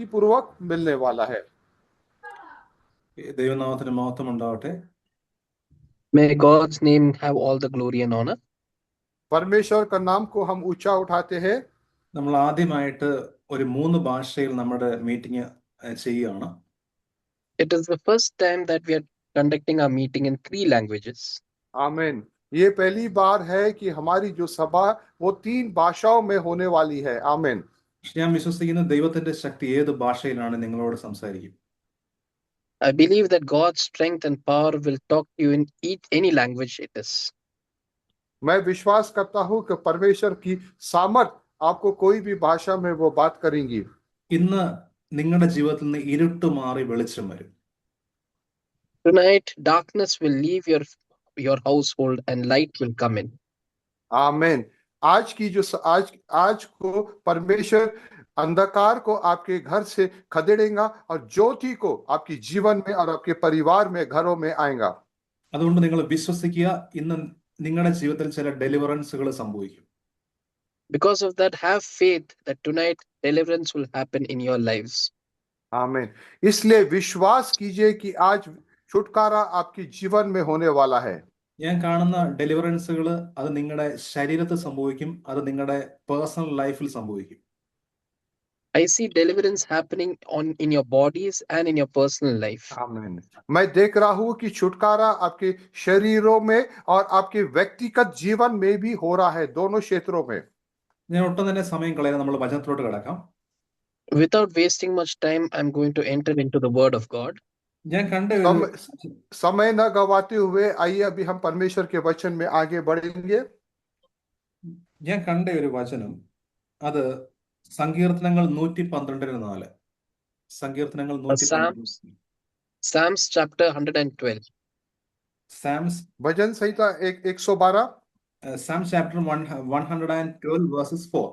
पूर्वक मिलने वाला है। ദൈവനാമത്തിന് മഹത്വം ഉണ്ടാവട്ടെ. May God's name have all the glory and honor. परमेश्वर का नाम को हम ऊंचा उठाते हैं। നമ്മൾ ആദ്യമായിട്ട് ഒരു 3 ഭാഷയിൽ നമ്മുടെ മീറ്റിംഗ് ചെയ്യുകയാണ്. It is the first time that we are conducting our meeting in 3 languages. आमीन। ये पहली बार है कि हमारी जो सभा वो 3 भाषाओं में होने वाली है। आमीन। ഞാൻ വിശ്വസിക്കുന്ന ദൈവത്തിന്റെ ശക്തി ഏത് ഭാഷയിലാണ് നിങ്ങളോട് സംസാരിക്കും. I believe that God's strength and power will talk to you in any language it is. मैं विश्वास करता हूँ कि परमेश्वर की सामर्थ आपको कोई भी भाषा में वो बात करेंगी। ഇന്ന് നിങ്ങളുടെ ജീവിതത്തിൽ നിന്ന് ഇരുട്ട് മാറി വെളിച്ചം വരും. Tonight darkness will leave your household and light will come in. आमीन। आज को परमेश्वर अंधकार को आपके घर से खदेड़ेगा और ज्योति को आपके जीवन में और आपके परिवार में घरों में आएगा। അതുകൊണ്ട് നിങ്ങൾ വിശ്വസിക്കുക, ഇന്ന് നിങ്ങളുടെ ജീവിതത്തിൽ ചില ഡെലിവറൻസുകൾ സംഭവിക്കും. Because of that, have faith that tonight deliverance will happen in your lives. आमीन। इसलिए विश्वास कीजिए कि आज छुटकारा आपके जीवन में होने वाला है। ഞാൻ കാണുന്ന ഡെലിവറൻസുകൾ അത് നിങ്ങളുടെ ശരീരത്തിൽ സംഭവിക്കും, അത് നിങ്ങളുടെ പേഴ്സണൽ ലൈഫിൽ സംഭവിക്കും. I see deliverance happening in your bodies and in your personal life. आमीन। मैं देख रहा हूँ कि छुटकारा आपके शरीरों में और आपके व्यक्तिगत जीवन में भी हो रहा है, दोनों क्षेत्रों में। ഞാൻ ഒട്ടും തന്നെ സമയം കളയാതെ നമ്മൾ വചനത്തിലോട്ട് കിടക്കാം. Without wasting much time, I'm going to enter into the word of God. ഞാൻ കണ്ട समय न गवाते हुए आइए अभी हम परमेश्वर के वचन में आगे बढ़ेंगे। ഞാൻ കണ്ട ഒരു വചനം, അത് സങ്കീർത്തനങ്ങൾ 112:4. സങ്കീർത്തനങ്ങൾ 112. Psalms chapter 112. Psalms भजन संहिता 112। Psalms chapter 112 verses 4.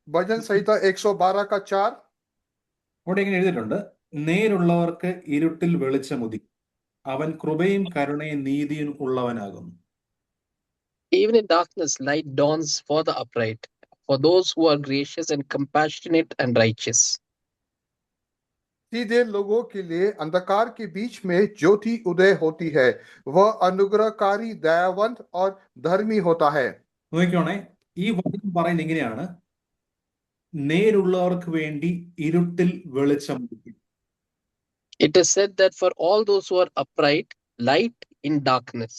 भजन संहिता 112 का 4। അവിടെ ഇങ്ങനെ എഴുതിയിട്ടുണ്ട്, നേരുള്ളവർക്ക് ഇരുട്ടിൽ വെളിച്ചമുദിക്കും, അവൻ കൃപയും കരുണയും നീതിയും ഉള്ളവനാകുന്നു. Even in darkness light dawns for the upright, for those who are gracious and compassionate and righteous. सीधे लोगों के लिए अंधकार के बीच में ज्योति उदय होती है, वह अनुग्रहकारी, दयावंत और धर्मी होता है। നോക്കിക്കോണേ, ഈ വചനം പറയുന്നത് ഇങ്ങനെയാണ്, നേരുള്ളവർക്ക് വേണ്ടി ഇരുട്ടിൽ വെളിച്ചമുദിക്കും. It is said that for all those who are upright, light in darkness.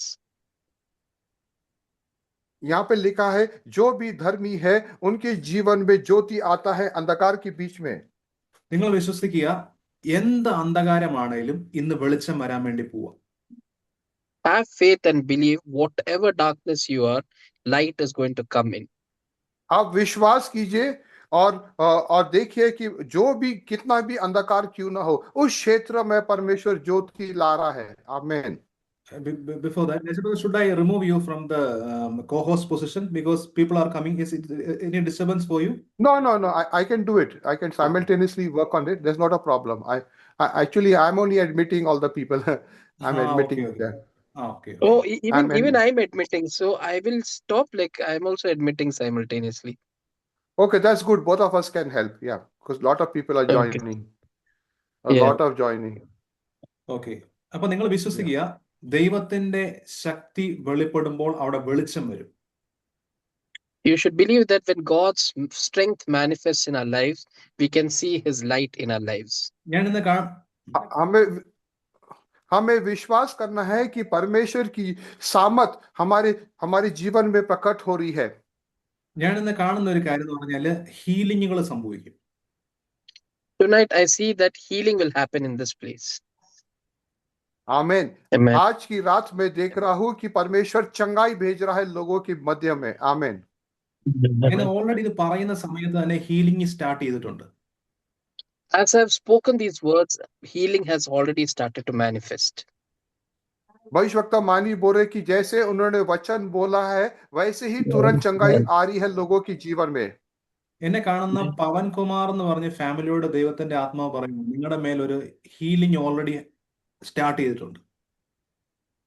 यहाँ पे लिखा है जो भी धर्मी है उनके जीवन में ज्योति आता है अंधकार के बीच में। നിങ്ങൾ വിശ്വസിക്കുക, എന്ത് അന്ധകാരമാണേലും ഇന്ന് വെളിച്ചം വരാൻ വേണ്ടി പോവാ. Have faith and believe whatever darkness you are, light is going to come in. आप विश्वास कीजिए और देखिए कि जो भी कितना भी अंधकार क्यों ना हो, उस क्षेत्र में परमेश्वर ज्योति ला रहा है। आमीन। Before that, should I remove you from the co-host position because people are coming? Is it any disturbance for you? No. I can do it. I can simultaneously work on it. There's not a problem. Actually I'm only admitting all the people. I'm admitting okay. that. Okay. Oh, even I'm admitting. So I will stop. Like I'm also admitting simultaneously. Okay, that's good. Both of us can help. Yeah, because a lot of people are joining. A lot of joining. Okay. അപ്പൊ നിങ്ങൾ വിശ്വസിക്കുക, ദൈവത്തിന്റെ ശക്തി വെളിപ്പെടുമ്പോൾ അവിടെ വെളിച്ചം വരും. You should believe that when God's strength manifests in our lives, we can see His light in our lives. ഞാൻ ഇന്ന് हमें विश्वास करना है कि परमेश्वर की सामर्थ हमारे जीवन में प्रकट हो रही है। ഞാൻ ഇന്ന് കാണുന്ന ഒരു കാര്യം എന്ന് പറഞ്ഞാൽ ഹീലിംഗുകൾ സംഭവിക്കും. Tonight I see that healing will happen in this place. आमीन। आज की रात में देख रहा हूँ कि परमेश्वर चंगाई भेज रहा है लोगों के मध्य में। आमीन। ഞാൻ ഓൾറെഡി ഇത് പറയുന്ന സമയത്ത് തന്നെ ഹീലിംഗ് സ്റ്റാർട്ട് ചെയ്തിട്ടുണ്ട്. As I've spoken these words, healing has already started to manifest. भविष्यवक्ता मानी बोल रहे कि जैसे उन्होंने वचन बोला है वैसे ही तुरंत चंगाई आ रही है लोगों के जीवन में। എന്നെ കാണുന്ന പവൻ കുമാർ എന്ന് പറഞ്ഞ ഫാമിലിയോട് ദൈവത്തിന്റെ ആത്മാവ് പറയുന്നു, നിങ്ങളുടെ മേൽ ഒരു ഹീലിംഗ് ഓൾറെഡി സ്റ്റാർട്ട് ചെയ്തിട്ടുണ്ട്.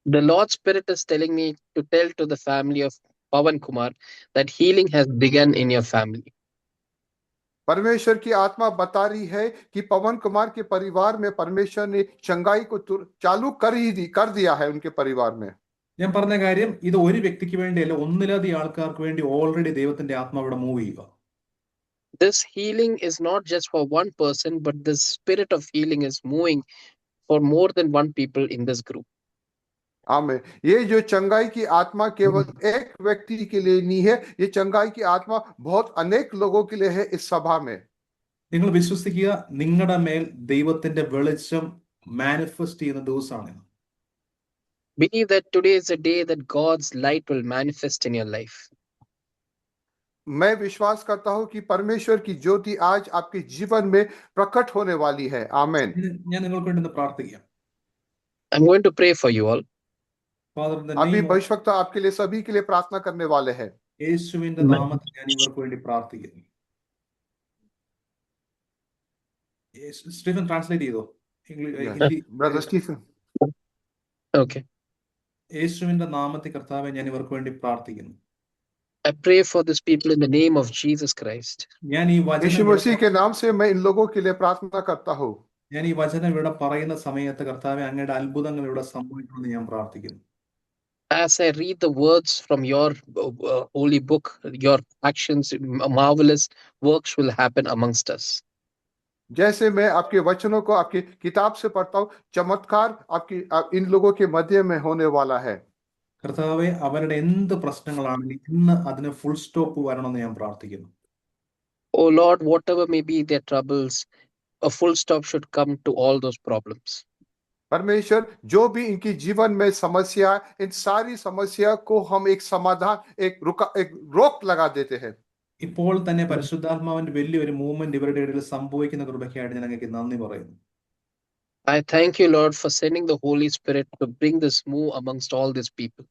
The Lord's Spirit is telling me to tell to the family of Pavan Kumar that healing has begun in your family. परमेश्वर की आत्मा बता रही है कि पवन कुमार के परिवार में परमेश्वर ने चंगाई को चालू कर दिया है उनके परिवार में। ഞാൻ പറഞ്ഞ കാര്യം ഇത് ഒരു വ്യക്തിക്ക് വേണ്ടിയല്ല, ഒന്നിലധികം ആൾക്കാർക്ക് വേണ്ടി ഓൾറെഡി ദൈവത്തിന്റെ ആത്മാവ് ഇവിടെ മൂവ് ചെയ്യുക. This healing is not just for one person, but the spirit of healing is moving for more than one people in this group. आमीन। ये जो चंगाई की आत्मा केवल एक व्यक्ति के लिए नहीं है, ये चंगाई की आत्मा बहुत अनेक लोगों के लिए है इस सभा में। നിങ്ങൾ വിശ്വസിക്കുക, നിങ്ങളുടെ മേൽ ദൈവത്തിന്റെ വെളിച്ചം മാനിഫെസ്റ്റ് ചെയ്യുന്ന ദിവസമാണ്. Believe that today is a day that God's light will manifest in your life. मैं विश्वास करता हूं कि परमेश्वर की ज्योति आज आपके जीवन में प्रकट होने वाली है। आमीन। ഞാൻ നിങ്ങൾക്ക് വേണ്ടി ഒന്ന് പ്രാർത്ഥിക്കാം. I'm going to pray for you all. Father, in the अभी name of भविष्यवक्ता आपके लिए सभी के लिए प्रार्थना करने वाले हैं। യേശുവിന്റെ നാമത്തിൽ ഞാൻ ഇവർക്ക് വേണ്ടി പ്രാർത്ഥിക്കുന്നു. സ്റ്റീഫൻ ട്രാൻസ്ലേറ്റ് ചെയ്തോ? ഹിന്ദി. Brother Stephen. Okay. യേശുവിന്റെ നാമത്തിൽ കർത്താവേ ഞാൻ ഇവർക്ക് വേണ്ടി പ്രാർത്ഥിക്കുന്നു. I pray for these people in the name of Jesus Christ. ഞാൻ ഈ यीशु വചനം मसीह के नाम से मैं इन लोगों के लिए प्रार्थना करता हूँ। ഞാൻ ഈ വചനം ഇവിടെ പറയുന്ന സമയത്ത് കർത്താവെ അങ്ങയുടെ അത്ഭുതങ്ങൾ ഇവിടെ സംഭവിക്കണമെന്ന് ഞാൻ പ്രാർത്ഥിക്കുന്നു. As I read the words from your holy book, your actions, marvelous works will happen amongst us. जैसे मैं आपके वचनों को आपकी किताब से पढ़ता हूँ, चमत्कार इन लोगों के मध्य में होने वाला है। കർത്താവെ അവരുടെ എന്ത് പ്രശ്നങ്ങളാണെങ്കിലും ഇന്ന് അതിന് ഫുൾ സ്റ്റോപ്പ് വരണമെന്ന് ഞാൻ പ്രാർത്ഥിക്കുന്നു. Oh Lord, whatever may be their troubles, a full stop should come to all those problems. परमेश्वर, जो भी इनकी जीवन में समस्या, इन सारी समस्या को हम एक समाधान, एक रोक लगा देते हैं। ഇപ്പോൾ തന്നെ പരിശുദ്ധാത്മാവിന്റെ വലിയൊരു മൂവ്മെന്റ് ഇവരുടെ ഇടയിൽ സംഭവിക്കുന്ന കൃപയ്ക്കായിട്ട് ഞാൻ അങ്ങേക്ക് നന്ദി പറയുന്നു. I thank you, Lord, for sending the Holy Spirit to bring this move amongst all these people.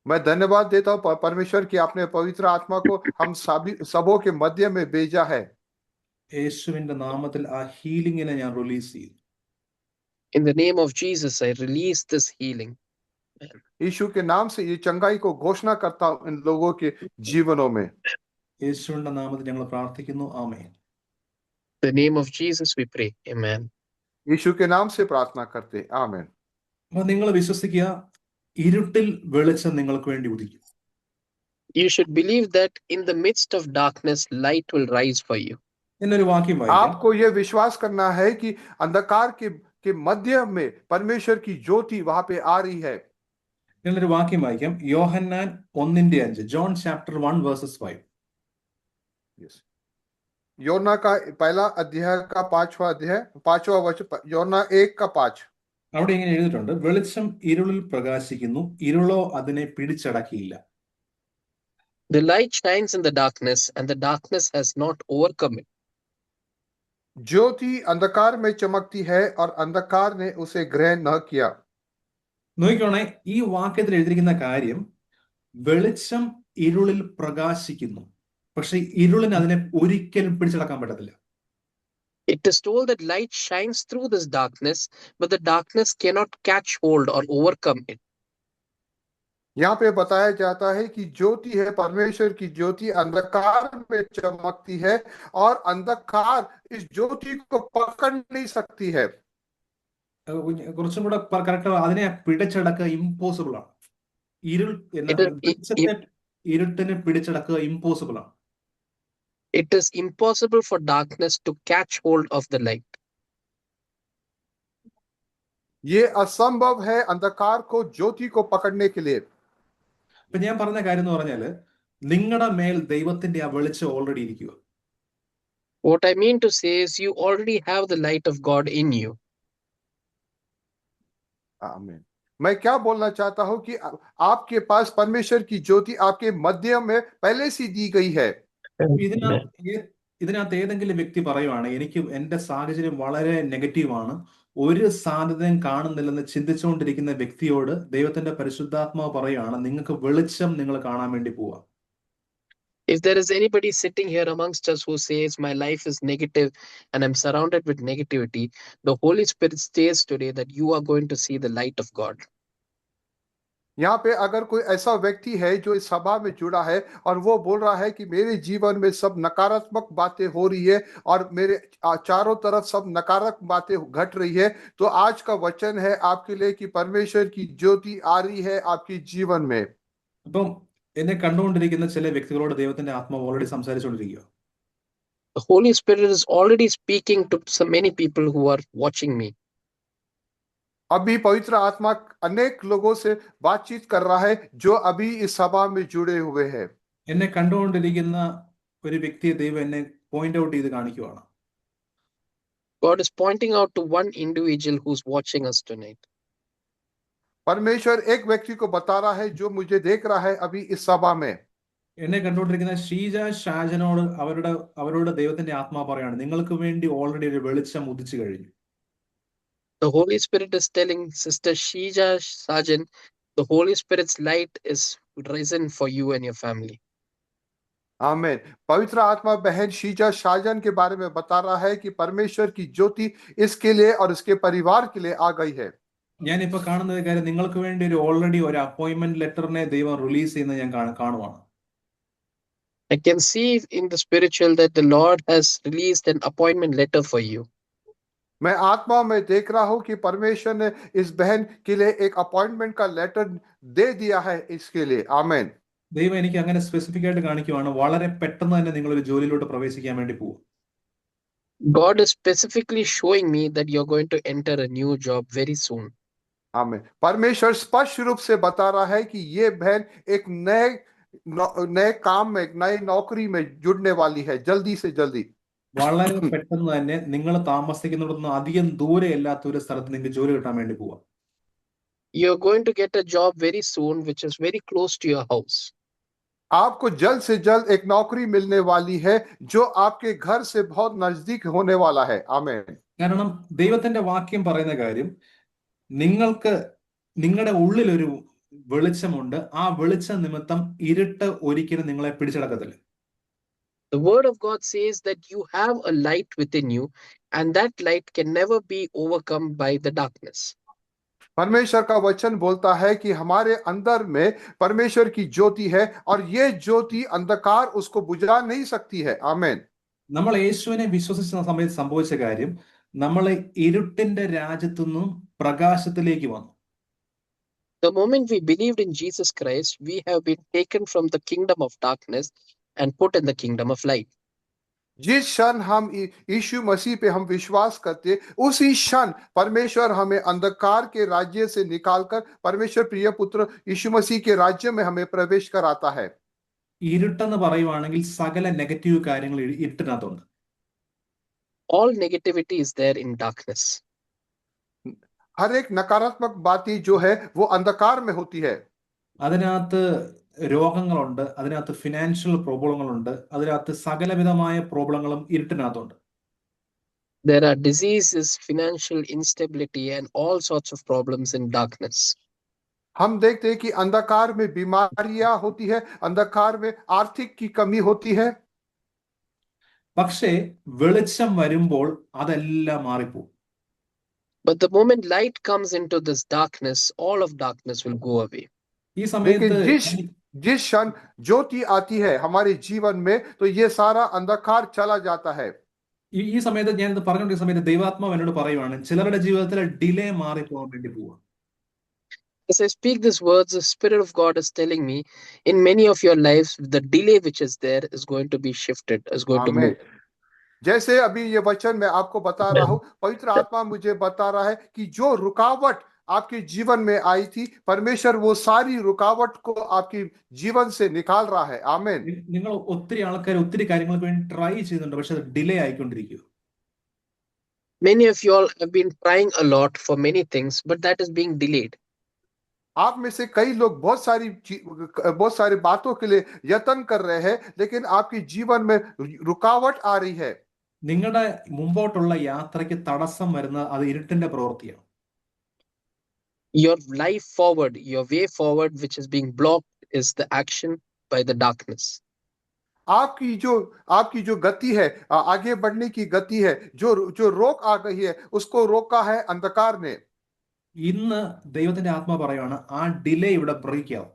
मैं धन्यवाद देता हूँ परमेश्वर की आपने पवित्र आत्मा को हम सबों के मध्य में भेजा है। യേശുവിന്റെ നാമത്തിൽ ആ ഹീലിംഗിനെ ഞാൻ റിലീസ് ചെയ്തു. In the name of Jesus, I release this healing. यीशु के नाम से ये चंगाई को घोषणा करता हूँ इन लोगों के जीवनों में। യേശുവിന്റെ നാമത്തിൽ ഞങ്ങൾ പ്രാർത്ഥിക്കുന്നു. ആമേൻ. In the name of Jesus, we pray. Amen. यीशु के नाम से प्रार्थना करते। आमीन। അപ്പൊ നിങ്ങൾ വിശ്വസിക്കുക, ഇരുട്ടിൽ വെളിച്ചം നിങ്ങൾക്ക് വേണ്ടി ഉദിക്കും. You should believe that in the midst of darkness, light will rise for you. എന്നൊരു വാക്യം വായിക്കാം. आपको यह विश्वास करना है कि अंधकार के मध्य में परमेश्वर की ज्योति वहां पे आ रही है। എന്നൊരു വാക്യം വായിക്കാം. യോഹന്നാൻ 1:5, ജോൺ ചാപ്റ്റർ 1:5. योना का पहला अध्याय का 5वां वचन, योना 1:5. അവിടെ ഇങ്ങനെ എഴുതിയിട്ടുണ്ട്, വെളിച്ചം ഇരുളിൽ പ്രകാശിക്കുന്നു, ഇരുളോ അതിനെ പിടിച്ചടക്കിയില്ല. The light shines in the darkness, and the darkness has not overcome it. ज्योति अंधकार में चमकती है और अंधकार ने उसे ग्रहण न किया। നോക്കിക്കോണേ, ഈ വാക്യത്തിൽ എഴുതിയിരിക്കുന്ന കാര്യം, വെളിച്ചം ഇരുളിൽ പ്രകാശിക്കുന്നു, പക്ഷെ ഇരുളിന് അതിനെ ഒരിക്കലും പിടിച്ചടക്കാൻ പറ്റത്തില്ല. It is told that light shines through this darkness, but the darkness cannot catch hold or overcome it. यहाँ पे बताया जाता है कि ज्योति है, परमेश्वर की ज्योति अंधकार में चमकती है और अंधकार इस ज्योति को पकड़ नहीं सकती है। കുറച്ചും കൂടെ കറക്റ്റ്, അതിനെ പിടിച്ചടക്കുക ഇമ്പോസിബിൾ ആണ്. ഇരുട്ടിനെ പിടിച്ചടക്കുക ഇമ്പോസിബിൾ ആണ്. It is impossible for darkness to catch hold of the light. ये असंभव है अंधकार को ज्योति को पकड़ने के लिए। ഇപ്പൊ ഞാൻ പറഞ്ഞ കാര്യം എന്ന് പറഞ്ഞാല്, നിങ്ങളുടെ മേൽ ദൈവത്തിന്റെ ആ വെളിച്ചം ഓൾറെഡി ഇരിക്കുക. What I mean to say is you already have the light of God in you. आमीन। मैं क्या बोलना चाहता हूं कि आपके पास परमेश्वर की ज्योति आपके मध्य में पहले से दी गई है। ഇതിനകത്ത് ഏതെങ്കിലും വ്യക്തി പറയുവാണ്, എനിക്ക് എന്റെ സാഹചര്യം വളരെ നെഗറ്റീവാണ്, ഒരു സാധ്യതയും കാണുന്നില്ലെന്ന് ചിന്തിച്ചുകൊണ്ടിരിക്കുന്ന വ്യക്തിയോട് ദൈവത്തിന്റെ പരിശുദ്ധാത്മാവ് പറയുകയാണ്, നിങ്ങൾക്ക് വെളിച്ചം നിങ്ങൾ കാണാൻ വേണ്ടി പോവാ. If there is anybody sitting here amongst us who says my life is negative and I'm surrounded with negativity, the Holy Spirit says today that you are going to see the light of God. यहाँ पे अगर कोई ऐसा व्यक्ति है जो इस सभा में जुड़ा है और वो बोल रहा है कि मेरे जीवन में सब नकारात्मक बातें हो रही है और मेरे चारों तरफ सब नकारात्मक बातें घट रही है, तो आज का वचन है आपके लिए कि परमेश्वर की ज्योति आ रही है आपके जीवन में। അപ്പം എന്നെ കണ്ടുകൊണ്ടിരിക്കുന്ന ചില വ്യക്തികളോട് ദൈവത്തിന്റെ ആത്മാവ് already സംസാരിച്ചുകൊണ്ടിരിക്കുക. The Holy Spirit is already speaking to so many people who are watching me. अभी पवित्र आत्मा अनेक लोगों से बातचीत कर रहा है जो अभी इस सभा में जुड़े हुए हैं। എന്നെ കണ്ടുകൊണ്ടിരിക്കുന്ന ഒരു വ്യക്തിയെ ദൈവം എന്നെ പോയിന്റ് ഔട്ട് ചെയ്ത് കാണിക്കുവാണ്. God is pointing out to one individual who's watching us tonight. परमेश्वर एक व्यक्ति को बता रहा है जो मुझे देख रहा है अभी इस सभा में। എന്നെ കണ്ടുകൊണ്ടിരിക്കുന്ന ഷീജ ഷാജനോട് അവരോട് ദൈവത്തിന്റെ ആത്മാവ് പറയാണ്, നിങ്ങൾക്ക് വേണ്ടി ഓൾറെഡി ഒരു വെളിച്ചം ഉദിച്ചു കഴിഞ്ഞു. The Holy Spirit is telling Sister Shija Sajan, the Holy Spirit's light is risen for you and your family. आमीन। पवित्र आत्मा बहन शीजा शाहजहां के बारे में बता रहा है कि परमेश्वर की ज्योति इसके लिए और इसके परिवार के लिए आ गई है। ഞാനിപ്പോ കാണുന്നത് കാര്യം, നിങ്ങൾക്ക് വേണ്ടി ഓൾറെഡി ഒരു അപ്പോയിന്റ്മെന്റ് ലെറ്ററിനെ ദൈവം റിലീസ് ചെയ്യുന്നത് ഞാൻ കാണുവാണ്. I can see in the spiritual that the Lord has released an appointment letter for you. मैं आत्मा में देख रहा हूं कि परमेश्वर ने इस बहन के लिए एक अपॉइंटमेंट का लेटर दे दिया है इसके लिए। आमीन। ദൈവം എനിക്ക് അങ്ങനെ സ്പെസിഫിക് ആയിട്ട് കാണിക്കുവാണ്, വളരെ പെട്ടെന്ന് തന്നെ നിങ്ങൾ ഒരു ജോലിയിലോട്ട് പ്രവേശിക്കാൻ വേണ്ടി പോകും. God is specifically showing me that you're going to enter a new job very soon. आमीन। परमेश्वर स्पष्ट रूप से बता रहा है कि ये बहन एक नए काम में, एक नई नौकरी में जुड़ने वाली है जल्दी से जल्दी। വളരെ പെട്ടെന്ന് തന്നെ നിങ്ങൾ താമസിക്കുന്നിടത്തുനിന്ന് അധികം ദൂരെ ഇല്ലാത്ത ഒരു സ്ഥലത്ത് നിങ്ങൾക്ക് ജോലി കിട്ടാൻ വേണ്ടി പോവാം. You're going to get a job very soon which is very close to your house. आपको जल्द से जल्द एक नौकरी मिलने वाली है जो आपके घर से बहुत नजदीक होने वाला है। आमीन। കാരണം ദൈവത്തിന്റെ വാക്യം പറയുന്ന കാര്യം, നിങ്ങൾക്ക് നിങ്ങളുടെ ഉള്ളിൽ ഒരു വെളിച്ചമുണ്ട്, ആ വെളിച്ചം നിമിത്തം ഇരുട്ട് ഒരിക്കലും നിങ്ങളെ പിടിച്ചടക്കത്തില്ല. The word of God says that you have a light within you and that light can never be overcome by the darkness. परमेश्वर का वचन बोलता है कि हमारे अंदर में परमेश्वर की ज्योति है और ये ज्योति अंधकार उसको बुझा नहीं सकती है। आमीन। നമ്മൾ യേശുവിനെ വിശ്വസിച്ച സമയത്ത് സംഭവിച്ച കാര്യം, നമ്മൾ ഇരുട്ടിന്റെ രാജ്യത്തുനിന്നും പ്രകാശത്തിലേക്ക് വന്നു. The moment we believed in Jesus Christ, we have been taken from the kingdom of darkness and put in the kingdom of light. जिस क्षण हम यीशु मसीह पे हम विश्वास करते, उसी क्षण परमेश्वर हमें अंधकार के राज्य से निकालकर परमेश्वर प्रिय पुत्र यीशु मसीह के राज्य में हमें प्रवेश कराता है। ഇരുട്ടെന്ന് പറയുവാണെങ്കിൽ സകല നെഗറ്റീവ് കാര്യങ്ങൾ ഇരുട്ടിനകത്തുണ്ട്. All negativity is there in darkness. हर एक नकारात्मक बातें जो है वो अंधकार में होती है। അതിനകത്ത് രോഗങ്ങളുണ്ട്, അതിനകത്ത് ഫിനാൻഷ്യൽ പ്രോബ്ലങ്ങളുണ്ട്, അതിനകത്ത് സകലവിധമായ പ്രോബ്ലങ്ങളും ഇരുട്ടിനകത്തുണ്ട്. There are diseases, financial instability, and all sorts of problems in darkness. हम देखते हैं कि अंधकार में बीमारियां होती है, अंधकार में आर्थिक की कमी होती है। പക്ഷേ വെളിച്ചം വരുമ്പോൾ അതെല്ലാം മാറിപ്പോകും. But the moment light comes into this darkness, all of darkness will go away. ഈ സമയത്ത് लेकिन जिस क्षण ज्योति आती है हमारे जीवन में, तो ये सारा अंधकार चला जाता है। ഈ സമയത്ത് ഞാൻ ഇത് പറഞ്ഞുകൊണ്ടിരിക്കുന്ന സമയത്ത് ദൈവാത്മാവ് എന്നോട് പറയുവാണ്, ചിലരുടെ ജീവിതത്തിൽ ഡിലേ മാറിപ്പോകാൻ വേണ്ടി പോവാ. As I speak these words, the Spirit of God is telling me, in many of your lives, the delay which is there is going to be shifted, is going to move. जैसे अभी ये वचन मैं आपको बता रहा हूं, पवित्र आत्मा मुझे बता रहा है कि जो रुकावट आपके जीवन में आई थी, परमेश्वर वो सारी रुकावट को आपके जीवन से निकाल रहा है। आमीन। നിങ്ങൾ ഒത്തിരി ആൾക്കാർ ഒത്തിരി കാര്യങ്ങൾക്ക് വേണ്ടി ട്രൈ ചെയ്യുന്നുണ്ട്, പക്ഷെ അത് delay ആയിക്കൊണ്ടിരിക്കുക. Many of you all have been trying a lot for many things, but that is being delayed. आप में से कई लोग बहुत सारी बातों के लिए यत्न कर रहे हैं, लेकिन आपके जीवन में रुकावट आ रही है। നിങ്ങളുടെ മുമ്പോട്ടുള്ള യാത്രയ്ക്ക് തടസ്സം വരുന്ന അത് ഇരുട്ടിന്റെ പ്രവൃത്തിയാണ്. Your life forward, your way forward, which is being blocked, is the action by the darkness. आपकी जो गति है, आगे बढ़ने की गति है, जो रोक आ गई है, उसको रोका है अंधकार ने। ഇന്ന് ദൈവത്തിന്റെ ആത്മാ പറയാണ് ആ ഡിലേ ഇവിടെ ബ്രേക്ക് ആവും.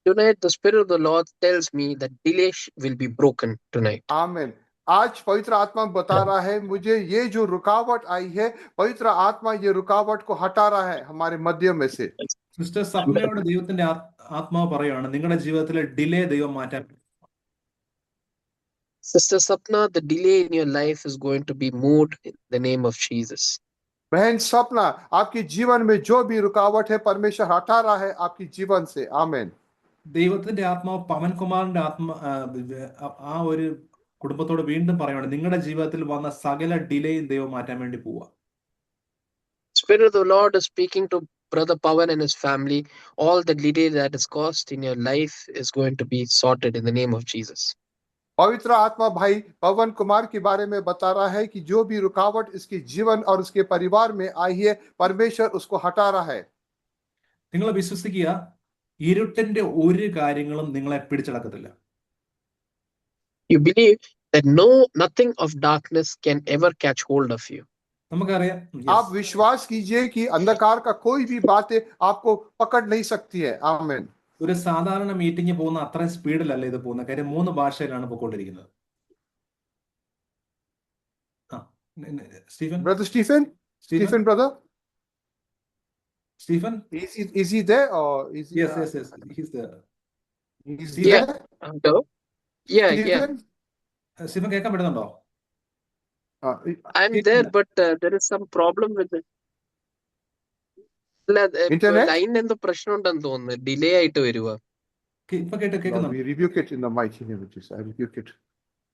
Tonight, the Spirit of the Lord tells me that delay will be broken tonight. आमीन। आज पवित्र आत्मा बता रहा है मुझे ये जो रुकावट आई है, पवित्र आत्मा ये रुकावट को हटा रहा है हमारे मध्य में से। സിസ്റ്റർ സപ്നയോട് ദൈവത്തിന്റെ ആത്മാവ് പറയാണ് നിങ്ങളുടെ ജീവിതത്തിലെ ഡിലേ ദൈവം മാറ്റാൻ. Sister Sapna, the delay in your life is going to be moved in the name of Jesus. बहन सपना, आपके जीवन में जो भी रुकावट है परमेश्वर हटा रहा है आपके जीवन से। आमीन। ദൈവത്തിന്റെ ആത്മാവ് പവൻകുമാറിന്റെ ആ ഒരു കുടുംബത്തോട് വീണ്ടും പറയുകയാണ് നിങ്ങളുടെ ജീവിതത്തിൽ വന്ന സകല ഡിലേയും ദൈവം മാറ്റാൻ വേണ്ടി പോവുക. Spirit of the Lord is speaking to Brother Pawan and his family. All the delay that is caused in your life is going to be sorted in the name of Jesus. पवित्र आत्मा भाई पवन कुमार के बारे में बता रहा है कि जो भी रुकावट इसके जीवन और उसके परिवार में आई है परमेश्वर उसको हटा रहा है। നിങ്ങൾ വിശ്വസിക്കുക, ഇരുട്ടിന്റെ ഒരു കാര്യങ്ങളും നിങ്ങളെ പിടിച്ചടക്കത്തില്ല. You believe that nothing of darkness can ever catch hold of you. നമുക്കറിയാം, आप विश्वास कीजिए कि अंधकार का कोई भी बातें आपको पकड़ नहीं सकती है। आमीन। ഒരു സാധാരണ മീറ്റിംഗ് പോകുന്ന അത്രയും സ്പീഡിലല്ല ഇത് പോകുന്ന കാര്യം 3 ഭാഷയിലാണ് പോയിക്കൊണ്ടിരിക്കുന്നത്. Stephen brother Stephen brother Stephen? Is he there or is he? Yes, he's there. He's Yeah. there? Hello? Yeah, yeah. Stephen? Stephen കേൾക്കാൻ പറ്റുന്നുണ്ടോ? I'm there, but there is some problem with it. Internet? Line എന്തോ പ്രശ്നം ഉണ്ടെന്ന് തോന്നുന്നു, delay ആയിട്ട് വരുക. ഇപ്പൊ കേൾക്കുന്നുണ്ടോ? Lord, we rebuke it in the mighty name of Jesus. I rebuke it.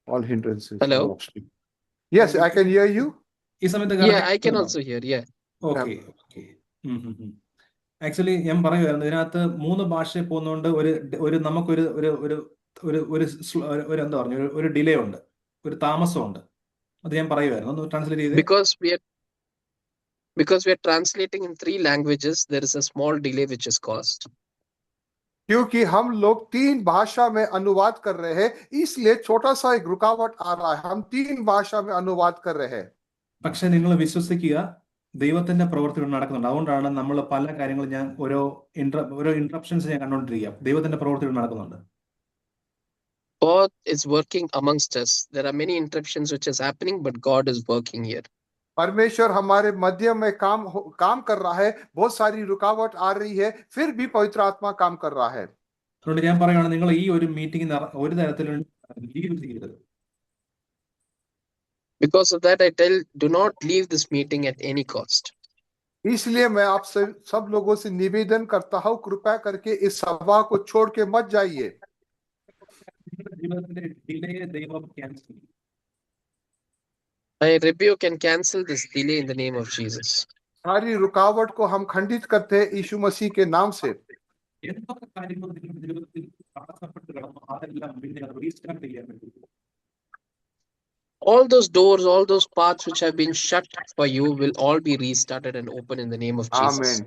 All hindrances. Hello? Yes, I can hear you. ഈ സമയത്ത് Yeah, I can also hear. Yeah. Okay. Actually ഞാൻ പറയുമായിരുന്നു ഇതിനകത്ത് 3 ഭാഷയിൽ പോകുന്നതുകൊണ്ട് ഒരു നമുക്കൊരു എന്താ പറഞ്ഞു ഒരു ഡിലേ ഉണ്ട്, ഒരു താമസമുണ്ട്. അത് ഞാൻ പറയുമായിരുന്നു, ഒന്ന് ട്രാൻസ്ലേറ്റ് ചെയ്ത്. Because we are translating in 3 languages, there is a small delay which is caused. क्योंकि हम लोग 3 भाषा में अनुवाद कर रहे हैं, इसलिए छोटा सा एक रुकावट आ रहा है। हम 3 भाषा में अनुवाद कर रहे हैं। പക്ഷെ നിങ്ങൾ വിശ്വസിക്കുക, ദൈവത്തിന്റെ പ്രവൃത്തി നടക്കുന്നുണ്ട്. അതുകൊണ്ടാണ് നമ്മൾ പല കാര്യങ്ങളും ഞാൻ ഓരോ ഇന്ററപ്ഷൻസ് ഞാൻ കണ്ടുകൊണ്ടിരിക്കുക. ദൈവത്തിന്റെ പ്രവൃത്തി നടക്കുന്നുണ്ട്. God is working amongst us. There are many interruptions which is happening, but God is working here. परमेश्वर हमारे मध्य में काम कर रहा है। बहुत सारी रुकावट आ रही है, फिर भी पवित्र आत्मा काम कर रहा है। അതുകൊണ്ട് ഞാൻ പറയുകയാണ്, നിങ്ങൾ ഈ ഒരു മീറ്റിംഗ് ഒരു തരത്തിലും ലീവ് ചെയ്യരുത്. Because of that, I tell, do not leave this meeting at any cost. इसलिए मैं आप सब लोगों से निवेदन करता हूँ, कृपया करके इस सभा को छोड़ के मत जाइए। I rebuke and cancel this delay in the name of Jesus. सारी रुकावट को हम खंडित करते हैं यीशु मसीह के नाम से। All those doors, all those paths which have been shut for you will all be restarted and open in the name of Jesus. आमीन।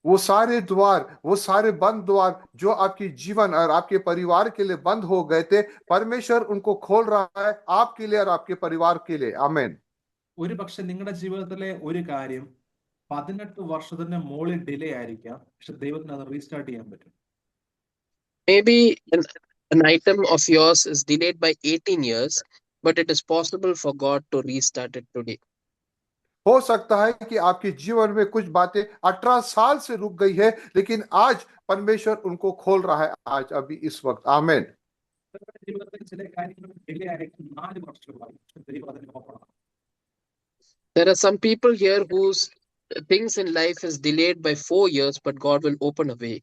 वो सारे द्वार, वो सारे बंद द्वार जो आपके जीवन और आपके परिवार के लिए बंद हो गए थे, परमेश्वर उनको खोल रहा है आपके लिए और आपके परिवार के लिए। आमीन। ഒരു പക്ഷെ നിങ്ങളുടെ ജീവിതത്തിലെ ഒരു കാര്യം 18 വർഷത്തിന് മുകളിൽ ഡിലേ ആയിരിക്കാം, പക്ഷെ ദൈവത്തിന് അത് റീസ്റ്റാർട്ട് ചെയ്യാൻ പറ്റും. Maybe an item of yours is delayed by 18 years, but it is possible for God to restart it today. हो सकता है कि आपके जीवन में कुछ बातें 18 साल से रुक गई है, लेकिन आज परमेश्वर उनको खोल रहा है, आज अभी इस वक्त। आमीन। There are some people here whose things in life is delayed by 4 years, but God will open a way.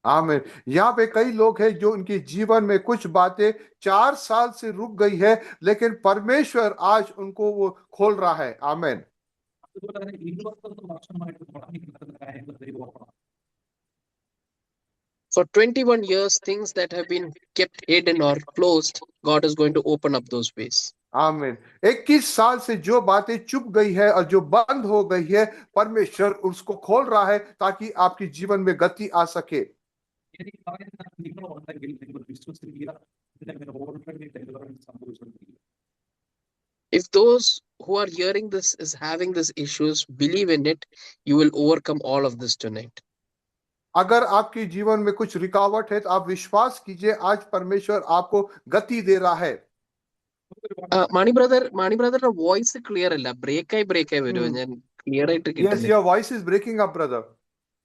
आमीन। यहाँ पे कई लोग हैं जो उनके जीवन में कुछ बातें 4 साल से रुक गई है, लेकिन परमेश्वर आज उनको वो खोल रहा है। आमीन। For 21 years, things that have been kept hidden or closed, God is going to open up those ways. आमीन। 21 साल से जो बातें चुप गई है और जो बंद हो गई है, परमेश्वर उसको खोल रहा है ताकि आपके जीवन में गति आ सके। If those who are hearing this is having these issues, believe in it, you will overcome all of this tonight. अगर आपके जीवन में कुछ रुकावट है तो आप विश्वास कीजिए, आज परमेश्वर आपको गति दे रहा है. Mani brother voice clear അല്ല, ബ്രേക്ക് ആയി വരുമോ? ഞാൻ ക്ലിയർ ആയിട്ട് Yes, കിട്ടുന്നില്ല. your voice is breaking up, brother.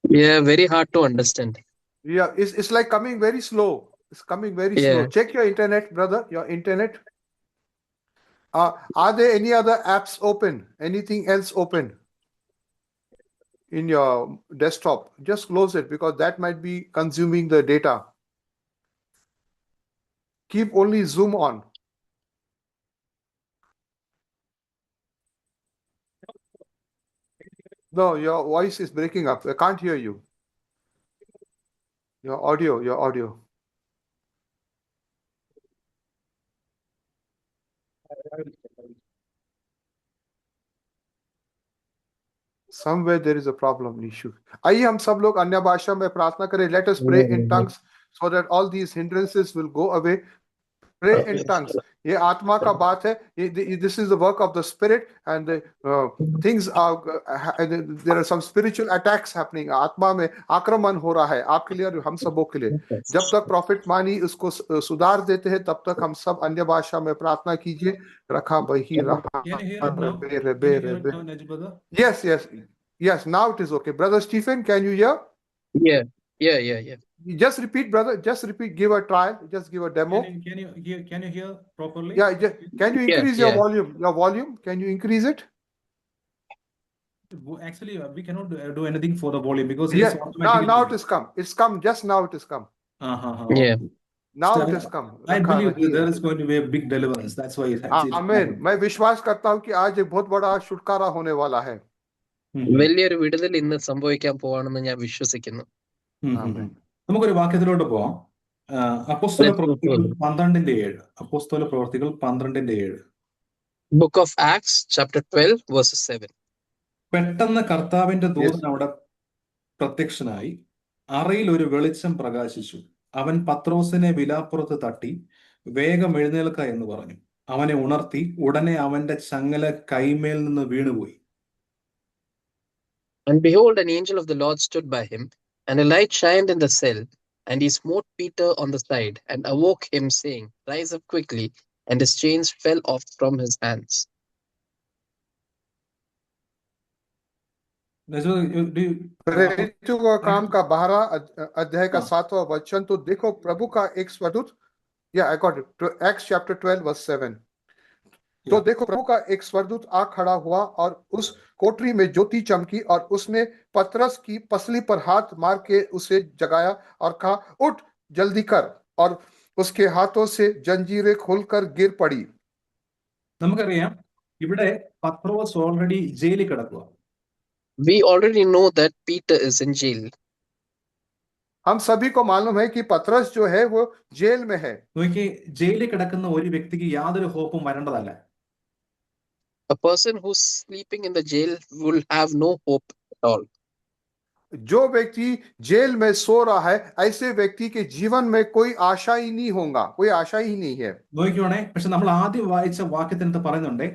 Yeah, very hard to understand. Yeah, it's like coming very slow. It's coming very Yeah. slow. Check your internet, brother. Your internet. Are there any other apps open? Anything else open in your desktop? Just close it, because that might be consuming the data. Keep only Zoom on. No, your voice is breaking up. I can't hear you. Your audio. Somewhere there is a problem, issue. आइए हम सब लोग अन्य भाषा में प्रार्थना करें. Let us pray in tongues so that all these hindrances will go away. Pray in tongues. ये आत्मा का बात है. This is the work of the Spirit, and things are there are some spiritual attacks happening. आत्मा में आक्रमण हो रहा है आपके लिए और हम सबों के लिए. जब तक प्रॉफिट मानी उसको सुधार देते हैं, तब तक हम सब अन्य भाषा में प्रार्थना कीजिए. रखा बही रहा. Can you hear it now? Can you hear it now, Naj brother? Yes. Now it is okay. Brother Stephen, can you hear? Yeah. Just repeat, brother. Just repeat. Give a trial. Just give a demo. Can you hear properly? Yeah. Can you increase Yeah. your volume? Your volume. Can you increase it? Actually, we cannot do anything for the volume because Yeah. it's automatically. Now it has come. It's come. Just now it has come. Yeah. Now So it has come. I believe that there is going to be a big deliverance. That's why it has. Amen. मैं विश्वास करता हूँ कि आज एक बहुत बड़ा छुटकारा होने वाला है. വലിയൊരു വിടുതൽ ഇന്ന് സംഭവിക്കാൻ പോവാണെന്ന് ഞാൻ വിശ്വസിക്കുന്നു. Amen. നമുക്കൊരു വാക്യത്തിലോട്ട് പോവാം. അപ്പോസ്തല പ്രവൃത്തികൾ 12:7. അപ്പോസ്തല പ്രവൃത്തികൾ 12:7. Book of Acts chapter 12 verse 7. പെട്ടെന്ന് കർത്താവിന്റെ ദൂതൻ അവിടെ പ്രത്യക്ഷനായി, അറയിൽ ഒരു വെളിച്ചം പ്രകാശിച്ചു. അവൻ പത്രോസിനെ വിലാപ്പുറത്ത് തട്ടി, വേഗം എഴുന്നേൽക്ക എന്ന് പറഞ്ഞു. അവനെ ഉണർത്തി. ഉടനെ അവന്റെ ചങ്ങല കൈമേൽ നിന്ന് വീണുപോയി. And behold, an angel of the Lord stood by him, and a light shined in the cell, and he smote Peter on the side, and awoke him, saying, Rise up quickly. And his chains fell off from his hands. प्रेरितों का काम का 12 अध्याय का 7वां वचन. तो देखो प्रभु का एक स्वदूत. Yeah, I got it. To Acts chapter 12 verse 7. तो देखो प्रभु का एक स्वरदूत आ खड़ा हुआ और उस कोठरी में ज्योति चमकी, और उसने पतरस की पसली पर हाथ मार के उसे जगाया और कहा, उठ जल्दी कर. और उसके हाथों से जंजीरें खुलकर गिर पड़ी. നമുക്കറിയാം ഇവിടെ പത്രോസ് ഓൾറെഡി ജയിലിൽ കിടക്കുക. We already know that Peter is in jail. हम सभी को मालूम है कि पतरस जो है वो जेल में है. നോക്കി, ജയിലിൽ കിടക്കുന്ന ഒരു വ്യക്തിക്ക് യാതൊരു ഹോപ്പും വരേണ്ടതല്ല. A person who's sleeping in the jail will have no hope at all. जो व्यक्ति जेल में सो रहा है, ऐसे व्यक्ति के जीवन में कोई आशा ही नहीं होगा. कोई आशा ही नहीं है. നോക്കിക്കോണേ, പക്ഷെ നമ്മൾ ആദ്യം വായിച്ച വാക്യത്തിനകത്ത് പറയുന്നുണ്ട്,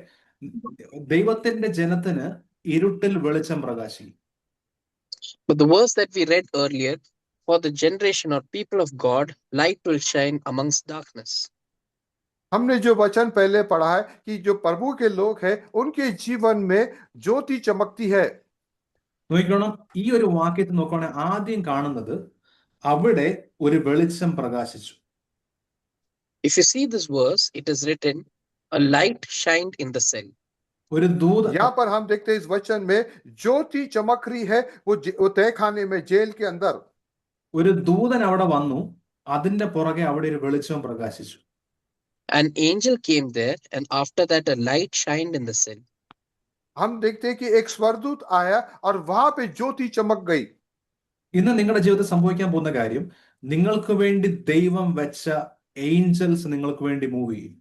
ദൈവത്തിന്റെ ജനത്തിന് ഇരുട്ടിൽ വെളിച്ചം പ്രകാശിക്കും. But the verse that we read earlier, for the generation or people of God, light will shine amongst darkness. हमने जो वचन पहले पढ़ा है कि जो प्रभु के लोग हैं उनके जीवन में ज्योति चमकती है. നോക്കിക്കോണം, ഈ ഒരു വാക്യത്തിൽ നോക്കുകയാണെങ്കിൽ ആദ്യം കാണുന്നത് അവിടെ ഒരു വെളിച്ചം പ്രകാശിച്ചു. If you see this verse, it is written, a light shined in the cell. ഒരു ദൂതൻ. यहाँ पर हम देखते हैं इस वचन में ज्योति चमक रही है वो तहखाने में, जेल के अंदर. ഒരു ദൂതൻ അവിടെ വന്നു, അതിന്റെ പുറകെ അവിടെ ഒരു വെളിച്ചം പ്രകാശിച്ചു. An angel came there, and after that a light shined in the cell. हम देखते हैं कि एक स्वर्गदूत आया और वहां पे ज्योति चमक गई. ഇന്ന് നിങ്ങളുടെ ജീവിതത്തിൽ സംഭവിക്കാൻ പോകുന്ന കാര്യം, നിങ്ങൾക്ക് വേണ്ടി ദൈവം വെച്ച ഏഞ്ചൽസ് നിങ്ങൾക്ക് വേണ്ടി മൂവ് ചെയ്യും.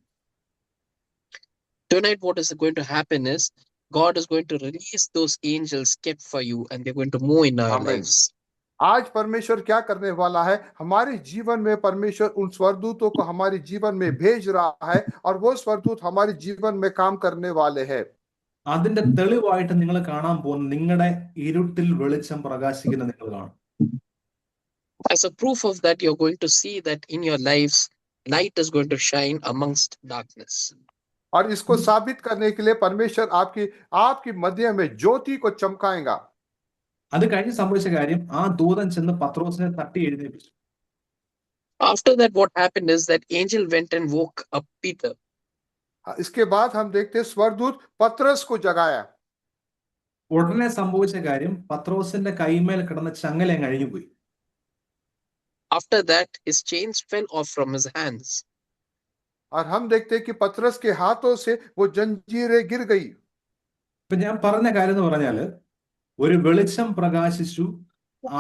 Tonight what is going to happen is God is going to release those angels kept for you, and they're going to move in our Amen. lives. आज परमेश्वर क्या करने वाला है, हमारे जीवन में परमेश्वर उन स्वर्गदूतों को हमारे जीवन में भेज रहा है और वो स्वर्गदूत हमारे जीवन में काम करने वाले हैं। അതിന്റെ തെളിവായിട്ട് നിങ്ങൾ കാണാൻ പോകുന്ന നിങ്ങളുടെ ഇരുട്ടിൽ വെളിച്ചം പ്രകാശിക്കുന്ന നിങ്ങൾ കാണും. As a proof of that, you're going to see that in your lives, light is going to shine amongst darkness. और इसको साबित करने के लिए परमेश्वर आपकी मध्य में ज्योति को चमकाएगा। അത് കഴിഞ്ഞ് സംഭവിച്ച കാര്യം, ആ ദൂതൻ ചെന്ന് പത്രോസിനെ തട്ടി എഴുന്നേൽപ്പിച്ചു. After that, what happened is that angel went and woke up Peter. इसके बाद हम देखते हैं स्वर्गदूत पतरस को जगाया। ഉടനെ സംഭവിച്ച കാര്യം, പത്രോസിന്റെ കൈമേൽ കിടന്ന ചങ്ങല അങ്ങ് അഴിഞ്ഞുപോയി. After that, his chains fell off from his hands. और हम देखते हैं कि पतरस के हाथों से वो जंजीरें गिर गई। ഇപ്പൊ ഞാൻ പറഞ്ഞ കാര്യം എന്ന് പറഞ്ഞാല്, ഒരു വെളിച്ചം പ്രകാശിച്ചു,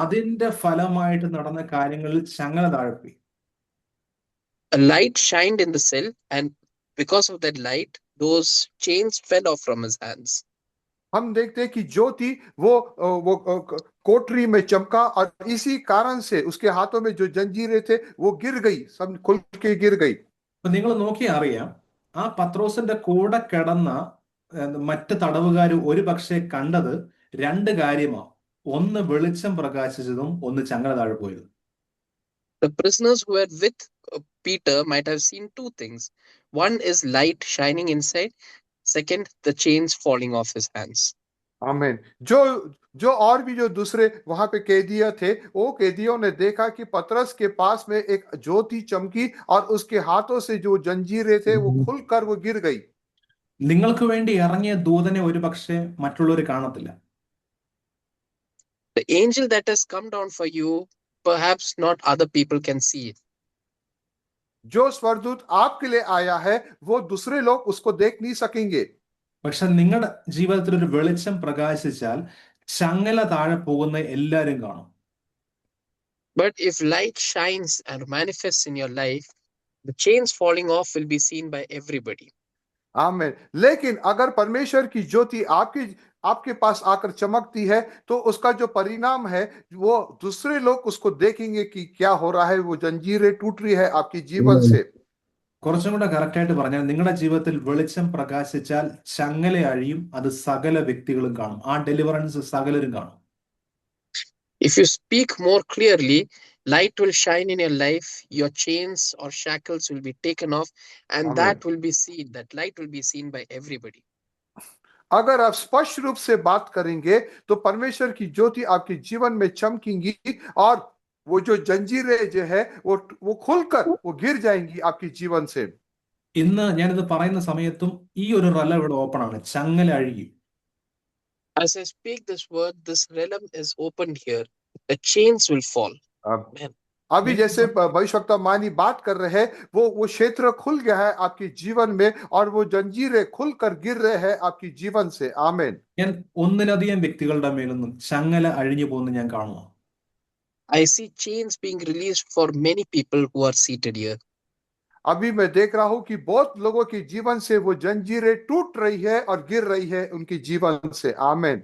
അതിന്റെ ഫലമായിട്ട് നടന്ന കാര്യങ്ങളിൽ ചങ്ങല താഴെപ്പോയി. A light shined in the cell, and because of that light, those chains fell off from his hands. हम देखते हैं कि ज्योति वो कोठरी में चमका और इसी कारण से उसके हाथों में जो जंजीरें थे वो गिर गई, सब खुल के गिर गई। അപ്പൊ നിങ്ങൾ നോക്കി അറിയാം, ആ പത്രോസിന്റെ കൂടെ കിടന്ന മറ്റ് തടവുകാർ ഒരു പക്ഷേ കണ്ടത് രണ്ട് കാര്യമാണ്. ഒന്ന് വെളിച്ചം പ്രകാശിച്ചതും ഒന്ന് ചങ്ങല താഴെ പോയതും. The prisoners who were with Peter might have seen two things. One is light shining inside. Second, the chains falling off his hands. आमीन। जो और भी जो दूसरे वहां पे कैदिया थे, वो कैदियों ने देखा कि पतरस के पास में एक ज्योति चमकी और उसके हाथों से जो जंजीरें थे वो खुलकर वो गिर गई। നിങ്ങൾക്ക് വേണ്ടി ഇറങ്ങിയ ദൂതനെ ഒരു പക്ഷേ മറ്റുള്ളവർ കാണത്തില്ല. The angel that has come down for you, perhaps not other people can see it. जो स्वर्गदूत आपके लिए आया है वो दूसरे लोग उसको देख नहीं सकेंगे। പക്ഷെ നിങ്ങളുടെ ജീവിതത്തിൽ ഒരു വെളിച്ചം പ്രകാശിച്ചാൽ ചങ്ങല താഴെ പോകുന്ന എല്ലാവരും കാണും. But if light shines and manifests in your life, the chains falling off will be seen by everybody. आमीन। लेकिन अगर परमेश्वर की ज्योति आपके पास आकर चमकती है तो उसका जो परिणाम है वो दूसरे लोग उसको देखेंगे कि क्या हो रहा है, वो जंजीरें टूट रही है आपके जीवन से। കുറച്ചും കൂടെ കറക്റ്റ് ആയിട്ട് പറഞ്ഞാൽ, നിങ്ങളുടെ ജീവിതത്തിൽ വെളിച്ചം പ്രകാശിച്ചാൽ ചങ്ങല അഴിയും, അത് സകല വ്യക്തികളും കാണും, ആ ഡെലിവറൻസ് സകലരും കാണും. If you speak more clearly, light will shine in your life, your chains or shackles will be taken off, and Amen. that will be seen, that light will be seen by everybody. अगर आप स्पष्ट रूप से बात करेंगे तो परमेश्वर की ज्योति आपके जीवन में चमकेंगी और वो जो जंजीरें जो है वो खुलकर वो गिर जाएंगी आपके जीवन से। ഇന്ന് ഞാനിത് പറയുന്ന സമയത്തും ഈ ഒരു റല ഇവിടെ ഓപ്പൺ ആണ്, ചങ്ങല അഴിയും. As I speak this word, this realm is opened here. The chains will fall. Amen. अभी जैसे भविष्यवक्ता मानी बात कर रहे हैं, वो क्षेत्र खुल गया है आपके जीवन में और वो जंजीरें खुलकर गिर रहे हैं आपके जीवन से। आमीन। ഞാൻ ഒന്നിലധികം വ്യക്തികളുടെ മേലൊന്നും ചങ്ങല അഴിഞ്ഞു പോകുന്നത് ഞാൻ കാണുന്നു. I see chains being released for many people who are seated here. अभी मैं देख रहा हूं कि बहुत लोगों के जीवन से वो जंजीरें टूट रही है और गिर रही है उनके जीवन से। आमीन।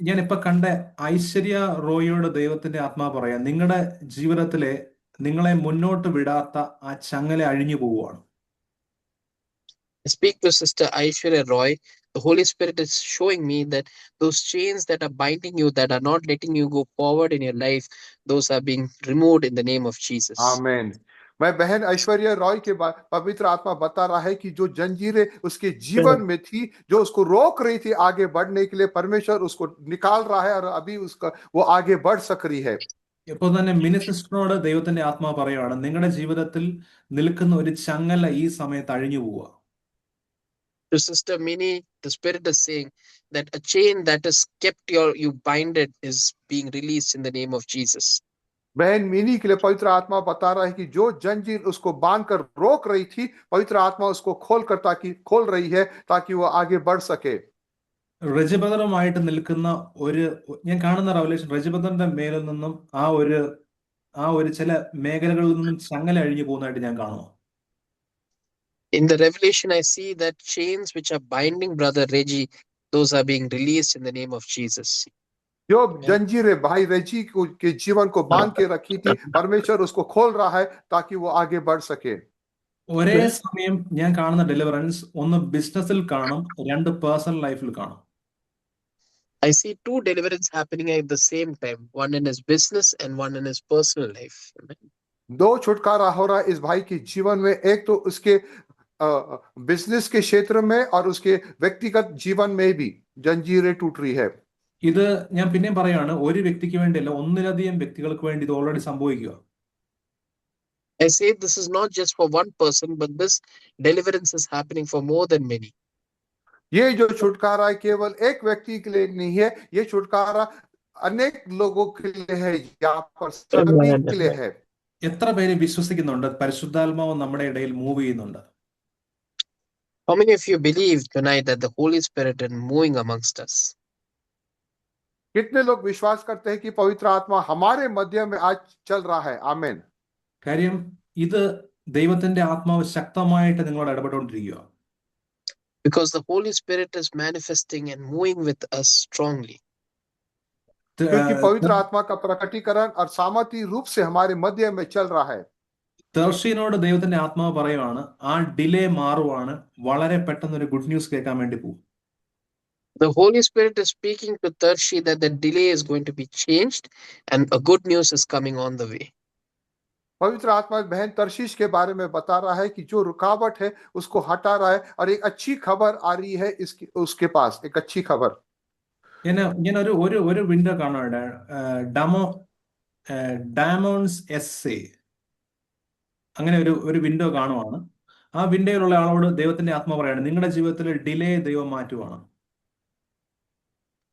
ഞാനിപ്പോ കണ്ട ഐശ്വര്യ റോയിയോട് ദൈവത്തിന്റെ ആത്മാ പറയാം, നിങ്ങളുടെ ജീവിതത്തിലെ നിങ്ങളെ മുന്നോട്ട് വിടാത്ത ആ ചങ്ങല അഴിഞ്ഞു പോവുകയാണ്. I speak to Sister Aishwarya Roy. The Holy Spirit is showing me that those chains that are binding you, that are not letting you go forward in your life, those are being removed in the name of Jesus. आमीन। मैं बहन ऐश्वर्या रॉय के पवित्र आत्मा बता रहा है कि जो जंजीरें उसके जीवन में थी, जो उसको रोक रही थी आगे बढ़ने के लिए, परमेश्वर उसको निकाल रहा है और अभी उसका वो आगे बढ़ सक रही है। ഇപ്പോൾ തന്നെ മിനി സിസ്റ്ററിനോട് ദൈവത്തിന്റെ ആത്മാ പറയുകയാണ്, നിങ്ങളുടെ ജീവിതത്തിൽ നിൽക്കുന്ന ഒരു ചങ്ങല ഈ സമയത്ത് അഴിഞ്ഞു പോവുക. To Sister Mini, the Spirit is saying that a chain that has kept you binded is being released in the name of Jesus. बहन मिनी के लिए पवित्र आत्मा बता रहा है कि जो जंजीर उसको बांधकर रोक रही थी, पवित्र आत्मा उसको खोल रही है ताकि वो आगे बढ़ सके। റെജിബദറുമായിട്ട് നിൽക്കുന്ന ഞാൻ കാണുന്ന റെവലേഷൻ, റെജിബദറിന്റെ മേലിൽ നിന്നും ആ ഒരു ചില മേഖലകളിൽ നിന്നും ചങ്ങല അഴിഞ്ഞു പോകുന്നതായിട്ട് ഞാൻ കാണുന്നു. In the revelation, I see that chains which are binding Brother Reggie, those are being released in the name of Jesus. जो Amen. जंजीरें भाई रेजी के जीवन को बांध के रखी थी, परमेश्वर उसको खोल रहा है ताकि वो आगे बढ़ सके. ഒരേ സമയം ഞാൻ കാണുന്ന ഡെലിവറൻസ് ഒന്ന് ബിസിനസ്സിൽ കാണും, രണ്ട് പേഴ്സണൽ ലൈഫിൽ കാണും. I see two deliverance happening at the same time, one in his business and one in his personal life. Amen. दो छुटकारा हो रहा है इस भाई के जीवन में, एक तो उसके बिजनेस के क्षेत्र में और उसके व्यक्तिगत जीवन में भी जंजीरें टूट रही है. ഇത് ഞാൻ പിന്നെയും പറയാണ്, ഒരു വ്യക്തിക്ക് വേണ്ടിയല്ല, ഒന്നിലധികം വ്യക്തികൾക്ക് വേണ്ടി ഇത് ഓൾറെഡി സംഭവിക്കുക. I say this is not just for one person, but this deliverance is happening for more than many. ये जो छुटकारा केवल एक व्यक्ति के लिए नहीं है, ये छुटकारा अनेक लोगों के लिए है, यहाँ पर सभी के लिए है. എത്ര പേര് വിശ്വസിക്കുന്നുണ്ട് പരിശുദ്ധാത്മാവ് നമ്മുടെ ഇടയിൽ മൂവ് ചെയ്യുന്നുണ്ട്? How many of you believe tonight that the Holy Spirit is moving amongst us? कितने लोग विश्वास करते हैं कि पवित्र आत्मा हमारे मध्य में आज चल रहा है? आमीन. കാര്യം ഇത് ദൈവത്തിന്റെ ആത്മാവ് ശക്തമായിട്ട് നിങ്ങളോട് ഇടപെട്ടുകൊണ്ടിരിക്കുക. Because the Holy Spirit is manifesting and moving with us strongly. क्योंकि पवित्र आत्मा का प्रकटीकरण और सामर्थी रूप से हमारे मध्य में चल रहा है. തർശീനോട് ദൈവത്തിന്റെ ആത്മാവ് പറയുവാണ്, ആ ഡിലേ മാറുവാണ്, വളരെ പെട്ടെന്ന് ഒരു ഗുഡ് ന്യൂസ് കേൾക്കാൻ വേണ്ടി പോകും. The Holy Spirit is speaking to Tarshi that the delay is going to be changed and a good news is coming on the way. पवित्र आत्मा बहन तर्शीश के बारे में बता रहा है कि जो रुकावट है उसको हटा रहा है और एक अच्छी खबर आ रही है उसके पास एक अच्छी खबर. ഞാൻ ഒരു വിൻഡോ കാണാണ്, ഡയമണ്ട്സ് എസ്സേ, അങ്ങനെ ഒരു വിൻഡോ കാണുവാണ്. ആ വിൻഡോയിലുള്ള ആളോട് ദൈവത്തിന്റെ ആത്മാവ് പറയാണ്, നിങ്ങളുടെ ജീവിതത്തിൽ ഡിലേ ദൈവം മാറ്റുവാണ്.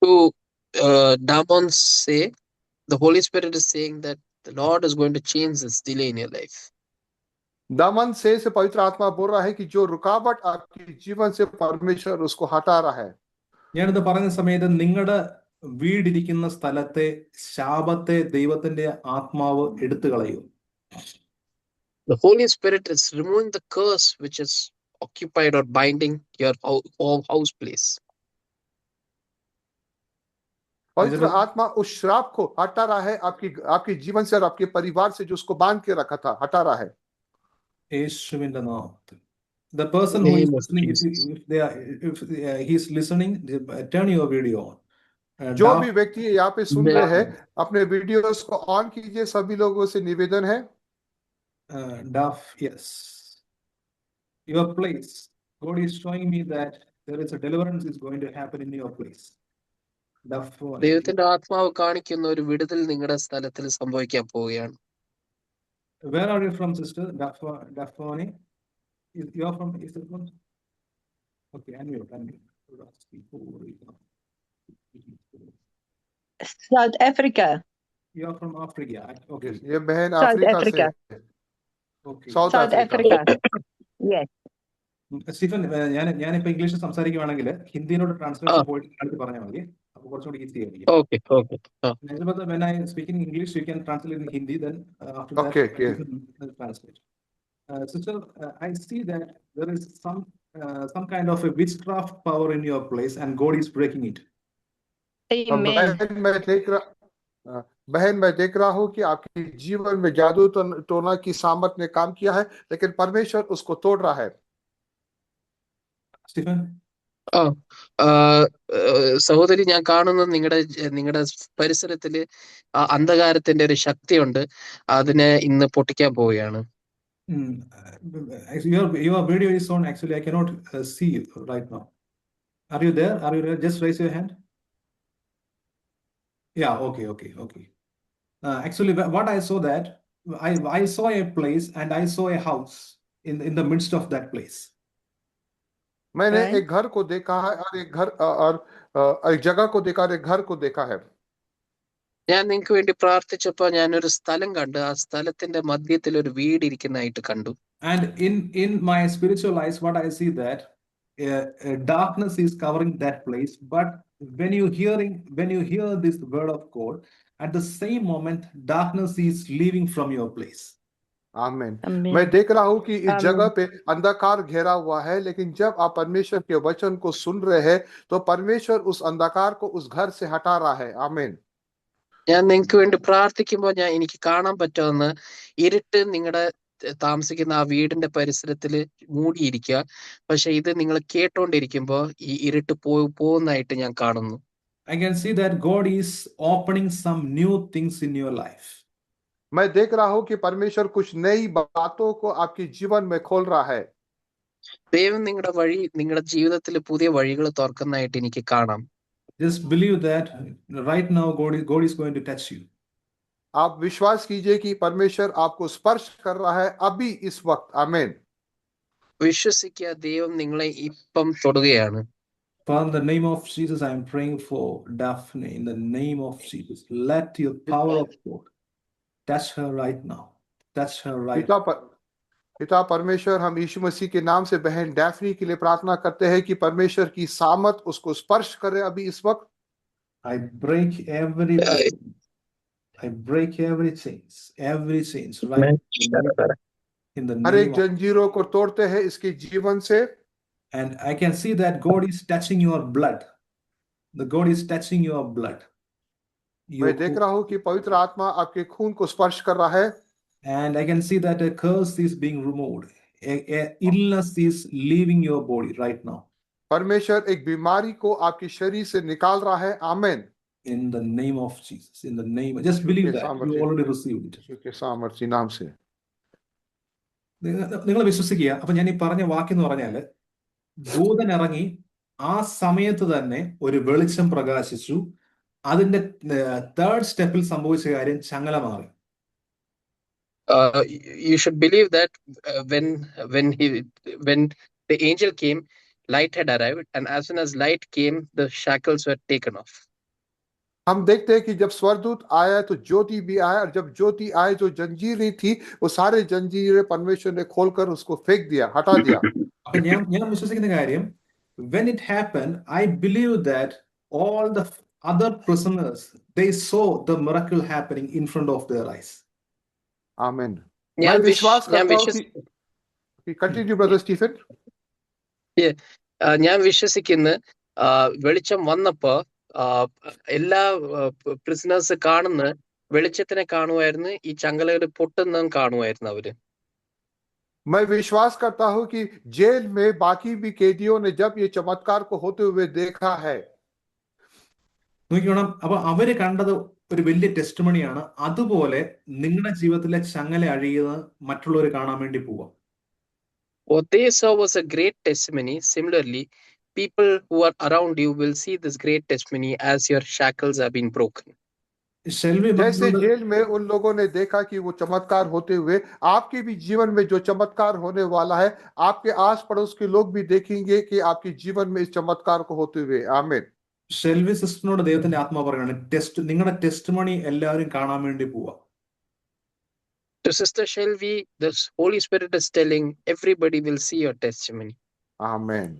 To Damon say, the Holy Spirit is saying that the Lord is going to change this delay in your life. दामन से पवित्र आत्मा बोल रहा है कि जो रुकावट आपके जीवन से परमेश्वर उसको हटा रहा है. ഞാനിത് പറയുന്ന സമയത്ത് നിങ്ങളുടെ വീടിരിക്കുന്ന സ്ഥലത്തെ ശാപത്തെ ദൈവത്തിന്റെ ആത്മാവ് എടുത്തു കളയും. The Holy Spirit is removing the curse which is occupied or binding your house place. पवित्र आत्मा उस श्राप को हटा रहा है आपके जीवन से और आपके परिवार से जो उसको बांध के रखा था, हटा रहा है. യേശുവിന്റെ നാമത്തിൽ. The person who is listening, if he is listening, turn your video on. जो भी व्यक्ति यहाँ पे सुन रहे हैं, अपने वीडियोस को ऑन कीजिए. सभी लोगों से निवेदन है. Yes. Your place. God is showing me that there is a deliverance is going to happen in your place. ദൈവത്തിന്റെ ആത്മാവ് കാണിക്കുന്ന ഒരു വിടുതൽ നിങ്ങളുടെ സ്ഥലത്തിൽ സംഭവിക്കാൻ പോവുകയാണ്. Where are you from, sister? Daphne? You are from? Is it from? Okay, unmute. South Africa. You are from Africa. Okay. ये बहन South अफ्रीका Africa. से. Okay. South South Africa. Yes. Stephen, ഞാനിപ്പോ ഇംഗ്ലീഷ് സംസാരിക്കുവാണെങ്കിൽ ഹിന്ദിയിലോട്ട് ട്രാൻസ്ലേഷൻ പോയിട്ട് അടുത്ത് പറഞ്ഞാൽ മതി, അപ്പൊ കുറച്ചുകൂടി ഈസി ആയിരിക്കും. Okay. When I speak in English, you can translate in Hindi. Then after that, Okay. you can translate. Sister, I see that there is some kind of a witchcraft power in your place, and God is breaking it. Amen. बहन मैं देख रहा हूँ कि आपके जीवन में जादू टोना की सामर्थ ने काम किया है, लेकिन परमेश्वर उसको तोड़ रहा है. Stephen? സഹോദരി, ഞാൻ കാണുന്നത് നിങ്ങളുടെ പരിസരത്തില് അന്ധകാരത്തിന്റെ ഒരു ശക്തിയുണ്ട്, അതിനെ ഇന്ന് പൊട്ടിക്കാൻ പോവുകയാണ്. Your video is on. Actually, I cannot see you right now. Are you there? Just raise your hand. Yeah. Okay. Actually, what I saw that I saw a place and I saw a house in the midst of that place. मैंने एक घर को देखा है और एक जगह को देखा और एक घर को देखा है. ഞാൻ നിങ്ങൾക്ക് വേണ്ടി പ്രാർത്ഥിച്ചപ്പോ ഞാനൊരു സ്ഥലം കണ്ടു. ആ സ്ഥലത്തിന്റെ മധ്യത്തിൽ ഒരു വീട് ഇരിക്കുന്നതായിട്ട് കണ്ടു. And in my spiritual eyes, what I see that darkness is covering that place. But when you hear this word of God, at the same moment, darkness is leaving from your place. आमीन. मैं देख रहा हूँ कि इस जगह पे अंधकार घेरा हुआ है, लेकिन जब आप परमेश्वर के वचन को सुन रहे हैं तो परमेश्वर उस अंधकार को उस घर से हटा रहा है. आमीन. ഞാൻ നിങ്ങൾക്ക് വേണ്ടി പ്രാർത്ഥിക്കുമ്പോൾ എനിക്ക് കാണാൻ പറ്റുമെന്ന് ഇരുട്ട് നിങ്ങളുടെ താമസിക്കുന്ന ആ വീടിന്റെ പരിസരത്തില് മൂടിയിരിക്കുക. പക്ഷെ ഇത് നിങ്ങൾ കേട്ടോണ്ടിരിക്കുമ്പോ ഈ ഇരുട്ട് പോകുന്നതായിട്ട് ഞാൻ കാണുന്നു. I can see that God is opening some new things in your life. मैं देख रहा हूं कि परमेश्वर कुछ नई बातों को आपके जीवन में खोल रहा है. ദൈവം നിങ്ങളുടെ ജീവിതത്തിൽ പുതിയ വഴികൾ തുറക്കുന്നതായിട്ട് എനിക്ക് കാണാം. Just believe that right now God is going to touch you. आप विश्वास कीजिए कि परमेश्वर आपको स्पर्श कर रहा है अभी इस वक्त. आमीन. വിശ്വസിക്കുക, ദൈവം നിങ്ങളെ ഇപ്പം തൊടുകയാണ്. Father, in the name of Jesus, I am praying for Daphne. In the name of Jesus, let your power of God touch her right now. Touch her right now. पिता परमेश्वर, हम यीशु मसीह के नाम से बहन डैफ्नी के लिए प्रार्थना करते हैं कि परमेश्वर की सामर्थ उसको स्पर्श करे अभी इस वक्त. I break every chains right in the हर एक name of, जंजीरों को तोड़ते हैं इसके जीवन से. and I can see that God is touching your blood. The God is touching your blood. मैं देख रहा हूं कि पवित्र आत्मा आपके खून को स्पर्श कर रहा है. And I can see that a curse is being removed. A illness is leaving your body right now. परमेश्वर एक बीमारी को आपके शरीर से निकाल रहा है. आमीन. In the name of Jesus. In the name, just believe that you already received it. के सामर्थ्य नाम से നിങ്ങൾ വിശ്വസിക്കുക. അപ്പൊ ഞാൻ ഈ പറഞ്ഞ വാക്കെന്ന് പറഞ്ഞാല്, ദൂതൻ ഇറങ്ങി ആ സമയത്ത് തന്നെ ഒരു വെളിച്ചം പ്രകാശിച്ചു. അതിന്റെ തേർഡ് സ്റ്റെപ്പിൽ സംഭവിച്ച കാര്യം ചങ്ങല മാറി. You should believe that when the angel came, light had arrived, and as soon as light came, the shackles were taken off. हम देखते हैं कि जब स्वर्गदूत आया तो ज्योति भी आया, और जब ज्योति आए जो जंजीरें थी वो सारे जंजीरें परमेश्वर ने खोलकर उसको फेंक दिया, हटा दिया. അപ്പൊ ഞാൻ വിശ്വസിക്കുന്ന കാര്യം, when it happened, I believe that all the other prisoners, they saw the miracle happening in front of their eyes. आमीन. मैं विश्वास करता हूं कि कंटिन्यू ब्रदर स्टीफन. ഞാൻ വിശ്വസിക്കുന്ന വെളിച്ചം വന്നപ്പോ എല്ലാ പ്രിസണേഴ്സ് കാണുന്ന വെളിച്ചത്തിനെ കാണുമായിരുന്നു, ഈ ചങ്ങലകൾ പൊട്ടുന്നതും കാണുമായിരുന്നു അവര്. मैं विश्वास करता हूं कि जेल में बाकी भी कैदियों ने जब ये चमत्कार को होते हुए देखा है. നോക്കിക്കോണം. അപ്പൊ അവര് കണ്ടത് ഒരു വലിയ ടെസ്റ്റിമണിയാണ്. അതുപോലെ നിങ്ങളുടെ ജീവിതത്തിലെ ചങ്ങല അഴിയുന്നത് മറ്റുള്ളവർ കാണാൻ വേണ്ടി പോവാം. What they saw was a great testimony. Similarly, people who are around you will see this great testimony as your shackles have been broken. जैसे जेल में उन लोगों ने देखा कि वो चमत्कार होते हुए, आपके भी जीवन में जो चमत्कार होने वाला है, आपके आस पड़ोस के लोग भी देखेंगे कि आपके जीवन में इस चमत्कार को होते हुए. आमीन. ഷെൽവി സിസ്റ്ററിനോട് ദൈവത്തിന്റെ ആത്മാ പറയാണ്, നിങ്ങളുടെ ടെസ്റ്റിമണി എല്ലാവരും കാണാൻ വേണ്ടി പോവാ. To Sister Shelvi, the Holy Spirit is telling everybody will see your testimony. आमीन.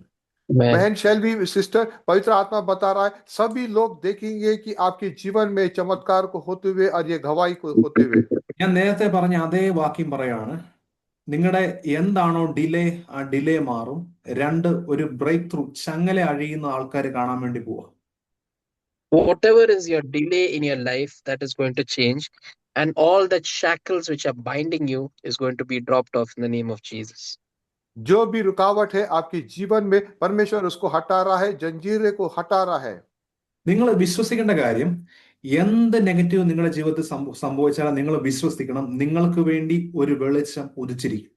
बहन शेल्वी सिस्टर, पवित्र आत्मा बता रहा है सभी लोग देखेंगे कि आपके जीवन में चमत्कार को होते हुए और ये गवाही को होते हुए. ഞാൻ നേരത്തെ പറഞ്ഞ അതേ വാക്യം പറയാണ്. നിങ്ങളുടെ എന്താണോ ഡിലേ, ആ ഡിലേ മാറും. രണ്ട്, ഒരു ബ്രേക്ക് ത്രൂ, ചങ്ങല അഴിയുന്ന ആൾക്കാർ കാണാൻ വേണ്ടി പോവാ. Whatever is your delay in your life, that is going to change, and all the shackles which are binding you is going to be dropped off in the name of Jesus. जो भी रुकावट है आपके जीवन में, परमेश्वर उसको हटा रहा है, जंजीरें को हटा रहा है. നിങ്ങൾ വിശ്വസിക്കേണ്ട കാര്യം, എന്ത് നെഗറ്റീവ് നിങ്ങളുടെ ജീവിതത്തിൽ സംഭവിച്ചാലും നിങ്ങൾ വിശ്വസിക്കണം, നിങ്ങൾക്ക് വേണ്ടി ഒരു വെളിച്ചം ഉദിച്ചിരിക്കും.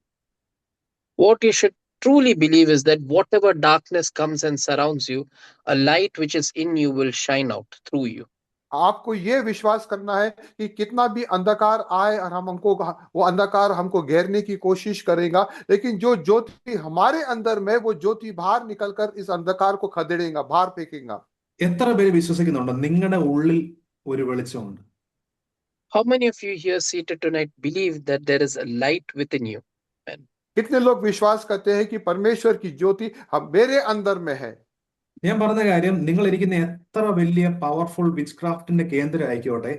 What you should truly believe is that whatever darkness comes and surrounds you, a light which is in you will shine out through you. आपको ये विश्वास करना है कि कितना भी अंधकार आए और वो अंधकार हमको घेरने की कोशिश करेगा, लेकिन जो ज्योति हमारे अंदर में, वो ज्योति बाहर निकलकर इस अंधकार को खदेड़ेगा, बाहर फेंकेगा. എത്ര പേര് വിശ്വസിക്കുന്നുണ്ടോ നിങ്ങളുടെ ഉള്ളിൽ ഒരു വെളിച്ചമുണ്ട്? How many of you here seated tonight believe that there is a light within you? कितने लोग विश्वास करते हैं कि परमेश्वर की ज्योति मेरे अंदर में है? ഞാൻ പറഞ്ഞ കാര്യം, നിങ്ങൾ ഇരിക്കുന്ന എത്ര വലിയ പവർഫുൾ വിച്ച് ക്രാഫ്റ്റിന്റെ കേന്ദ്രം ആയിക്കോട്ടെ,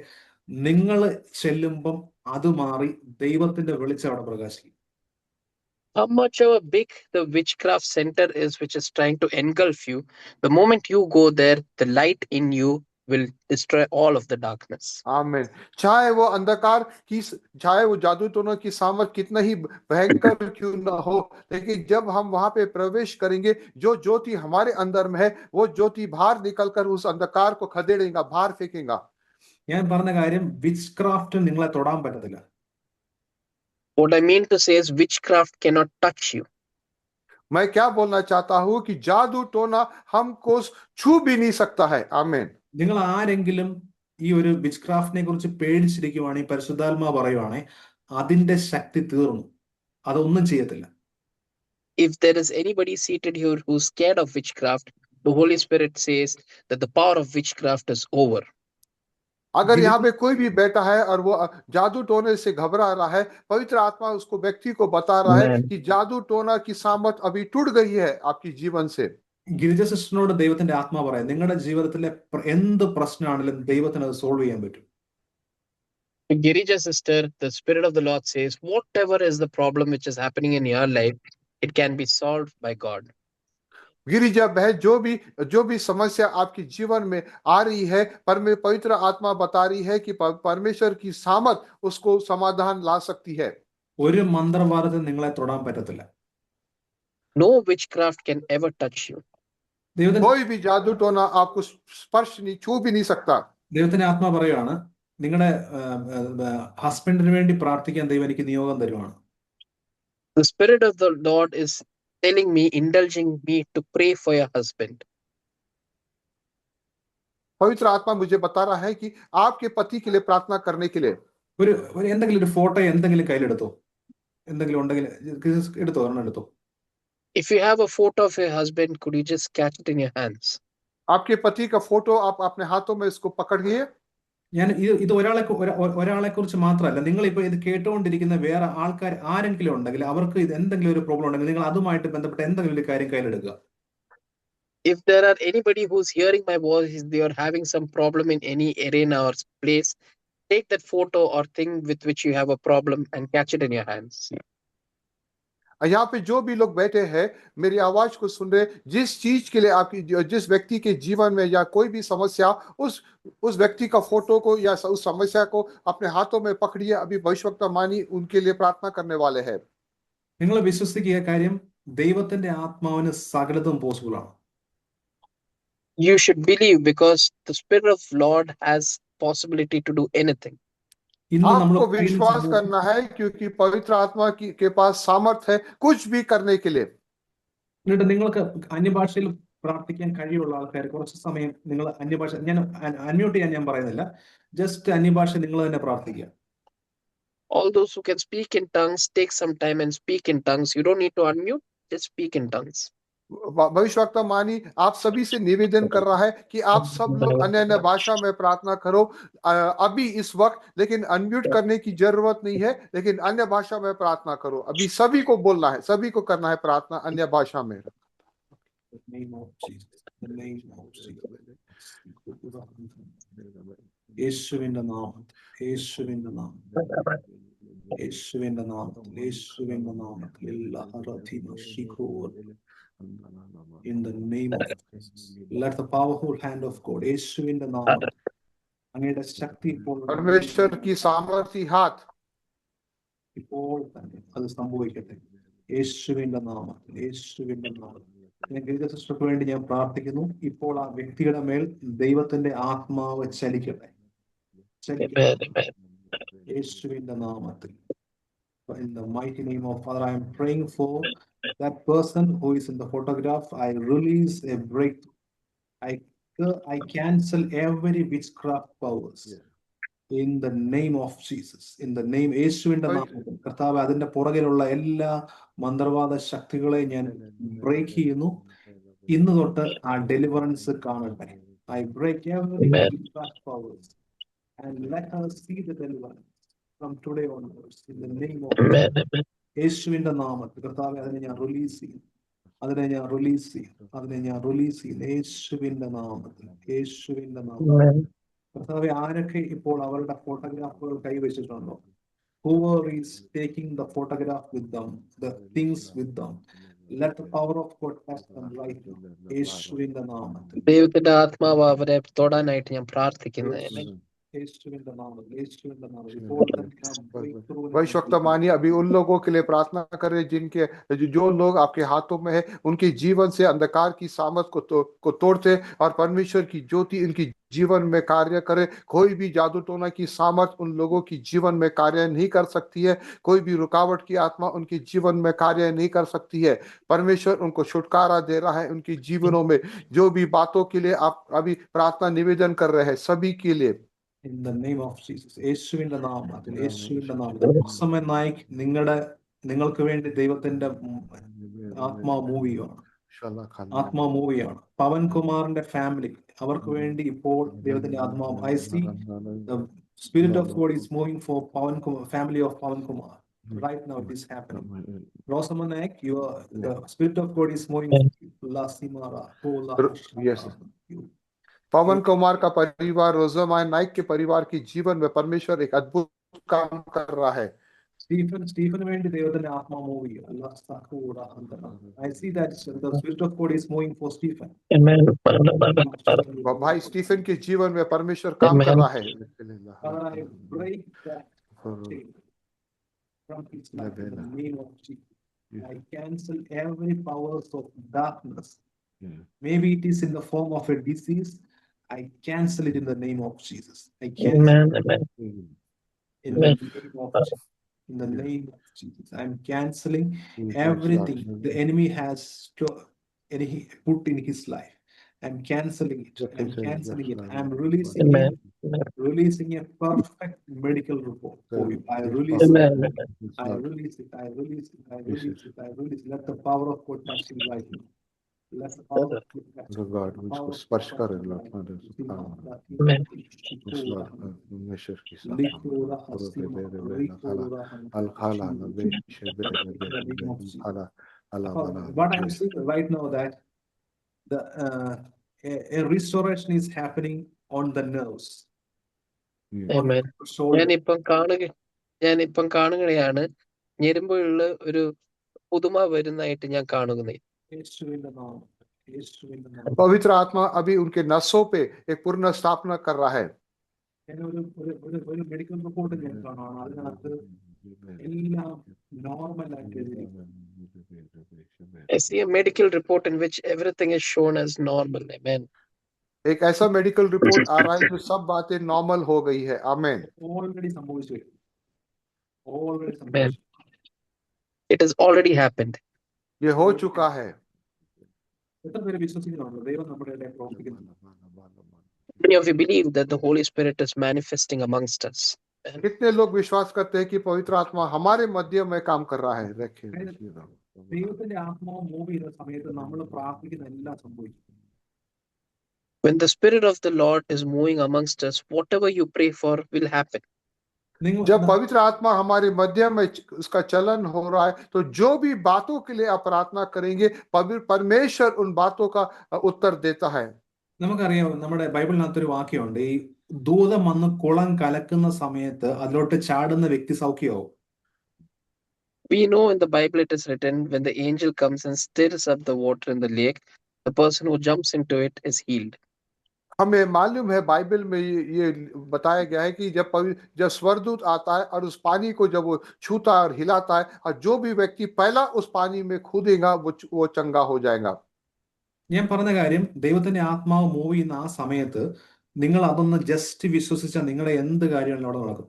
നിങ്ങൾ ചെല്ലുമ്പം അത് മാറി ദൈവത്തിന്റെ വെളിച്ചം അവിടെ പ്രകാശിക്കും. How much of a big the witchcraft center is which is trying to engulf you, the moment you go there, the light in you will destroy all of the darkness. आमीन। चाहे वो अंधकार की, चाहे वो जादू टोना की सामर्थ कितना ही भयंकर क्यों ना हो, लेकिन जब हम वहां पे प्रवेश करेंगे, जो ज्योति हमारे अंदर में है, वो ज्योति बाहर निकलकर उस अंधकार को खदेड़ेगा, बाहर फेंकेगा। ഞാൻ പറഞ്ഞ കാര്യം വിച്ച് ക്രാഫ്റ്റ് നിങ്ങളെ തൊടാൻ പറ്റത്തില്ല. What I mean to say is witchcraft cannot touch you. मैं क्या बोलना चाहता हूं कि जादू टोना हमको छू भी नहीं सकता है। आमीन। നിങ്ങൾ ആരെങ്കിലും ഈ ഒരു വിച്ച് ക്രാഫ്റ്റിനെ കുറിച്ച് പേടിച്ചിരിക്കുവാണെങ്കിൽ പരിശുദ്ധാത്മാ പറയുവാണെ അതിന്റെ ശക്തി തീർന്നു, അതൊന്നും ചെയ്യത്തില്ല. If there is anybody seated here who's scared of witchcraft, the Holy Spirit says that the power of witchcraft is over. अगर यहाँ पे कोई भी बैठा है और वो जादू टोने से घबरा रहा है, पवित्र आत्मा उसको व्यक्ति को बता रहा है कि जादू टोना की सामर्थ अभी टूट गई है आपकी जीवन से। ഗിരിജ സിസ്റ്ററിനോട് ദൈവത്തിന്റെ ആത്മാ പറയാം, നിങ്ങളുടെ ജീവിതത്തിലെ എന്ത് പ്രശ്നമാണെങ്കിലും ദൈവത്തിന് അത് സോൾവ് ചെയ്യാൻ പറ്റും. To Girija sister, the Spirit of the Lord says, whatever is the problem which is happening in your life, it can be solved by God. Girija बहन, जो भी समस्या आपके जीवन में आ रही है, पवित्र आत्मा बता रही है कि परमेश्वर की सामर्थ उसको समाधान ला सकती है। ഒരു മന്ത്രവാദത്തിന് നിങ്ങളെ തൊടാൻ പറ്റത്തില്ല. No witchcraft can ever touch you. कोई भी जादू टोना आपको स्पर्श नहीं, छू भी नहीं सकता। ദൈവത്തിന്റെ ആത്മാ പറയുകയാണ്, നിങ്ങളുടെ ഹസ്ബൻഡിന് വേണ്ടി പ്രാർത്ഥിക്കാൻ ദൈവം എനിക്ക് നിയോഗം തരുവാണ്. The Spirit of the Lord is telling me, indulging me to pray for your husband. पवित्र आत्मा मुझे बता रहा है कि आपके पति के लिए प्रार्थना करने के लिए ഒരു എന്തെങ്കിലും ഒരു ഫോട്ടോ എന്തെങ്കിലും കയ്യിലെടുത്തോ, എന്തെങ്കിലും ഉണ്ടെങ്കിൽ എടുത്തോ, ഒരെണ്ണം എടുത്തോ. If you have a photo of your husband, could you just catch it in your hands? आपके पति का फोटो आप अपने हाथों में इसको पकड़िए। ഞാൻ ഇത് ഒരാളെ കുറിച്ച് മാത്രമല്ല, നിങ്ങൾ ഇപ്പൊ ഇത് കേട്ടുകൊണ്ടിരിക്കുന്ന വേറെ ആൾക്കാർ ആരെങ്കിലും ഉണ്ടെങ്കിൽ അവർക്ക് ഇത് എന്തെങ്കിലും ഒരു പ്രോബ്ലം ഉണ്ടെങ്കിൽ നിങ്ങൾ അതുമായിട്ട് ബന്ധപ്പെട്ട എന്തെങ്കിലും ഒരു കാര്യം കയ്യിലെടുക്കുക. If there are anybody who's hearing my voice, they are having some problem in any arena or place, take that photo or thing with which you have a problem and catch it in your hands. यहाँ पे जो भी लोग बैठे हैं, मेरी आवाज को सुन रहे, जिस चीज के लिए आपकी, जिस व्यक्ति के जीवन में या कोई भी समस्या, उस व्यक्ति का फोटो को या उस समस्या को अपने हाथों में पकड़िए। अभी भविष्यवक्ता मानी उनके लिए प्रार्थना करने वाले हैं। നിങ്ങൾ വിശ്വസിക്കുക, കാര്യം ദൈവത്തിന്റെ ആത്മാവിന് സകലതും പോസിബിൾ ആണ്. You should believe, because the Spirit of Lord has possibility to do anything. आपको विश्वास करना है, क्योंकि पवित्र आत्मा के पास सामर्थ है कुछ भी करने के लिए। എന്നിട്ട് നിങ്ങൾക്ക് അന്യഭാഷയിൽ പ്രാർത്ഥിക്കാൻ കഴിയുള്ള ആൾക്കാർ കുറച്ച് സമയം നിങ്ങൾ അന്യഭാഷ, ഞാൻ അൺമ്യൂട്ട് ചെയ്യാൻ ഞാൻ പറയുന്നില്ല, ജസ്റ്റ് അന്യഭാഷ നിങ്ങൾ തന്നെ പ്രാർത്ഥിക്കുക. All those who can speak in tongues, take some time and speak in tongues. You don't need to unmute, just speak in tongues. भविष्यवक्ता मानी आप सभी से निवेदन कर रहा है कि आप सब लोग अन्य अन्य भाषा में प्रार्थना करो अभी इस वक्त, लेकिन अनम्यूट करने की जरूरत नहीं है, लेकिन अन्य भाषा में प्रार्थना करो। अभी सभी को बोलना है, सभी को करना है प्रार्थना अन्य भाषा में। യേശുവിന്റെ നാമത്തിൽ, യേശുവിന്റെ നാമത്തിൽ, യേശുവിന്റെ നാമത്തിൽ, യേശുവിന്റെ നാമത്തിൽ എല്ലാ in the name of Jesus, let the powerful hand of God, യേശുവിന്റെ നാമത്തിൽ അങ്ങയുടെ ശക്തി ഇപ്പോൾ परमेश्वर की सामर्थी हाथ ഇപ്പോൾ തന്നെ അത് സംഭവിക്കട്ടെ. യേശുവിന്റെ നാമത്തിൽ, യേശുവിന്റെ നാമത്തിൽ ഗിരിജ സിസ്റ്റർക്ക് വേണ്ടി ഞാൻ പ്രാർത്ഥിക്കുന്നു. ഇപ്പോൾ ആ വ്യക്തിയുടെ മേൽ ദൈവത്തിന്റെ ആത്മാവ് ചലിക്കട്ടെ, യേശുവിന്റെ നാമത്തിൽ. In the mighty name of Father, I am praying for that person who is in the photograph. I release a breakthrough. I cancel every witchcraft powers. In the name of Jesus, in the name യേശുവിന്റെ നാമത്തിൽ കർത്താവേ, അതിന്റെ പുറകിലുള്ള എല്ലാ മന്ത്രവാദ ശക്തികളെ ഞാൻ break ചെയ്യുന്നു. ഇന്ന് തൊട്ട് ആ ഡെലിവറൻസ് കാണട്ടെ. I break every witchcraft powers and let her see the deliverance from today onwards, in the name of യേശുവിന്റെ നാമത്തിൽ കർത്താവേ, അതിനെ ഞാൻ റിലീസ് ചെയ്യും, അതിനെ ഞാൻ റിലീസ് ചെയ്യും, അതിനെ ഞാൻ റിലീസ് ചെയ്യും യേശുവിന്റെ നാമത്തിൽ, യേശുവിന്റെ നാമത്തിൽ. കർത്താവേ, ആരൊക്കെ ഇപ്പോൾ അവരുടെ ഫോട്ടോഗ്രാഫുകൾ കൈവച്ചിട്ടുണ്ടോ, whoever is taking the photograph with them, the things with them, Let the power of God touch them right now. യേശുവിന്റെ നാമത്തിൽ. ദൈവത്തിന്റെ ആത്മാവ് അവരെ തൊടാനായിട്ട് ഞാൻ പ്രാർത്ഥിക്കുന്നു. Amen. യേശുവിന്റെ നാമത്തിൽ. യേശുവിന്റെ നാമത്തിൽ. ഇപ്പോൾ തന്നെ breakthrough वही शक्त मानिए, अभी उन लोगों के लिए प्रार्थना करें जिनके जो लोग आपके हाथों में है, उनके जीवन से अंधकार की सामर्थ को तोड़ते और परमेश्वर की ज्योति इनकी जीवन में कार्य करे। कोई भी जादू टोना की सामर्थ उन लोगों की जीवन में कार्य नहीं कर सकती है। कोई भी रुकावट की आत्मा उनके जीवन में कार्य नहीं कर सकती है। परमेश्वर उनको छुटकारा दे रहा है। उनके जीवनों में जो भी बातों के लिए आप अभी प्रार्थना निवेदन कर रहे हैं, सभी के लिए In the name of Jesus. യേശുവിന്റെ നാമത്തിൽ. യേശുവിന്റെ നാമത്തിൽ. റോസമ്മ നായിക് നിങ്ങൾക്ക് വേണ്ടി ദൈവത്തിന്റെ ആത്മാവ് മൂവ് ചെയ്യുകയാണ്. ആത്മാവ് മൂവ് ചെയ്യാണ്. പവൻ കുമാറിന്റെ ഫാമിലി അവർക്ക് വേണ്ടി ഇപ്പോൾ ദൈവത്തിന്റെ ആത്മാവ്. I see the spirit of God is moving for Pawan Kumar, family of Pawan Kumar. Right now it is happening. Rosamond Naik, the spirit of God is moving for Lasimara. Yes. पवन कुमार का परिवार, रोजमा नाइक के परिवार के जीवन में परमेश्वर एक अद्भुत काम कर रहा है. Stephen വേണ്ടി ദൈവത്തിന്റെ ആത്മാവ് മൂവ് ചെയ്യുക. I see that the spirit of God is moving for Stephen. Amen. भाई स्टीफन के जीवन में परमेश्वर काम कर रहा है. I break that chain from his life in the name of Jesus. I cancel every powers of darkness. Maybe it is in the form of a disease. I cancel it in the name of Jesus. I cancel Amen. in the name of Jesus. In the name of Jesus, I'm canceling everything the enemy has put in his life. I'm canceling it. I'm canceling it. I'm releasing it. Releasing a perfect medical report for you. I release it. I release it. I release it. I release it. I release it. Let the power of God touch him right now. Let the power of God touch him. God, उसको स्पर्श करे Lord. What I'm seeing right now that a restoration is happening on the nerves. Amen. ഞാനിപ്പം കാണുകയാണ് ഞെരുമ്പുകളിൽ ഒരു പുതുമ വരുന്നതായിട്ട് ഞാൻ കാണുന്നത്. पवित्र आत्मा अभी उनके नसों पे एक पूर्ण स्थापना कर रहा है. മെഡിക്കൽ റിപ്പോർട്ട് ഞാൻ കാണുകയാണ്. അതിനകത്ത് എല്ലാം നോർമൽ ആയിട്ട് I see a medical report in which everything is shown as normal. Amen. एक ऐसा मेडिकल रिपोर्ट आ रहा है जो सब बातें नॉर्मल हो गई है. आमेन. Already സംഭവിച്ചു. It has already happened. ये हो चुका है. Many of you believe that the Holy Spirit is manifesting amongst us. कितने लोग विश्वास करते हैं कि पवित्र आत्मा हमारे मध्य में काम कर रहा है. When the Spirit of the Lord is moving amongst us, whatever you pray for will happen. जब पवित्र आत्मा हमारे मध्य में उसका चलन हो रहा है तो जो भी बातों के लिए आप प्रार्थना करेंगे परमेश्वर उन बातों का उत्तर देता है. നമുക്കറിയാം നമ്മുടെ ബൈബിളിനകത്തൊരു വാക്യമുണ്ട്. ഈ ദൂതം വന്ന് കുളം കലക്കുന്ന സമയത്ത് അതിലോട്ട് ചാടുന്ന വ്യക്തി സൗഖ്യമാവും. We know in the Bible it is written, when the angel comes and stirs up the water in the lake, the person who jumps into it is healed. हमें मालूम है बाइबल में ये बताया गया है कि जब स्वर्गदूत आता है और उस पानी को जब वो छूता है और हिलाता है और जो भी व्यक्ति पहला उस पानी में कूदेगा वो चंगा हो जाएगा. ഞാൻ പറഞ്ഞ കാര്യം, ദൈവത്തിന്റെ ആത്മാവ് മൂവ് ചെയ്യുന്ന ആ സമയത്ത് നിങ്ങൾ അതൊന്ന് ജസ്റ്റ് വിശ്വസിച്ചാൽ നിങ്ങളുടെ എന്ത് കാര്യങ്ങളും അവിടെ നടക്കും.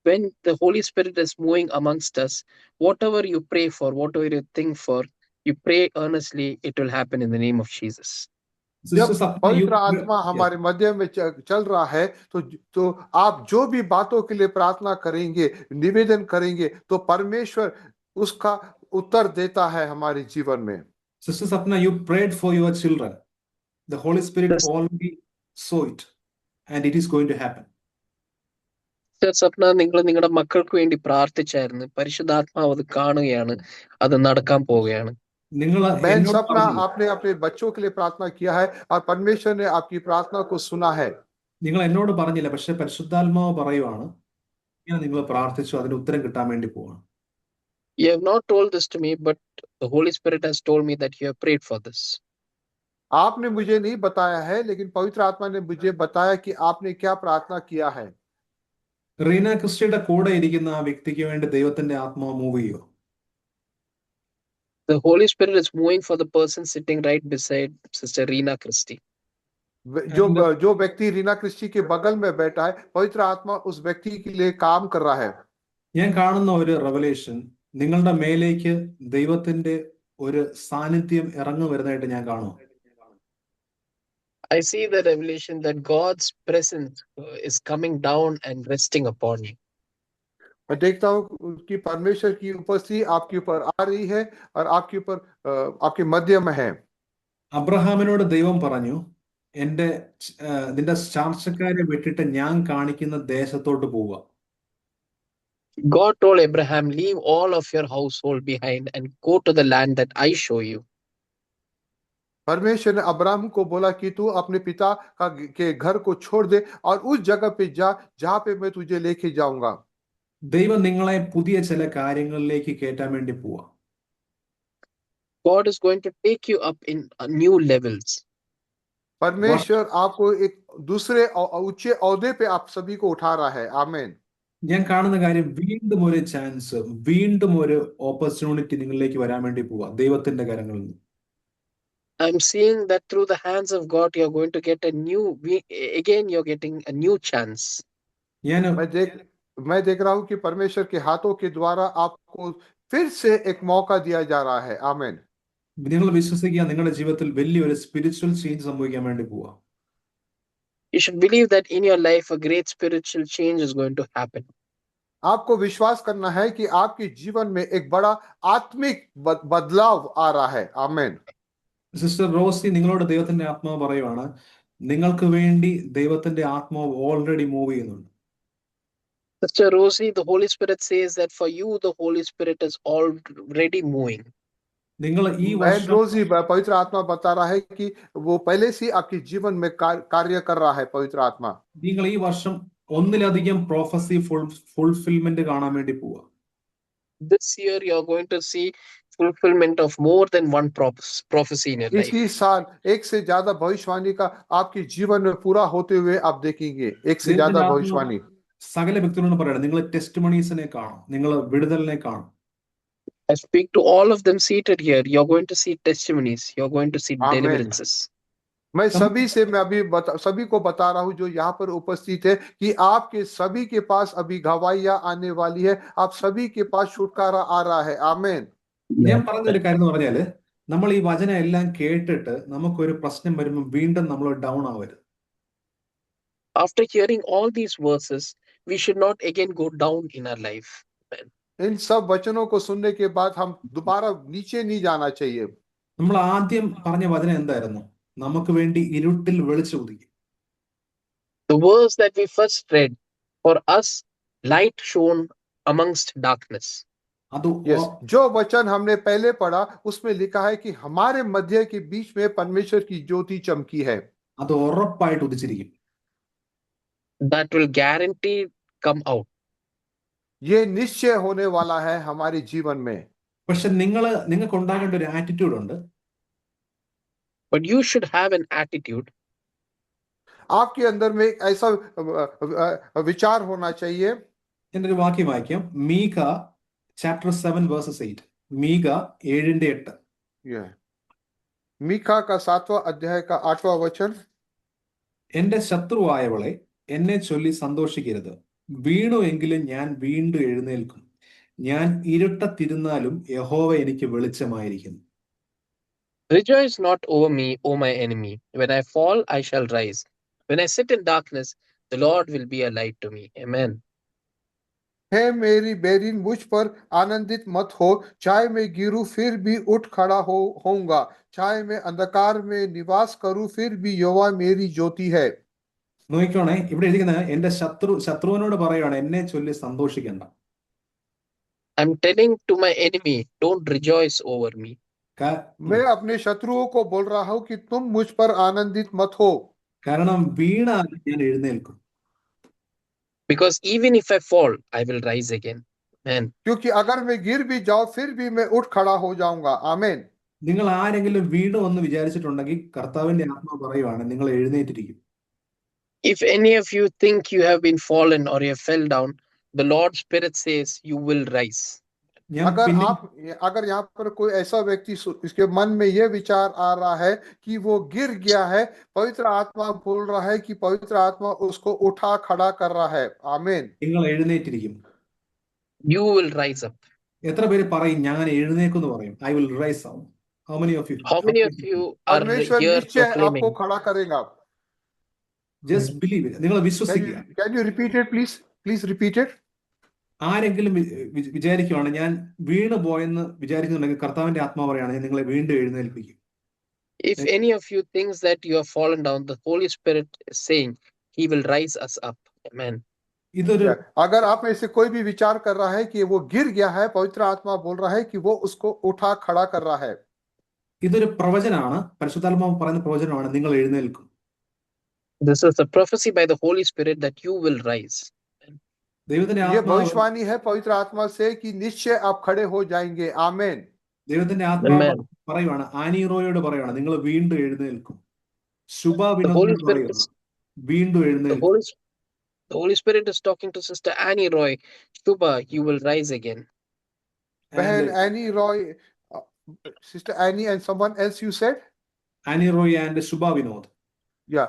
When the Holy Spirit is moving amongst us, whatever you pray for, whatever you think for, you pray earnestly, it will happen in the name of Jesus. जब पवित्र आत्मा हमारे मध्य में चल रहा है तो आप जो भी बातों के लिए प्रार्थना करेंगे, निवेदन करेंगे, तो परमेश्वर उसका उत्तर देता है हमारे जीवन में. Sister Sapna, you prayed for your children. The Holy Spirit already saw it, and it is going to happen. Sister Sapna, നിങ്ങൾ നിങ്ങളുടെ മക്കൾക്ക് വേണ്ടി പ്രാർത്ഥിച്ചായിരുന്നു. പരിശുദ്ധാത്മാവ് അത് കാണുകയാണ്, അത് നടക്കാൻ പോവുകയാണ്. बहन सपना, आपने अपने बच्चों के लिए प्रार्थना किया है और परमेश्वर ने आपकी प्रार्थना को सुना है. നിങ്ങൾ എന്നോട് പറഞ്ഞില്ല, പക്ഷെ പരിശുദ്ധാത്മാവ് പറയുവാണ്, ഇങ്ങനെ നിങ്ങൾ പ്രാർത്ഥിച്ചു, അതിന് ഉത്തരം കിട്ടാൻ വേണ്ടി പോവാണ്. You have not told this to me, but the Holy Spirit has told me that you have prayed for this. आपने मुझे नहीं बताया है, लेकिन पवित्र आत्मा ने मुझे बताया कि आपने क्या प्रार्थना किया है। റീന ക്രിസ്റ്റിയുടെ കൂടെ ഇരിക്കുന്ന ആ വ്യക്തിക്ക് വേണ്ടി ദൈവത്തിന്റെ ആത്മാവ് മൂവ് ചെയ്യോ? The Holy Spirit is moving for the person sitting right beside Sister Reena Christie. जो व्यक्ति रीना क्रिस्टी के बगल में बैठा है, पवित्र आत्मा उस व्यक्ति के लिए काम कर रहा है। ഞാൻ കാണുന്ന ഒരു റെവലേഷൻ, നിങ്ങളുടെ മേലേക്ക് ദൈവത്തിന്റെ ഒരു സാന്നിധ്യം ഇറങ്ങി വരുന്നതായിട്ട് ഞാൻ കാണുന്നു. I see the revelation that God's presence is coming down and resting upon you. मैं देखता हूँ कि परमेश्वर की उपस्थिति आपके ऊपर आ रही है और आपके ऊपर आपके मध्य में है। അബ്രഹാമിനോട് ദൈവം പറഞ്ഞു, നിന്റെ ചാർച്ചക്കാരെ വിട്ടിട്ട് ഞാൻ കാണിക്കുന്ന ദേശത്തോട്ട് പോവുക. God told Abraham, leave all of your household behind and go to the land that I show you. परमेश्वर ने अब्राहम को बोला कि तू अपने पिता के घर को छोड़ दे और उस जगह पे जा जहां पे मैं तुझे लेके जाऊंगा। ദൈവം നിങ്ങളെ പുതിയ ചില കാര്യങ്ങളിലേക്ക് കയറ്റാൻ വേണ്ടി പോവാ. God is going to take you up in new levels. परमेश्वर आपको एक दूसरे ऊंचे ओहदे पे आप सभी को उठा रहा है। आमीन। ഞാൻ കാണുന്ന കാര്യം, വീണ്ടും ഒരു ചാൻസ്, വീണ്ടും ഒരു ഓപ്പർച്യൂണിറ്റി നിങ്ങളിലേക്ക് വരാൻ വേണ്ടി പോവാ ദൈവത്തിന്റെ കരങ്ങളിൽ നിന്ന്. I'm seeing that through the hands of God, you're going to get you're getting a new chance. मैं देख रहा हूँ कि परमेश्वर के हाथों के द्वारा आपको फिर से एक मौका दिया जा रहा है। आमीन। നിങ്ങൾ വിശ്വസിക്കുക, നിങ്ങളുടെ ജീവിതത്തിൽ വലിയൊരു സ്പിരിച്വൽ ചേഞ്ച് സംഭവിക്കാൻ വേണ്ടി പോവാ. You should believe that in your life a great spiritual change is going to happen. आपको विश्वास करना है कि आपके जीवन में एक बड़ा आत्मिक बदलाव आ रहा है। आमीन। സിസ്റ്റർ റോസി, നിങ്ങളോട് ദൈവത്തിന്റെ ആത്മാവ് പറയുവാണ്, നിങ്ങൾക്ക് വേണ്ടി ദൈവത്തിന്റെ ആത്മാവ് ഓൾറെഡി മൂവ് ചെയ്യുന്നുണ്ട്. Sister Rosie, the Holy Spirit says that for you the Holy Spirit is already moving. നിങ്ങൾ ഈ വർഷം रोजी पवित्र आत्मा बता रहा है कि वो पहले से आपके जीवन में कार्य कर रहा है। पवित्र आत्मा, നിങ്ങൾ ഈ വർഷം ഒന്നിലധികം പ്രോഫസി ഫുൾഫിൽമെന്റ് കാണാൻ വേണ്ടി പോവാ. This year you are going to see fulfillment of more than one prophecy in your life. इसी साल एक से ज्यादा भविष्यवाणी का आपके जीवन में पूरा होते हुए आप देखेंगे। एक से ज्यादा भविष्यवाणी സകല വ്യക്തികളോട് പറയണം, നിങ്ങൾ ടെസ്റ്റിമണീസിനെ കാണും, നിങ്ങൾ വിടുതലിനെ കാണും. I speak to all of them seated here. You're going to see testimonies. You're going to see deliverances. मैं सभी को बता रहा हूँ जो यहाँ पर उपस्थित है कि आपके सभी के पास अभी गवाहियां आने वाली है। आप सभी के पास छुटकारा आ रहा है। आमीन। ഞാൻ പറഞ്ഞൊരു കാര്യം എന്ന് പറഞ്ഞാല്, നമ്മൾ ഈ വചനം എല്ലാം കേട്ടിട്ട് നമുക്കൊരു പ്രശ്നം വരുമ്പോൾ വീണ്ടും നമ്മൾ ഡൗൺ ആവരുത്. After hearing all these verses, we should not again go down in our life. इन सब वचनों को सुनने के बाद हम दोबारा नीचे नहीं जाना चाहिए। നമ്മൾ ആദ്യം പറഞ്ഞ വചനം എന്തായിരുന്നു? നമുക്ക് വേണ്ടി ഇരുട്ടിൽ വെളിച്ചം ഉദിക്കും. The verse that we first read, for us light shone amongst darkness. Yes, जो वचन हमने पहले पढ़ा उसमें लिखा है कि हमारे मध्य के बीच में परमेश्वर की ज्योति चमकी है। അത് ഉറപ്പായിട്ട് ഉദിച്ചിരിക്കും. That will guarantee come out. ये निश्चय होने वाला है हमारे जीवन में। പക്ഷെ നിങ്ങൾക്ക് ഉണ്ടാകേണ്ട ഒരു ആറ്റിറ്റ്യൂഡ് ഉണ്ട്. But you should have an attitude. आपके अंदर में एक ऐसा विचार होना चाहिए। എന്നൊരു വാക്യം വായിക്കാം, മീക chapter 7 verses 8. മീക 7:8. मीका का 7वां अध्याय का 8वां वचन, എന്റെ ശത്രുവായവളെ എന്നെ ചൊല്ലി സന്തോഷിക്കരുത്, വീണു എങ്കിലും ഞാൻ വീണ്ടും എഴുന്നേൽക്കും, ഞാൻ ഇരുട്ടത്തിരുന്നാലും യഹോവ എനിക്ക് വെളിച്ചമായിരിക്കുന്നു. Rejoice not over me, O my enemy. When I fall, I shall rise. When I sit in darkness, the Lord will be a light to me. Amen. हे मेरी बैरिन, मुझ पर आनंदित मत हो, चाहे मैं गिरूं फिर भी उठ खड़ा होऊंगा, चाहे मैं अंधकार में निवास करूं फिर भी यहोवा मेरी ज्योति है। നോക്കിക്കോണേ, ഇവിടെ എഴുതിക്കുന്നത് എന്റെ ശത്രുവിനോട് പറയുകയാണ്, എന്നെ ചൊല്ലി സന്തോഷിക്കണ്ട. I'm telling to my enemy, don't rejoice over me. मैं अपने शत्रुओं को बोल रहा हूं कि तुम मुझ पर आनंदित मत हो, കാരണം വീണാൽ ഞാൻ എഴുന്നേൽക്കും. Because even if I fall, I will rise again. Amen. क्योंकि अगर मैं गिर भी जाऊं फिर भी मैं उठ खड़ा हो जाऊंगा। आमीन। നിങ്ങൾ ആരെങ്കിലും വീണുവെന്ന് വിചാരിച്ചിട്ടുണ്ടെങ്കിൽ കർത്താവിന്റെ ആത്മാവ് പറയുവാണ് നിങ്ങൾ എഴുന്നേറ്റിരിക്കും. If any of you think you have been fallen or you have fell down, the Lord's Spirit says you will rise. ഞാൻ പിന്നെ अगर यहाँ पर कोई ऐसा व्यक्ति इसके मन में यह विचार आ रहा है कि वो गिर गया है, पवित्र आत्मा बोल रहा है कि पवित्र आत्मा उसको उठा खड़ा कर रहा है। आमीन। നിങ്ങൾ എഴുന്നേറ്റിരിക്കും. You will rise up. എത്ര പേര് പറയും ഞാൻ എഴുന്നേക്കും എന്ന് പറയും? I will rise up. How many of you? How many of you are परमेश्वर here निश्चय आपको proclaiming? खड़ा करेगा। Just believe it. നിങ്ങൾ വിശ്വസിക്കുക. Can you repeat it, please? Please repeat it. ആരെങ്കിലും വിചാരിക്കുവാണ് ഞാൻ വീണ് പോയെന്ന് വിചാരിക്കുന്നുണ്ടെങ്കിൽ കർത്താവിന്റെ ആത്മാവ് പറയാണ് ഞാൻ നിങ്ങളെ വീണ്ടും എഴുന്നേൽപ്പിക്കും. If any of you thinks that you have fallen down, the Holy Spirit is saying he will rise us up. Amen. ഇതൊരു अगर आप में से कोई भी विचार कर रहा है कि वो गिर गया है, पवित्र आत्मा बोल रहा है कि वो उसको उठा खड़ा कर रहा है। ഇതൊരു പ്രവചനമാണ്. പരിശുദ്ധാത്മാവ് പറയുന്ന പ്രവചനമാണ് നിങ്ങൾ എഴുന്നേൽക്കും. This is a prophecy by the Holy Spirit that you will rise. ദൈവത്തിന്റെ ये ആത്മാവ് भविष्यवाणी है पवित्र आत्मा से कि निश्चय आप खड़े हो जाएंगे। आमीन। ദൈവത്തിന്റെ ആത്മാവ് Amen. പറയുവാണ്, ആനിറോയോട് പറയുവാണ് നിങ്ങൾ വീണ്ടും എഴുന്നേൽക്കും. ശുഭ The Holy വിനോദിനോട് Spirit പറയുവാണ് is വീണ്ടും the എഴുന്നേൽക്കും. Holy Spirit is talking to Sister Annie Roy. Shubha, you will rise again. बहन And Annie Roy, sister Annie and someone else you said? Annie Roy and Shubha Vinod. या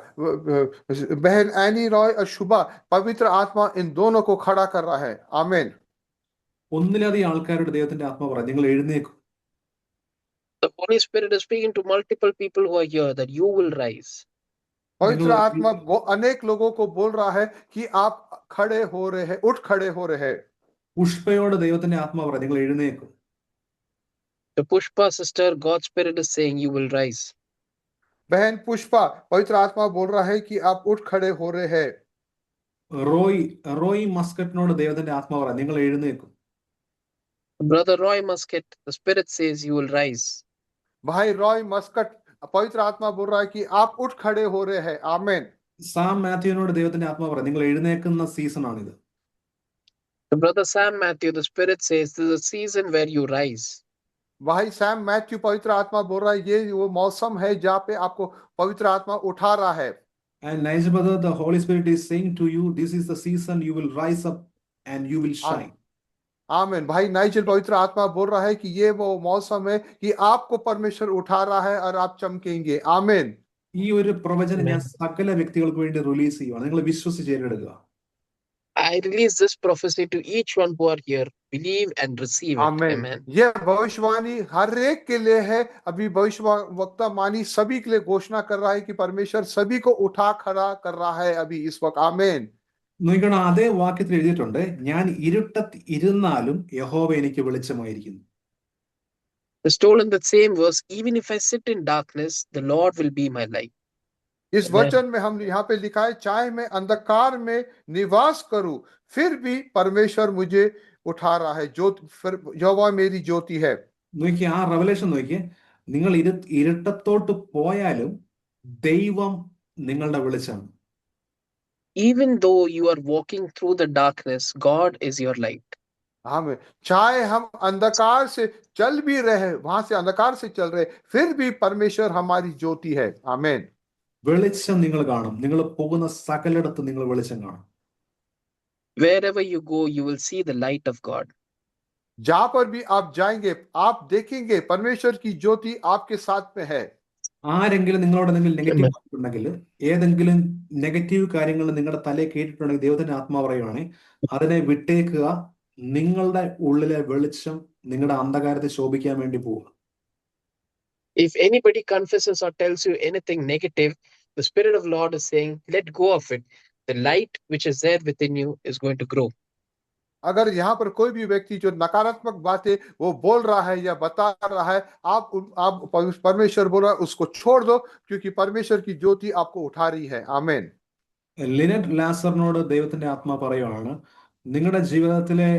बहन एनी रॉय और शुभा, पवित्र आत्मा इन दोनों को खड़ा कर रहा है। आमीन। ഒന്നിലധികം ആൾക്കാരോട് ദൈവത്തിന്റെ ആത്മാവ് പറയും നിങ്ങൾ എഴുന്നേക്കും. The Holy Spirit is speaking to multiple people who are here that you will rise. पवित्र आत्मा अनेक लोगों को बोल रहा है कि आप खड़े हो रहे हैं, उठ खड़े हो रहे हैं। പുഷ്പയോട് ദൈവത്തിന്റെ ആത്മാവ് പറയും നിങ്ങൾ എഴുന്നേക്കും. The Pushpa sister, God's Spirit is saying you will rise. बहन पुष्पा, पवित्र आत्मा बोल रहा है कि आप उठ खड़े हो रहे हैं। റോയ് മസ്കറ്റിനോട് ദൈവത്തിന്റെ ആത്മാവ് പറയും നിങ്ങൾ എഴുന്നേക്കും. Brother Roy Muscat, the Spirit says you will rise. भाई रॉय मस्कट, पवित्र आत्मा बोल रहा है कि आप उठ खड़े हो रहे हैं। आमीन। സാം മാത്യുവിനോട് ദൈവത്തിന്റെ ആത്മാവ് പറയും നിങ്ങൾ എഴുന്നേക്കുന്ന സീസൺ ആണിത്. To Brother Sam Matthew, the Spirit says this is a season where you rise. भाई सैम मैथ्यू, पवित्र आत्मा बोल रहा है ये वो मौसम है जहाँ पे आपको पवित्र आत्मा उठा रहा है। And Nigel brother, the Holy Spirit is saying to you, this is the season you will rise up and you will shine. आमीन। भाई नाइजल, पवित्र आत्मा बोल रहा है कि ये वो मौसम है कि आपको परमेश्वर उठा रहा है और आप चमकेंगे। आमीन। ഈ ഒരു പ്രവചനം ഞാൻ സകല വ്യക്തികൾക്ക് വേണ്ടി റിലീസ് ചെയ്യുവാണ്. നിങ്ങൾ വിശ്വസിച്ച് ഏറ്റെടുക്കുക. I release this prophecy to each one who are here. Believe and receive it. आमीन। Amen. ये भविष्यवाणी हर एक के लिए है। अभी भविष्यवक्ता मानी सभी के लिए घोषणा कर रहा है कि परमेश्वर सभी को उठा खड़ा कर रहा है अभी इस वक्त। आमीन। നോക്കണം, അതേ വാക്യത്തിൽ എഴുതിയിട്ടുണ്ട്, ഞാൻ ഇരുട്ടത്ത് ഇരുന്നാലും യഹോവ എനിക്ക് വെളിച്ചമായിരിക്കുന്നു. It's told in the same verse, even if I sit in darkness, the Lord will be my light. इस वचन में हम यहाँ पे लिखा है, चाहे मैं अंधकार में निवास करूं फिर भी परमेश्वर मुझे उठा रहा है। यहोवा मेरी ज्योति है। നോക്കിയേ, ആ റെവലേഷൻ നോക്കിയേ, നിങ്ങൾ ഇരുട്ടത്തോട്ട് പോയാലും ദൈവം നിങ്ങളുടെ വെളിച്ചമാണ്. Even though you are walking through the darkness, God is your light. हमें चाहे हम अंधकार से चल भी रहे, वहां से अंधकार से चल रहे, फिर भी परमेश्वर हमारी ज्योति है। आमीन। വെളിച്ചം നിങ്ങൾ കാണും. നിങ്ങൾ പോകുന്ന സകലയിടത്ത് നിങ്ങൾ വെളിച്ചം കാണും. Wherever you go, you will see the light of God. जहां पर भी आप जाएंगे आप देखेंगे परमेश्वर की ज्योति आपके साथ में है। ആരെങ്കിലും നിങ്ങളോട് എന്തെങ്കിലും നെഗറ്റീവ് പറഞ്ഞിട്ടുണ്ടെങ്കിൽ, ഏതെങ്കിലും നെഗറ്റീവ് കാര്യങ്ങൾ നിങ്ങളുടെ തലയിൽ കേട്ടിട്ടുണ്ടെങ്കിൽ ദൈവത്തിന്റെ ആത്മാവ് പറയുവാണെ അതിനെ വിട്ടേക്കുക. നിങ്ങളുടെ ഉള്ളിലെ വെളിച്ചം നിങ്ങളുടെ അന്ധകാരത്തെ ശോഭിക്കാൻ വേണ്ടി പോവുക. If anybody confesses or tells you anything negative, the Spirit of the Lord is saying, let go of it. The light which is there within you is going to grow. अगर यहाँ पर कोई भी व्यक्ति जो नकारात्मक बातें वो बोल रहा है या बता रहा है, आप परमेश्वर बोल रहा है उसको छोड़ दो, क्योंकि परमेश्वर की ज्योति आपको उठा रही है। आमीन। ലിനറ്റ് ലാസറിനോട് ദൈവത്തിന്റെ ആത്മാ പറയുവാണ്, നിങ്ങളുടെ ജീവിതത്തിലെ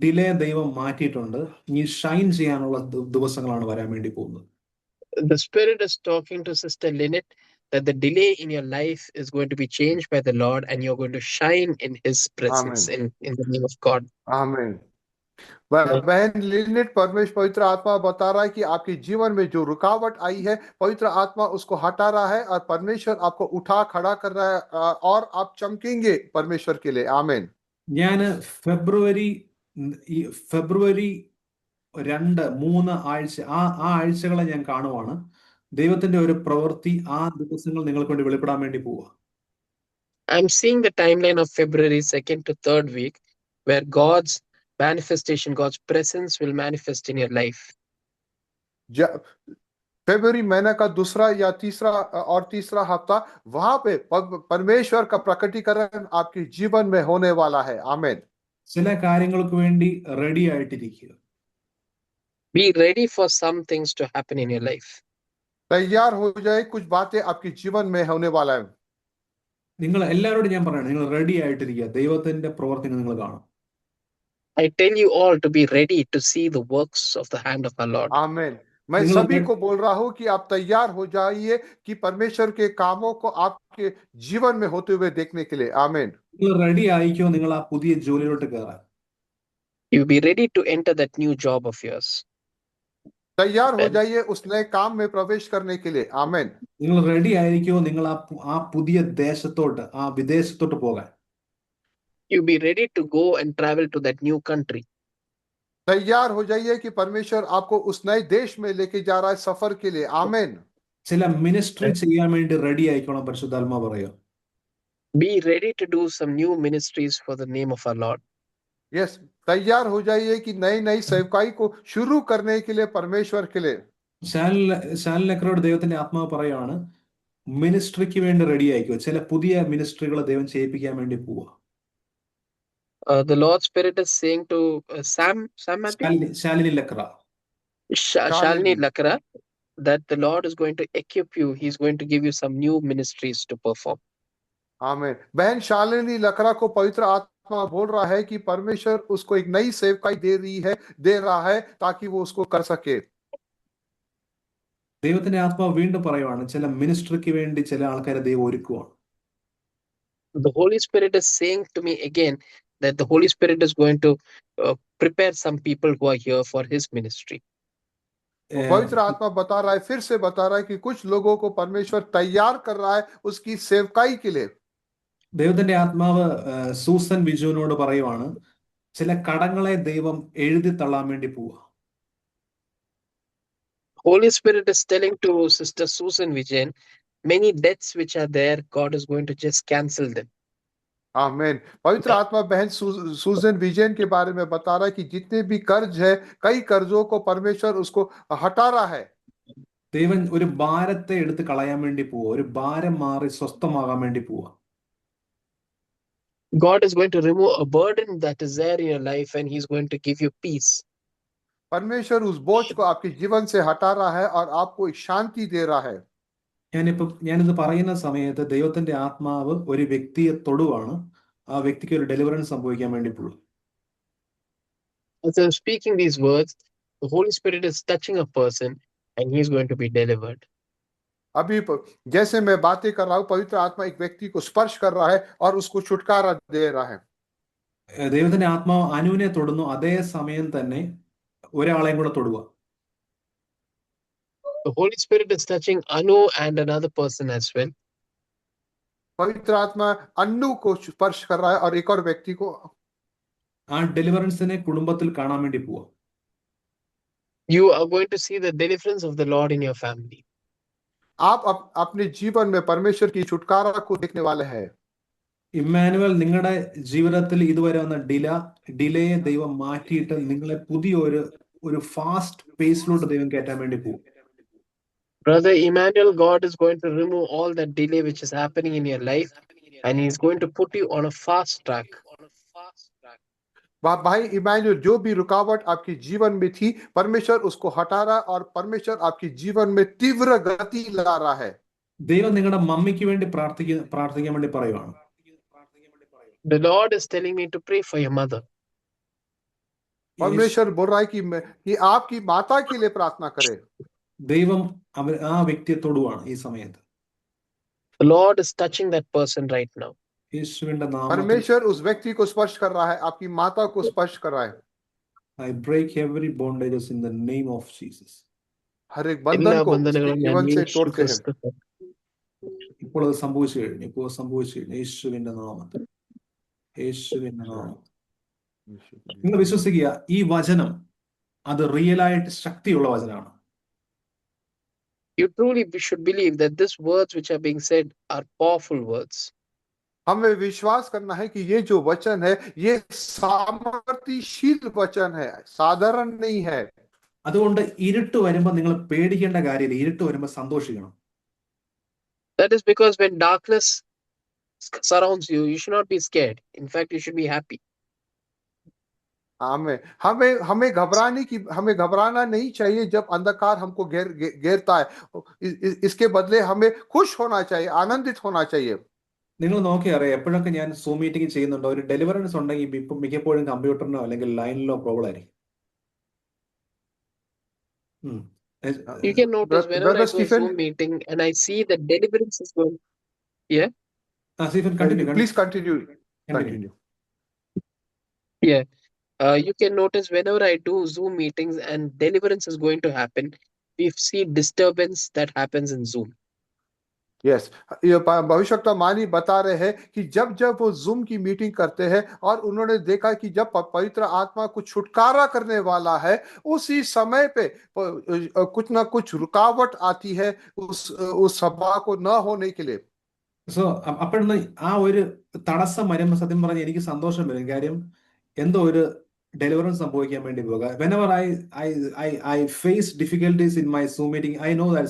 ഡിലേ ദൈവം മാറ്റിയിട്ടുണ്ട്. ഇനി ഷൈൻ ചെയ്യാനുള്ള ദിവസങ്ങളാണ് വരാൻ വേണ്ടി പോകുന്നത്. The Spirit is talking to Sister Lynette that the delay in your life is going to be changed by the Lord and you're going to shine in His presence in the name of God. आमीन। बहन Lynette, परमेश्वर पवित्र आत्मा बता रहा है कि आपके जीवन में जो रुकावट आई है, पवित्र आत्मा उसको हटा रहा है और परमेश्वर आपको उठा खड़ा कर रहा है, और आप चमकेंगे परमेश्वर के लिए। आमीन। ഞാൻ ഫെബ്രുവരി 2-3 ആഴ്ച ആ ആഴ്ചകളെ ഞാൻ കാണുവാണ്. ദൈവത്തിന്റെ ഒരു പ്രവൃത്തി ആ ദിവസങ്ങൾ നിങ്ങൾക്ക് വേണ്ടി വെളിപ്പെടാൻ വേണ്ടി പോവുക. I'm seeing the timeline of February 2nd to 3rd week where God's manifestation, God's presence will manifest in your life. फरवरी महीना का दूसरा या तीसरा हफ्ता, वहां पे परमेश्वर का प्रकटीकरण आपके जीवन में होने वाला है। आमीन। ചില കാര്യങ്ങൾക്ക് വേണ്ടി റെഡി ആയിട്ടിരിക്കുക. Be ready for some things to happen in your life. तैयार हो जाए, कुछ बातें आपके जीवन में होने वाला है। നിങ്ങൾ എല്ലാവരോടും ഞാൻ പറയണം, നിങ്ങൾ റെഡി ആയിട്ടിരിക്കുക. ദൈവത്തിന്റെ പ്രവർത്തനം നിങ്ങൾ കാണും. I tell you all to be ready to see the works of the hand of our Lord. आमीन। मैं सभी को बोल रहा हूं कि आप तैयार हो जाइए कि परमेश्वर के कामों को आपके जीवन में होते हुए देखने के लिए। आमीन। നിങ്ങൾ റെഡി ആയിക്കോ, നിങ്ങൾ ആ പുതിയ ജോലിയിലോട്ട് കയറാൻ. You be ready to enter that new job of yours. तैयार हो जाइए उस नए काम में प्रवेश करने के लिए। आमीन। നിങ്ങൾ റെഡി ആയിരിക്കോ, നിങ്ങൾ ആ പുതിയ ദേശത്തോട്ട്, ആ വിദേശത്തോട്ട് പോകാൻ. You be ready to go and travel to that new country. तैयार हो जाइए कि परमेश्वर आपको उस नए देश में लेके जा रहा है सफर के लिए। आमीन। ചില മിനിസ്ട്രി ചെയ്യാൻ വേണ്ടി റെഡി ആയിക്കോണം, പരിശുദ്ധാത്മാ പറയുക. Be ready to do some new ministries for the name of our Lord. Yes, तैयार हो जाइए कि नई सेवकाई को शुरू करने के लिए परमेश्वर के लिए। ശാലിനക്കരോട് ദൈവത്തിന്റെ ആത്മാവ് പറയാണ്, മിനിസ്ട്രിക്ക് വേണ്ടി റെഡി ആയിക്കോ. ചില പുതിയ മിനിസ്ട്രികൾ ദൈവം ചെയ്യിപ്പിക്കാൻ വേണ്ടി പോവുക. The Lord's Spirit is saying to Shalini Lakra, Shalini Lakra, that the Lord is going to equip you. He's going to give you some new ministries to perform. आमीन। बहन शालिनी लकड़ा को पवित्र आत्मा बोल रहा है कि परमेश्वर उसको एक नई सेवकाई दे रहा है ताकि वो उसको कर सके। ദൈവത്തിന്റെ ആത്മാവ് വീണ്ടും പറയുവാണ്, ചില മിനിസ്ട്രിക്ക് വേണ്ടി ചില ആൾക്കാരെ ദൈവം ഒരുക്കുവാണ്. The Holy Spirit is saying to me again that the Holy Spirit is going to prepare some people who are here for His ministry. पवित्र आत्मा फिर से बता रहा है कि कुछ लोगों को परमेश्वर तैयार कर रहा है उसकी सेवकाई के लिए। ദൈവത്തിന്റെ ആത്മാവ് സൂസൻ വിജുവിനോട് പറയുവാണ്, ചില കടങ്ങളെ ദൈവം എഴുതി തള്ളാൻ വേണ്ടി പോവുക. Holy Spirit is telling to Sister Susan Vijayan, many debts which are there, God is going to just cancel them. आमीन। पवित्र आत्मा बहन सुजन विजयन के बारे में बता रहा है कि जितने भी कर्ज है, कई कर्जों को परमेश्वर उसको हटा रहा है। ദൈവം ഒരു ഭാരത്തെ എടുത്ത് കളയാൻ വേണ്ടി പോവുക, ഒരു ഭാരം മാറി സ്വസ്ഥമാകാൻ വേണ്ടി പോവുക. God is going to remove a burden that is there in your life and He's going to give you peace. परमेश्वर उस बोझ को आपके जीवन से हटा रहा है और आपको एक शांति दे रहा है। ഞാനിത് പറയുന്ന സമയത്ത് ദൈവത്തിന്റെ ആത്മാവ് ഒരു വ്യക്തിയെ തൊടുവാണ്, ആ വ്യക്തിക്ക് ഒരു ഡെലിവറൻസ് സംഭവിക്കാൻ വേണ്ടി പോകും. As I'm speaking these words, the Holy Spirit is touching a person and he's going to be delivered. अभी जैसे मैं बातें कर रहा हूँ, पवित्र आत्मा एक व्यक्ति को स्पर्श कर रहा है और उसको छुटकारा दे रहा है। ദൈവത്തിന്റെ ആത്മാവ് അനുവിനെ തൊടുന്നു, അതേ സമയം തന്നെ ഒരാളെയും കൂടെ തൊടുക. The Holy Spirit is touching Anu and another person as well. पवित्र आत्मा अन्नू को स्पर्श कर रहा है और एक और व्यक्ति को। ആ ഡെലിവറൻസിനെ കുടുംബത്തിൽ കാണാൻ വേണ്ടി പോവുക. You are going to see the deliverance of the Lord in your family. आप अपने जीवन में परमेश्वर की छुटकारा को देखने वाले हैं। ഇമ്മാനുവൽ, നിങ്ങളുടെ ജീവിതത്തിൽ ഇതുവരെ വന്ന ഡിലേയെ ദൈവം മാറ്റിയിട്ട് നിങ്ങളെ പുതിയ ഒരു ഫാസ്റ്റ് പേസിലോട്ട് ദൈവം കയറ്റാൻ വേണ്ടി പോകും. Brother Emmanuel, God is going to remove all that delay which is happening in your life and He's going to put you on a fast track. भाई इमानुएल, जो भी रुकावट आपके जीवन में थी, परमेश्वर उसको हटा रहा है और परमेश्वर आपके जीवन में तीव्र गति ला रहा है। ദൈവം നിങ്ങളുടെ മമ്മിക്ക് വേണ്ടി പ്രാർത്ഥിക്കാൻ വേണ്ടി പറയുവാണ്. The Lord is telling me to pray for your mother. परमेश्वर बोल रहा है कि आपकी माता के लिए प्रार्थना करें। ദൈവം ആ വ്യക്തിയെ തൊടുവാണ് ഈ സമയത്ത്. The Lord is touching that person right now. യേശുവിന്റെ നാമത്തിൽ परमेश्वर उस व्यक्ति को स्पर्श कर रहा है, आपकी माता को स्पर्श कर रहा है। I break every bondages in the name of Jesus. हर एक എല്ലാ बंधन को उसके ബന്ധനങ്ങളും ഞാൻ जीवन से യേശു तोड़ते हैं। ക്രിസ്തു ഇപ്പോൾ അത് സംഭവിച്ചു കഴിഞ്ഞു. ഇപ്പോൾ സംഭവിച്ചു കഴിഞ്ഞു. യേശുവിന്റെ നാമത്തിൽ. യേശുവിന്റെ നാമത്തിൽ. നിങ്ങൾ വിശ്വസിക്കുക, ഈ വചനം അത് റിയലായിട്ട് ശക്തിയുള്ള വചനമാണ്. You truly should believe that these words which are being said are powerful words. हमें विश्वास करना है कि ये जो वचन है ये सामर्थ्यशील वचन है, साधारण नहीं है। അതുകൊണ്ട് ഇരുട്ട് വരുമ്പോൾ നിങ്ങൾ പേടിക്കേണ്ട കാര്യമില്ല. ഇരുട്ട് വരുമ്പോൾ സന്തോഷിക്കണം. That is because when darkness surrounds you, you should not be scared. In fact, you should be happy. हमें घबराना नहीं चाहिए जब अंधकार हमको घेरता है। इसके बदले हमें खुश होना चाहिए, आनंदित होना चाहिए। നിങ്ങൾ നോക്കി അറിയാം, എപ്പോഴൊക്കെ ഞാൻ സൂം മീറ്റിംഗ് ചെയ്യുന്നുണ്ടോ, ഒരു ഡെലിവറൻസ് ഉണ്ടെങ്കിൽ ഇപ്പം മിക്കപ്പോഴും കമ്പ്യൂട്ടറിനോ അല്ലെങ്കിൽ ലൈനിലോ പ്രോബ്ലം ആയിരിക്കും. You can notice whenever Brother I do a Stephen, Zoom meeting and I see that deliverance is going. Yeah. Stephen, continue. Please continue. Yeah. You can notice whenever I do Zoom meetings and deliverance is going to happen, we see disturbance that happens in Zoom. Yes, ये भविष्यवक्ता मानी बता रहे हैं कि जब वो zoom की मीटिंग करते हैं और उन्होंने देखा कि जब पवित्र आत्मा को छुटकारा करने वाला है, उसी समय पे कुछ ना कुछ रुकावट आती है उस सभा को न होने के लिए। സോ അപ്പോഴൊന്ന് ആ ഒരു തടസ്സം വരുമ്പോൾ സത്യം പറഞ്ഞാൽ എനിക്ക് സന്തോഷം വരും. കാര്യം എന്തോ ഒരു ഡെലിവറൻസ് സംഭവിക്കാൻ വേണ്ടി പോകുക. Whenever I face difficulties in my Zoom meeting, I know that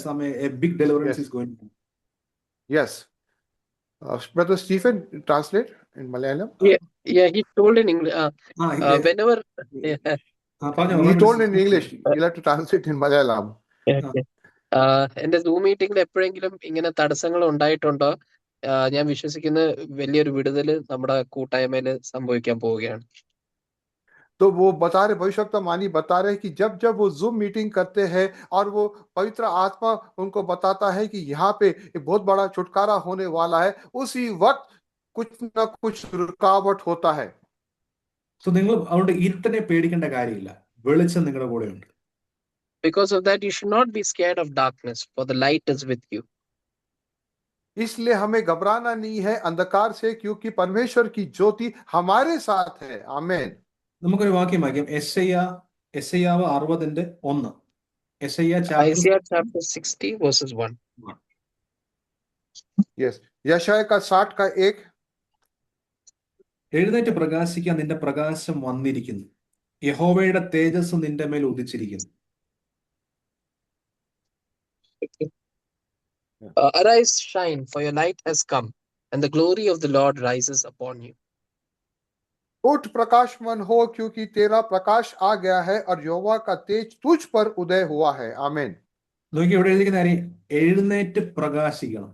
a big deliverance is going to. Yes. Brother Stephen, translate in Malayalam. Yeah, he told in English. Whenever He told in English. You'll have to translate in Malayalam. എന്റെ zoom മീറ്റിംഗിൽ എപ്പോഴെങ്കിലും ഇങ്ങനെ തടസ്സങ്ങൾ ഉണ്ടായിട്ടുണ്ടോ? ഞാൻ വിശ്വസിക്കുന്ന വലിയൊരു വിടുതല് നമ്മുടെ കൂട്ടായ്മയിൽ സംഭവിക്കാൻ പോവുകയാണ്. तो वो बता रहे, भविष्यवक्ता मानी बता रहे कि जब वो जूम मीटिंग करते हैं और वो पवित्र आत्मा उनको बताता है कि यहाँ पे एक बहुत बड़ा छुटकारा होने वाला है, उसी वक्त कुछ ना कुछ रुकावट होता है। സോ നിങ്ങൾ അതുകൊണ്ട് ഇരുട്ടിനെ പേടിക്കേണ്ട കാര്യമില്ല, വെളിച്ചം നിങ്ങളുടെ കൂടെ ഉണ്ട്. Because of that, you should not be scared of darkness, for the light is with you. इसलिए हमें घबराना नहीं है अंधकार से, क्योंकि परमेश्वर की ज्योति हमारे साथ है। आमीन। നമുക്കൊരു വാക്യം വായിക്കാം. യെശയ്യാവ് 60:1. Isaiah chapter 60 verses 1. यस, यशायाह का 60 का 1. എഴുന്നേറ്റ് പ്രകാശിക്കാൻ, നിന്റെ പ്രകാശം വന്നിരിക്കുന്നു, യഹോവയുടെ തേജസ് നിന്റെ മേൽ ഉദിച്ചിരിക്കുന്നു. Arise, shine, for your light has come, and the glory of the Lord rises upon you. उठ प्रकाशमान हो, क्योंकि तेरा प्रकाश आ गया है और यहोवा का तेज तुझ पर उदय हुआ है। आमीन। നോക്കി ഇവിടെ എഴുതിയിരിക്കുന്ന കാര്യം, എഴുന്നേറ്റ് പ്രകാശിക്കണം.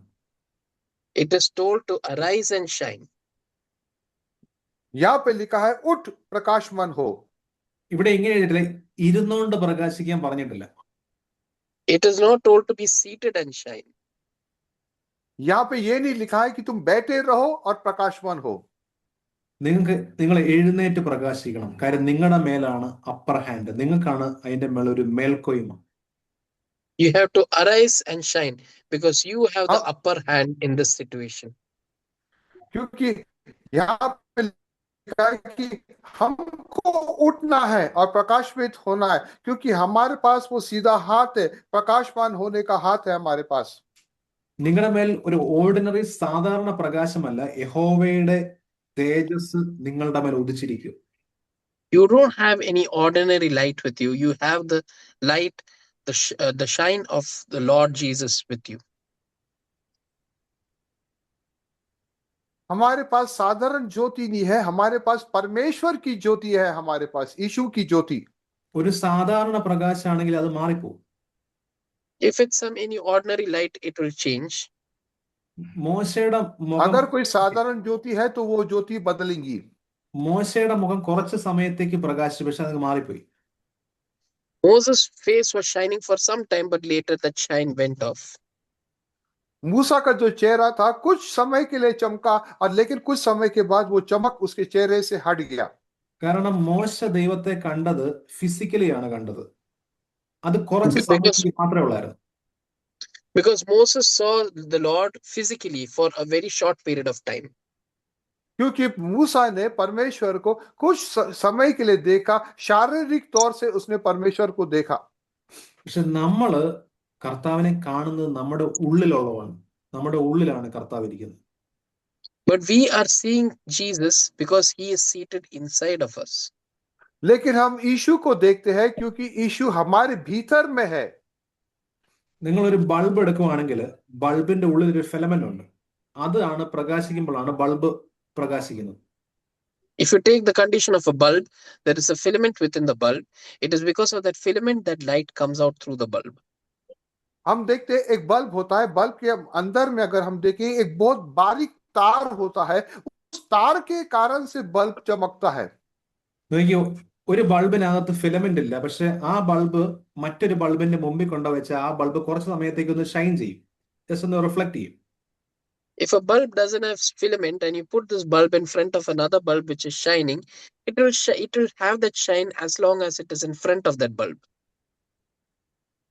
It is told to arise and shine. यहाँ पे लिखा है उठ प्रकाशमान हो. ഇവിടെ ഇങ്ങനെ എഴുതിയിട്ടില്ല, ഇരുന്നോണ്ട് പ്രകാശിക്കാൻ പറഞ്ഞിട്ടില്ല. It is not told to be seated and shine. यहाँ पे ये नहीं लिखा है कि तुम बैठे रहो और प्रकाशमान हो. നിങ്ങൾ എഴുന്നേറ്റ് പ്രകാശിക്കണം. കാര്യം നിങ്ങളുടെ മേലാണ് അപ്പർ ഹാൻഡ്, നിങ്ങൾക്കാണ് അതിന്റെ മേൽ ഒരു മേൽക്കോയ്മ. You have to arise and shine because you have the upper hand in this situation. क्योंकि यहाँ पे लिखा है कि हमको उठना है और प्रकाशित होना है, क्योंकि हमारे पास वो सीधा हाथ है, प्रकाशमान होने का हाथ है हमारे पास. നിങ്ങളുടെ മേൽ ഒരു ഓർഡിനറി സാധാരണ പ്രകാശമല്ല, യഹോവയുടെ തേജസ് നിങ്ങളുടെ മേൽ ഉദിച്ചിരിക്കും. You don't have any ordinary light with you. You have the light, the shine of the Lord Jesus with you. हमारे पास साधारण ज्योति नहीं है, हमारे पास परमेश्वर की ज्योति है, हमारे पास यीशु की ज्योति. ഒരു സാധാരണ പ്രകാശമാണെങ്കിൽ അത് മാറിപ്പോകും. If it's any ordinary light, it will change. മോശയുടെ മുഖം, अगर कोई साधारण ज्योति है तो वो ज्योति बदलेंगी. മോശയുടെ മുഖം കുറച്ച് സമയത്തേക്ക് പ്രകാശിച്ചു, പക്ഷെ അത് മാറിപ്പോയി. Moses' face was shining for some time, but later that shine went off. मूसा का जो चेहरा था कुछ समय के लिए चमका, और लेकिन कुछ समय के बाद वो चमक उसके चेहरे से हट गया. കാരണം മോശ ദൈവത്തെ കണ്ടത് ഫിസിക്കലിയാണ് കണ്ടത്. അത് കുറച്ച് Because സമയത്തേക്ക് മാത്രമേ ഉള്ളായിരുന്നു. because Moses saw the Lord physically for a very short period of time. क्योंकि मूसा ने परमेश्वर को कुछ समय के लिए देखा, शारीरिक तौर से उसने परमेश्वर को देखा. പക്ഷെ നമ്മള് കർത്താവിനെ കാണുന്നത് നമ്മുടെ ഉള്ളിലുള്ളതാണ്. നമ്മുടെ ഉള്ളിലാണ് കർത്താവ് ഇരിക്കുന്നത്. But we are seeing Jesus because he is seated inside of us. लेकिन हम यीशु को देखते हैं क्योंकि यीशु हमारे भीतर में है. നിങ്ങളൊരു ബൾബ് എടുക്കുവാണെങ്കിൽ ബൾബിന്റെ ഉള്ളിൽ ഒരു ഫിലമെന്റ് ഉണ്ട്. അതാണ് പ്രകാശിക്കുമ്പോഴാണ് bulb പ്രകാശിക്കുന്നത്. If you take the condition of a bulb, there is a filament within the bulb. It is because of that filament that light comes out through the bulb. हम देखते हैं एक bulb होता है, bulb के अंदर में अगर हम देखें एक बहुत बारीक तार होता है, उस तार के कारण से बल्ब चमकता है. നോക്കിയോ, ഒരു ബൾബിനകത്ത് ഫിലമെന്റ് ഇല്ല, പക്ഷെ ആ ബൾബ് മറ്റൊരു ബൾബിന്റെ മുമ്പിൽ കൊണ്ടുവച്ച ആ ബൾബ് കുറച്ച് സമയത്തേക്ക് ഒന്ന് ഷൈൻ ചെയ്യും, ജസ്റ്റ് ഒന്ന് റിഫ്ലക്ട് ചെയ്യും. If a bulb doesn't have filament and you put this bulb in front of another bulb which is shining, it will have that shine as long as it is in front of that bulb.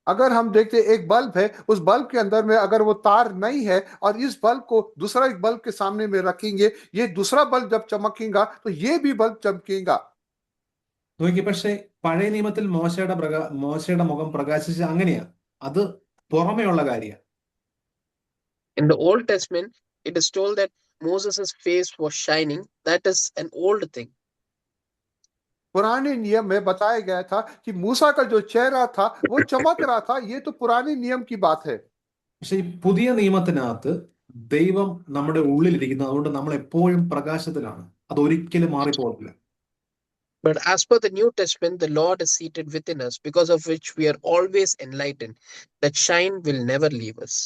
अगर हम देखते एक bulb है, उस bulb के अंदर में अगर वो तार नहीं है और इस बल्ब को दूसरा एक बल्ब के सामने में रखेंगे, ये दूसरा बल्ब जब चमकेगा तो ये भी बल्ब चमकेगा. നോക്കി, പക്ഷെ പഴയ നിയമത്തിൽ മോശയുടെ മുഖം പ്രകാശിച്ച അങ്ങനെയാ, അത് പുറമെയുള്ള കാര്യമാണ്. In the Old Testament, it is told that Moses' face was shining. That is an old thing. पुराने नियम में बताया गया था कि मूसा का जो चेहरा था वो चमक रहा था. ये तो पुराने नियम की बात है. പക്ഷെ ഈ പുതിയ നിയമത്തിനകത്ത് ദൈവം നമ്മുടെ ഉള്ളിലിരിക്കുന്നത്, അതുകൊണ്ട് നമ്മൾ എപ്പോഴും പ്രകാശത്തിലാണ്, അത് ഒരിക്കലും മാറിപ്പോകില്ല. But as per the New Testament, the Lord is seated within us, because of which we are always enlightened. That shine will never leave us.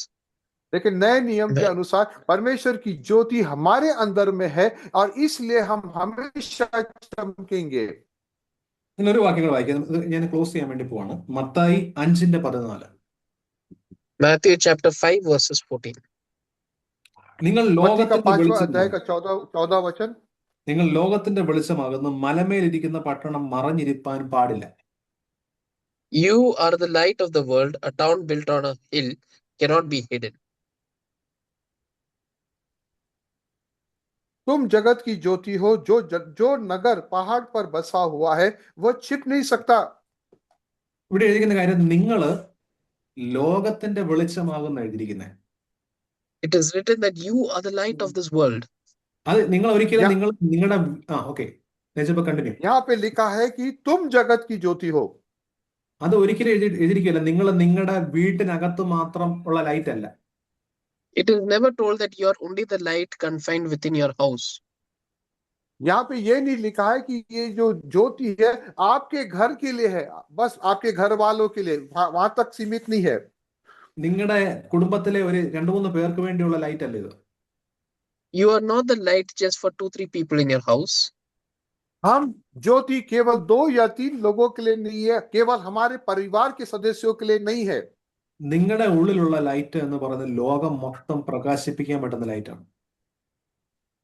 लेकिन नए नियम के अनुसार परमेश्वर की ज्योति हमारे अंदर में है और इसलिए हम हमेशा चमकेंगे. ഒരു വാക്യങ്ങൾ വായിക്കാം, ഞാൻ ക്ലോസ് ചെയ്യാൻ വേണ്ടി പോവാണ്. മത്തായി 5:14. Matthew chapter 5 verses 14. നിങ്ങൾ मत्ती का ലോകത്തിന്റെ 5वां अध्याय വെളിച്ചമാകുന്നു. का 14वां वचन. നിങ്ങൾ ലോകത്തിന്റെ വെളിച്ചമാകുന്നു, മലമേലിരിക്കുന്ന പട്ടണം മറഞ്ഞിരിപ്പാൻ പാടില്ല. You are the light of the world. A town built on a hill cannot be hidden. तुम जगत की ज्योति हो. जो नगर पहाड़ पर बसा हुआ है वह छिप नहीं सकता. ഇവിടെ എഴുതിയിരിക്കുന്ന കാര്യം, നിങ്ങള് ലോകത്തിന്റെ വെളിച്ചമാകുന്ന എഴുതിയിരിക്കുന്നത്. It is written that you are the light of this world. അത് നിങ്ങൾ ഒരിക്കലും നിങ്ങളുടെ ഓക്കെ, കണ്ടിന്യൂ. यहाँ पे लिखा है कि तुम जगत की ज्योति हो. അത് ഒരിക്കലും എഴുതിയിരിക്കില്ല നിങ്ങൾ നിങ്ങളുടെ വീട്ടിനകത്ത് മാത്രം ഉള്ള ലൈറ്റ് അല്ല. It is never told that you are only the light confined within your house. यहाँ पे ये नहीं लिखा है कि ये जो ज्योति है आपके घर के लिए है, बस आपके घर वालों के लिए, वहां तक सीमित नहीं है. നിങ്ങളുടെ കുടുംബത്തിലെ ഒരു 2-3 പേർക്ക് വേണ്ടിയുള്ള ലൈറ്റ് അല്ല ഇത്. You are not the light just for 2-3 people in your house. हम ज्योति केवल 2 या 3 लोगों के लिए नहीं है, केवल हमारे परिवार के सदस्यों के लिए नहीं है. നിങ്ങളുടെ ഉള്ളിലുള്ള ലൈറ്റ് എന്ന് പറയുന്നത് ലോകം മൊത്തം പ്രകാശിപ്പിക്കാൻ പറ്റുന്ന ലൈറ്റാണ്.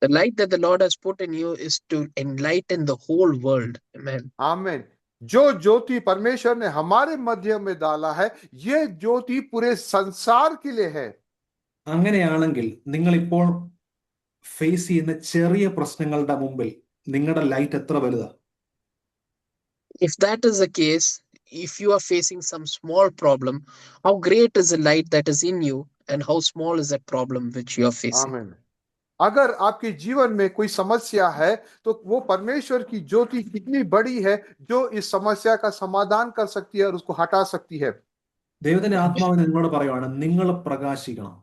The light that the Lord has put in you is to enlighten the whole world. Amen. आमीन. जो ज्योति परमेश्वर ने हमारे मध्य में डाला है, ये ज्योति पूरे संसार के लिए है. അങ്ങനെയാണെങ്കിൽ നിങ്ങൾ ഇപ്പോൾ ഫേസ് ചെയ്യുന്ന ചെറിയ പ്രശ്നങ്ങളുടെ മുമ്പിൽ നിങ്ങളുടെ ലൈറ്റ് എത്ര വലുതാ? If that is the case, if you are facing some small problem, how great is the light that is in you and how small is that problem which you are facing. आमीन. अगर आपके जीवन में कोई समस्या है तो वो परमेश्वर की ज्योति कितनी बड़ी है जो इस समस्या का समाधान कर सकती है और उसको हटा सकती है. ദൈവത്തിന്റെ ആത്മാവ് നിങ്ങളോട് പറയുവാണ്, നിങ്ങൾ പ്രകാശിക്കണം.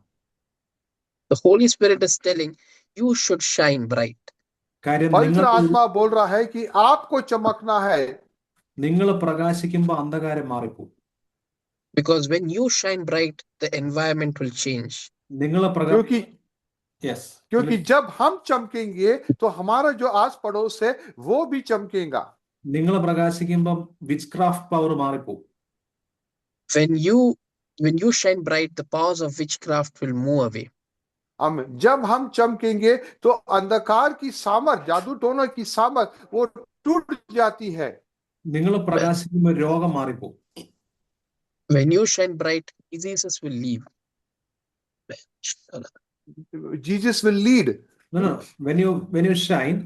The Holy Spirit is telling you should shine bright. കാര്യം पवित्र आत्मा बोल रहा है कि आपको चमकना है. നിങ്ങൾ പ്രകാശിക്കുമ്പോൾ അന്ധകാരം മാറിപ്പോകും. Because when you shine bright, the environment will change. നിങ്ങൾ क्योंकि जब हम चमकेंगे तो हमारा जो आस पड़ोस है वो भी चमकेगा. നിങ്ങൾ പ്രകാശിക്കുമ്പോൾ വിച്ച് ക്രാഫ്റ്റ് പവർ മാറിപ്പോകും. When you shine bright, the powers of witchcraft will move away. जब हम चमकेंगे तो अंधकार की सामर्थ, जादू टोना की सामर्थ वो टूट जाती है. നിങ്ങൾ പ്രകാശിക്കുമ്പോൾ രോഗം മാറിപ്പോകും. When you shine bright, diseases will leave. Jesus will lead. No. When you shine,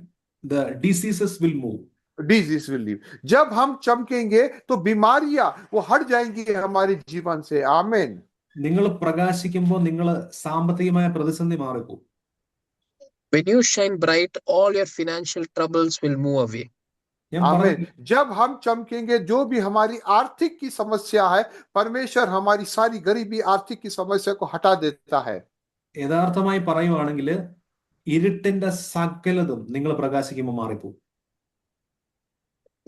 the diseases will move. Disease will leave. जब हम चमकेंगे तो बीमारियां वो हट जाएंगी हमारे जीवन से. आमीन. നിങ്ങൾ പ്രകാശിക്കുമ്പോൾ നിങ്ങൾ സാമ്പത്തികമായ പ്രതിസന്ധി മാറിപ്പോകും. When you shine bright, all your financial troubles will move away. आमीन. जब हम चमकेंगे, जो भी हमारी आर्थिक की समस्या है, परमेश्वर हमारी सारी गरीबी आर्थिक की समस्या को हटा देता है. യഥാർത്ഥമായി പറയുവാണെങ്കിൽ ഇരുട്ടിന്റെ സകലതും നിങ്ങൾ പ്രകാശിക്കുമ്പോൾ മാറിപ്പോകും.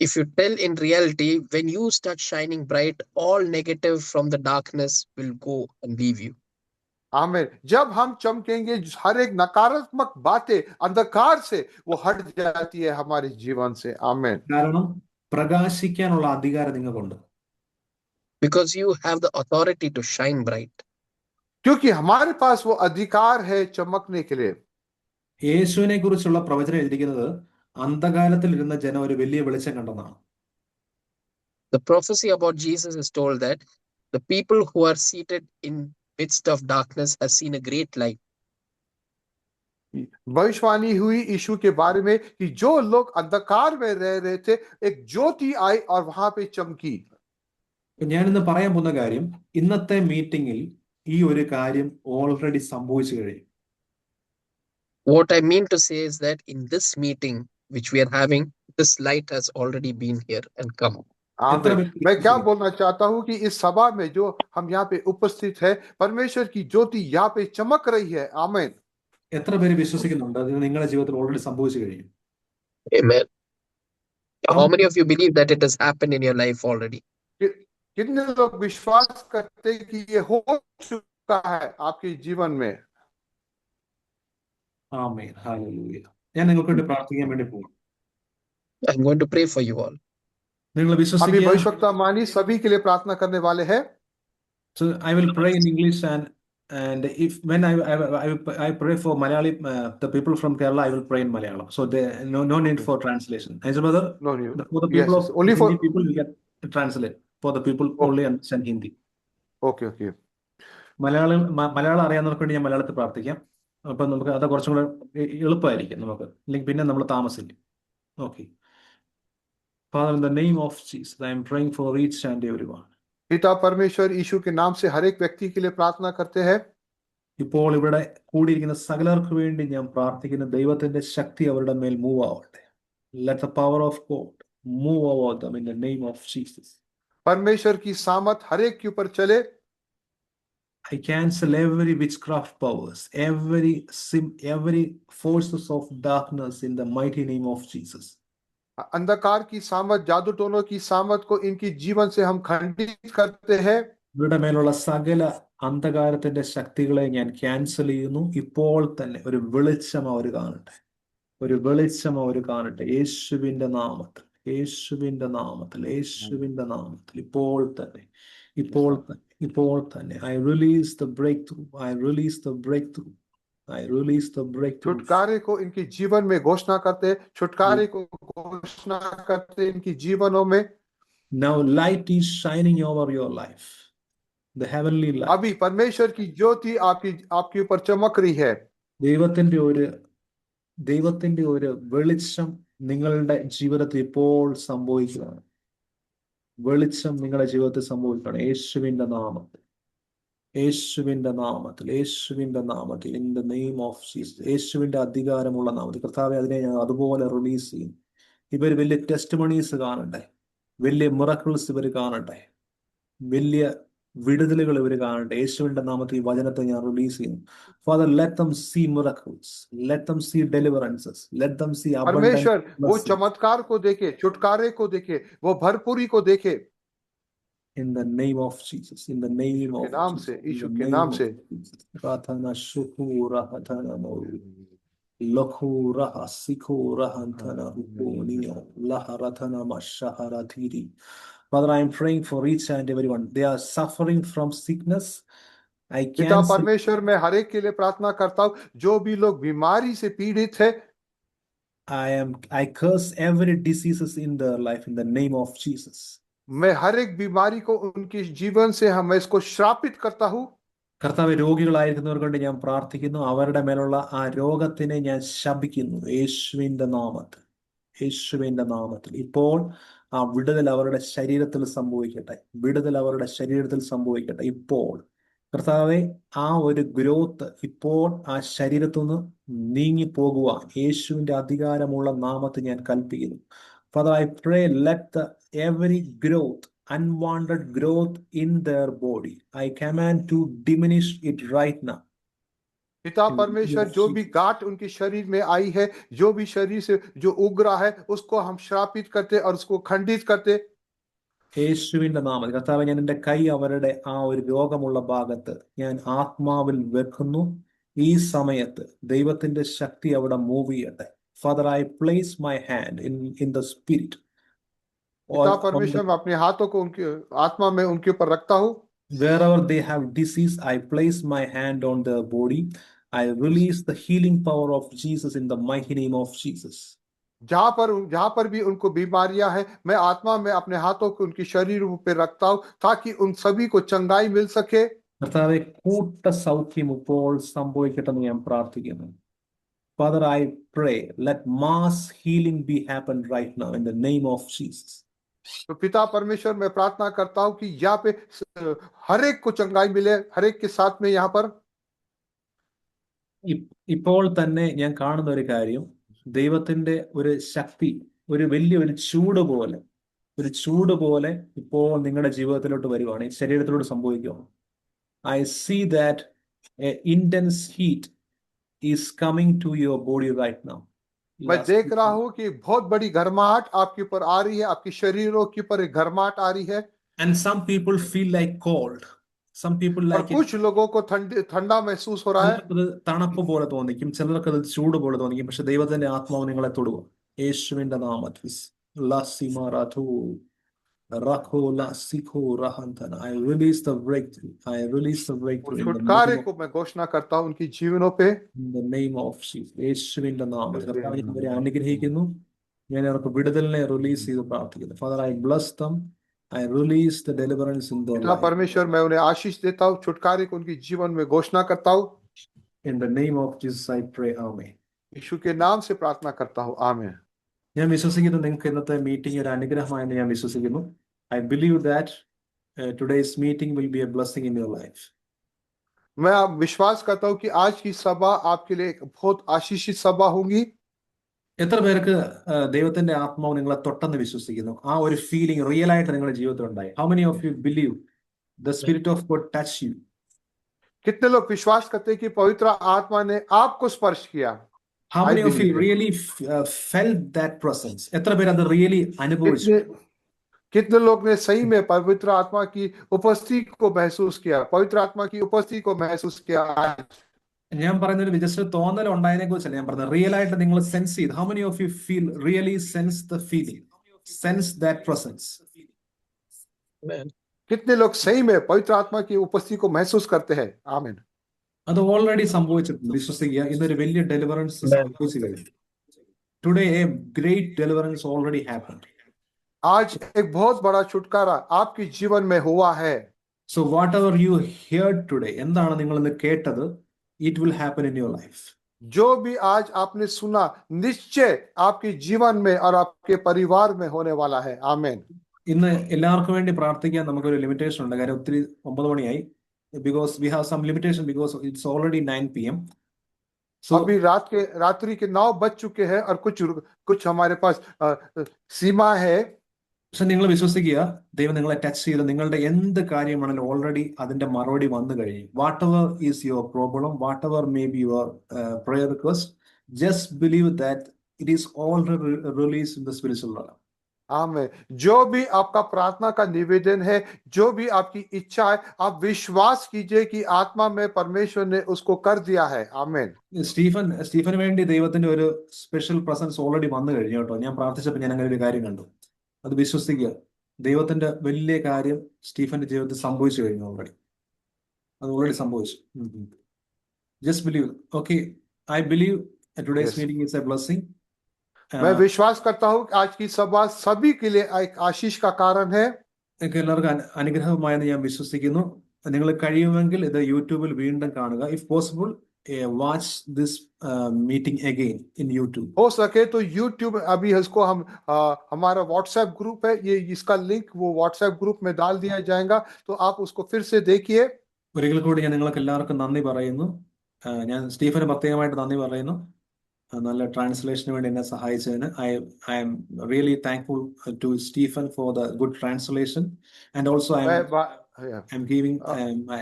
If you tell in reality, when you start shining bright, all negative from the darkness will go and leave you. आमीन. जब हम चमकेंगे, हर एक नकारात्मक बातें अंधकार से वो हट जाती है हमारे जीवन से. आमीन. കാരണം പ്രകാശിക്കാനുള്ള അധികാരം നിങ്ങൾക്കുണ്ട്. Because you have the authority to shine bright. क्योंकि हमारे पास वो अधिकार है चमकने के लिए. യേശുവിനെ കുറിച്ചുള്ള പ്രവചനം എഴുതിയിരിക്കുന്നത് അന്ധകാരത്തിൽ ഇരുന്ന ജനം ഒരു വലിയ വെളിച്ചം കണ്ടെന്നാണ്. The prophecy about Jesus is told that the people who are seated in midst of darkness has seen a great light. भविष्यवाणी हुई यीशु के बारे में कि जो लोग अंधकार में रह रहे थे, एक ज्योति आई और वहां पे चमकी. ഞാനിന്ന് പറയാൻ പോകുന്ന കാര്യം, ഇന്നത്തെ മീറ്റിംഗിൽ ഈ ഒരു കാര്യം ഓൾറെഡി സംഭവിച്ചു കഴിഞ്ഞു. What I mean to say is that in this meeting which we are having, this light has already been here and come. मैं क्या बोलना चाहता हूँ कि इस सभा में जो हम यहाँ पे उपस्थित है, परमेश्वर की ज्योति यहाँ पे चमक रही है. आमीन. എത്ര പേര് വിശ്വസിക്കുന്നുണ്ട് അത് നിങ്ങളുടെ ജീവിതത്തിൽ ഓൾറെഡി സംഭവിച്ചു കഴിഞ്ഞു? Amen. How many of you believe that it has happened in your life already? कितने लोग विश्वास करते कि ये हो चुका है आपके जीवन में? ആമേൻ. ഹല്ലേലൂയ. ഞാൻ നിങ്ങൾക്ക് വേണ്ടി പ്രാർത്ഥിക്കാൻ വേണ്ടി പോകും. I'm going to pray for you all. നിങ്ങൾ अभी വിശ്വസിക്കുക. भविष्यवक्ता मानी सभी के लिए प्रार्थना करने वाले हैं. So I will pray in English and if when I pray for Malayali, the people from Kerala, I will pray in Malayalam. So there no need for translation. As a brother, No need. for the people Yes, of only for Hindi people, we can translate. For the people only understand Hindi. Okay. Malayalam അറിയാവുന്നവർക്ക് വേണ്ടി ഞാൻ മലയാളത്തിൽ പ്രാർത്ഥിക്കാം. അപ്പം നമുക്ക് അത് കുറച്ചും കൂടെ എളുപ്പമായിരിക്കും നമുക്ക്. അല്ലെങ്കിൽ പിന്നെ നമ്മൾ താമസിക്കും. Okay. Father, in the name of Jesus, I am praying for each and everyone. पिता परमेश्वर यीशु के नाम से हर एक व्यक्ति के लिए प्रार्थना करते हैं. ഇപ്പോൾ ഇവിടെ കൂടിയിരിക്കുന്ന സകലർക്ക് വേണ്ടി ഞാൻ പ്രാർത്ഥിക്കുന്ന ദൈവത്തിന്റെ ശക്തി അവരുടെ മേൽ മൂവ് ആവട്ടെ. Let the power of God move over them in the name of Jesus. परमेश्वर की सामर्थ हर एक के ऊपर चले. I cancel every witchcraft powers, every forces of darkness in the mighty name of Jesus. अंधकार की सामर्थ, जादू टोनों की सामर्थ को इनकी जीवन से हम खंडित करते हैं. ഇവരുടെ മേലുള്ള സകല അന്ധകാരത്തിന്റെ ശക്തികളെ ഞാൻ ക്യാൻസൽ ചെയ്യുന്നു. ഇപ്പോൾ തന്നെ ഒരു വെളിച്ചം അവർ കാണട്ടെ. ഒരു വെളിച്ചം അവർ കാണട്ടെ. യേശുവിന്റെ നാമത്തിൽ, യേശുവിന്റെ നാമത്തിൽ, യേശുവിന്റെ നാമത്തിൽ ഇപ്പോൾ തന്നെ, ഇപ്പോൾ തന്നെ, ഇപ്പോൾ തന്നെ. I release the breakthrough. I release the breakthrough. I release the breakthrough. छुटकारे को इनके जीवन में घोषणा करते, छुटकारे को घोषणा करते इनकी जीवनों में. Now light is shining over your life. The heavenly light. अभी परमेश्वर की ज्योति आपके ऊपर चमक रही है. ദൈവത്തിന്റെ ഒരു വെളിച്ചം നിങ്ങളുടെ ജീവിതത്തിൽ ഇപ്പോൾ സംഭവിക്കുകയാണ്. വെളിച്ചം നിങ്ങളുടെ ജീവിതത്തിൽ സംഭവിക്കുകയാണ്. യേശുവിന്റെ നാമത്തിൽ, യേശുവിന്റെ നാമത്തിൽ, യേശുവിന്റെ നാമത്തിൽ, in the name of Jesus. യേശുവിന്റെ അധികാരമുള്ള നാമത്തിൽ കർത്താവേ, അതിനെ ഞാൻ അതുപോലെ റിലീസ് ചെയ്യും. ഇവർ വലിയ ടെസ്റ്റിമണീസ് കാണട്ടെ, വലിയ മിറക്കിൾസ് ഇവർ കാണട്ടെ, വലിയ വിടുതലുകൾ ഇവർ കാണട്ടെ. യേശുവിന്റെ നാമത്തിൽ ഈ വചനത്തെ ഞാൻ റിലീസ് ചെയ്യുന്നു. Father, let them see miracles, let them see deliverances, let them see abundance. परमेश्वर वो चमत्कार को देखे, छुटकारे को देखे, वो भरपूरी को देखे. In the name of Jesus, in the name of नाम से, यीशु के नाम से. Rathana shukura hatana moru lokhura sikura hantana huponia laharathana mashaharathiri. Father, I am praying for each and everyone. They are suffering from sickness. I पिता cancel, परमेश्वर, मैं हर एक के लिए प्रार्थना करता हूँ जो भी लोग बीमारी से पीड़ित है, I curse every diseases in their life in the name of Jesus. मैं हर एक बीमारी को उनके जीवन से मैं इसको श्रापित करता हूँ। കർത്താവ്, രോഗികളായിരിക്കുന്നവർ കൊണ്ട് ഞാൻ പ്രാർത്ഥിക്കുന്നു. അവരുടെ മേലുള്ള ആ രോഗത്തിനെ ഞാൻ ശപിക്കുന്നു യേശുവിന്റെ നാമത്തിൽ. യേശുവിന്റെ നാമത്തിൽ ഇപ്പോൾ ആ വിടുതൽ അവരുടെ ശരീരത്തിൽ സംഭവിക്കട്ടെ. വിടുതൽ അവരുടെ ശരീരത്തിൽ സംഭവിക്കട്ടെ ഇപ്പോൾ. കർത്താവെ, ആ ഒരു ഗ്രോത്ത് ഇപ്പോൾ ആ ശരീരത്തിൽ നിന്ന് നീങ്ങി പോകുവാൻ യേശുവിന്റെ അധികാരമുള്ള നാമത്തിൽ ഞാൻ കൽപ്പിക്കുന്നു. Father, I pray, let every growth, unwanted growth in their body, I command to diminish it right now. पिता परमेश्वर, जो भी गांठ उनके शरीर में आई है, जो भी शरीर से जो उग रहा है, उसको हम श्रापित करते और उसको खंडित करते। യേശുവിന്റെ നാമത്തിൽ കർത്താവെ, ഞാൻ എൻ്റെ കൈ അവരുടെ ആ ഒരു രോഗമുള്ള ഭാഗത്ത് ഞാൻ ആത്മാവിൽ വെക്കുന്നു. ഈ സമയത്ത് ദൈവത്തിന്റെ ശക്തി അവിടെ മൂവ് ചെയ്യട്ടെ. Father, I place my hand in the spirit. पिता परमेश्वर, मैं अपने हाथों को उनके आत्मा में उनके ऊपर रखता हूँ। Wherever they have disease, I place my hand on their body. I release the healing power of Jesus in the mighty name of Jesus. जहां पर भी उनको बीमारियां हैं, मैं आत्मा में अपने हाथों को उनके शरीर पे रखता हूं ताकि उन सभी को चंगाई मिल सके। കർത്താവെ, കൂട്ട സൗഖ്യം ഇപ്പോൾ സംഭവിക്കട്ടെന്ന് ഞാൻ പ്രാർത്ഥിക്കുന്നു. Father, I pray, let mass healing be happen right now in the name of Jesus. तो पिता परमेश्वर, मैं प्रार्थना करता हूं कि यहाँ पे हर एक को चंगाई मिले, हर एक के साथ में यहाँ पर। ഇപ്പോൾ തന്നെ ഞാൻ കാണുന്ന ഒരു കാര്യം, ദൈവത്തിന്റെ ഒരു ശക്തി, ഒരു വലിയൊരു ചൂട് പോലെ ഇപ്പോൾ നിങ്ങളുടെ ജീവിതത്തിലോട്ട് വരുവാണ്, ഈ ശരീരത്തിലോട്ട് സംഭവിക്കുകയാണ്. I see that an intense heat is coming to your body right now. मैं देख रहा हूं कि बहुत बड़ी गर्माहट आपके ऊपर आ रही है, आपके शरीरों के ऊपर एक गर्माहट आ रही है। And some people feel like cold. Some people और like कुछ लोगों को ठंडा महसूस हो रहा है। തണുപ്പ് പോലെ തോന്നിക്കും, ചിലർക്ക് അത് ചൂട് പോലെ തോന്നിക്കും. പക്ഷെ ദൈവത്തിന്റെ ആത്മാവ് നിങ്ങളെ തൊടുക യേശുവിന്റെ നാമത്തിൽ. I release the breakthrough. I release the breakthrough. छुटकारे को मैं घोषणा करता हूं उनकी जीवनों पे। In the name of Jesus. യേശുവിന്റെ നാമത്തിൽ അവരെ അനുഗ്രഹിക്കുന്നു. ഞാൻ അവർക്ക് വിടുതലിനെ റിലീസ് ചെയ്ത് പ്രാർത്ഥിക്കുന്നു. Father, I bless them. I release the deliverance in their पिता life. परमेश्वर, मैं उन्हें आशीष देता हूँ, छुटकारे को उनके जीवन में घोषणा करता हूँ। In the name of Jesus, I pray. Amen. यीशु के नाम से प्रार्थना करता हूँ, आमीन। ഞാൻ വിശ്വസിക്കുന്നു നിങ്ങൾക്ക് ഇന്നത്തെ മീറ്റിംഗ് ഒരു അനുഗ്രഹമായെന്ന് ഞാൻ വിശ്വസിക്കുന്നു. I believe that today's meeting will be a blessing in your life. मैं आप विश्वास करता हूँ कि आज की सभा आपके लिए एक बहुत आशीषित सभा होगी। എത്ര പേർക്ക് ദൈവത്തിന്റെ ആത്മാവ് നിങ്ങളെ തൊട്ടെന്ന് വിശ്വസിക്കുന്നു? ആ ഒരു ഫീലിംഗ് റിയൽ ആയിട്ട് നിങ്ങളുടെ ജീവിതത്തിൽ ഉണ്ടായി? How many of you believe the Spirit of God touch you? कितने लोग विश्वास करते हैं कि पवित्र आत्मा ने आपको स्पर्श किया? How many of you really felt that presence? എത്ര പേര് അത് റിയലി അനുഭവിച്ചു? कितने लोग ने सही में पवित्र आत्मा की उपस्थिति को महसूस किया, पवित्र आत्मा की उपस्थिति को महसूस किया? ഞാൻ പറയുന്നത് ജസ്റ്റ് തോന്നൽ ഉണ്ടായതിനെ കുറിച്ചല്ല ഞാൻ പറഞ്ഞത്, റിയൽ ആയിട്ട് നിങ്ങൾ സെൻസ് ചെയ്ത്. How many of you feel really sense the feeling, sense that presence? कितने लोग सही में पवित्र आत्मा की उपस्थिति को महसूस करते हैं? आमीन। അത് ഓൾറെഡി സംഭവിച്ചിട്ടുണ്ട്, വിശ്വസിക്കുക. ഇന്നൊരു വലിയ ഡെലിവറൻസ് സംഭവിച്ചു കഴിഞ്ഞു. Today a great deliverance already happened. आज एक बहुत बड़ा छुटकारा आपके जीवन में हुआ है। So whatever you heard today, എന്താണ് നിങ്ങൾ ഇന്ന് കേട്ടത്, it will happen in your life. जो भी आज आपने सुना, निश्चय आपके जीवन में और आपके परिवार में होने वाला है। आमीन। ഇന്ന് എല്ലാവർക്കും വേണ്ടി പ്രാർത്ഥിക്കാൻ നമുക്കൊരു ലിമിറ്റേഷൻ ഉണ്ട്, കാര്യം ഒത്തിരി 9 മണിയായി. Because we have some limitation because it's already 9 p.m. So अभी रात्रि के 9 बज चुके हैं और कुछ हमारे पास सीमा है। പക്ഷെ നിങ്ങൾ വിശ്വസിക്കുക, ദൈവം നിങ്ങളെ ടച്ച് ചെയ്ത് നിങ്ങളുടെ എന്ത് കാര്യമാണെങ്കിലും ഓൾറെഡി അതിന്റെ മറുപടി വന്നു കഴിഞ്ഞു. Whatever is your problem, whatever may be your prayer request, just believe that it is already released in the spiritual realm. आमीन। जो भी आपका प्रार्थना का निवेदन है, जो भी आपकी इच्छा है, आप विश्वास कीजिए कि आत्मा में परमेश्वर ने उसको कर दिया है। आमीन। സ്റ്റീഫന് വേണ്ടി ദൈവത്തിന്റെ ഒരു സ്പെഷ്യൽ പ്രസൻസ് ഓൾറെഡി വന്നു കഴിഞ്ഞു കേട്ടോ. ഞാൻ പ്രാർത്ഥിച്ചപ്പോൾ ഞാൻ അങ്ങനെ ഒരു കാര്യം കണ്ടു. അത് വിശ്വസിക്കുക, ദൈവത്തിന്റെ വലിയ കാര്യം സ്റ്റീഫന്റെ ജീവിതത്തിൽ സംഭവിച്ചു കഴിഞ്ഞു ഓൾറെഡി. അത് ഓൾറെഡി സംഭവിച്ചു. Just believe. Okay, I believe today's Yes. Meeting is A blessing. मैं विश्वास करता हूँ कि आज की सभा सभी के लिए एक आशीष का कारण है. നിങ്ങൾക്ക് എല്ലാവർക്കും അനുഗ്രഹമായെന്ന് ഞാൻ വിശ്വസിക്കുന്നു. നിങ്ങൾ കഴിയുമെങ്കിൽ ഇത് യൂട്യൂബിൽ വീണ്ടും കാണുക. If possible watch this meeting again in YouTube. हो सके तो यूट्यूब अभी इसको हम हमारा व्हाट्सएप ग्रुप है, ये इसका लिंक वो व्हाट्सएप ग्रुप में डाल दिया जाएगा, तो आप उसको फिर से देखिए. ഒരിക്കൽ കൂടി ഞാൻ നിങ്ങൾക്ക് എല്ലാവർക്കും നന്ദി പറയുന്നു. ഞാൻ സ്റ്റീഫന് പ്രത്യേകമായിട്ട് നന്ദി പറയുന്നു, നല്ല ട്രാൻസ്ലേഷന് വേണ്ടി എന്നെ സഹായിച്ചതിന്. I'm really thankful to Stephen for the good translation. And also I'm giving,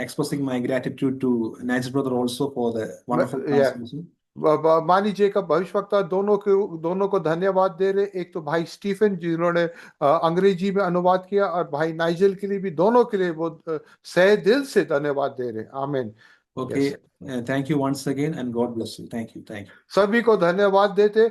expressing my gratitude to Nigel brother also for the wonderful translation. मानी जी का भविष्यवक्ता दोनों को धन्यवाद दे रहे. एक तो भाई स्टीफन जिन्होंने अंग्रेजी में अनुवाद किया, और भाई नाइजल के लिए भी, दोनों के लिए वो सहे दिल से धन्यवाद दे रहे. आमीन. Okay, thank you once again and God bless you. Thank you. सभी को धन्यवाद देते.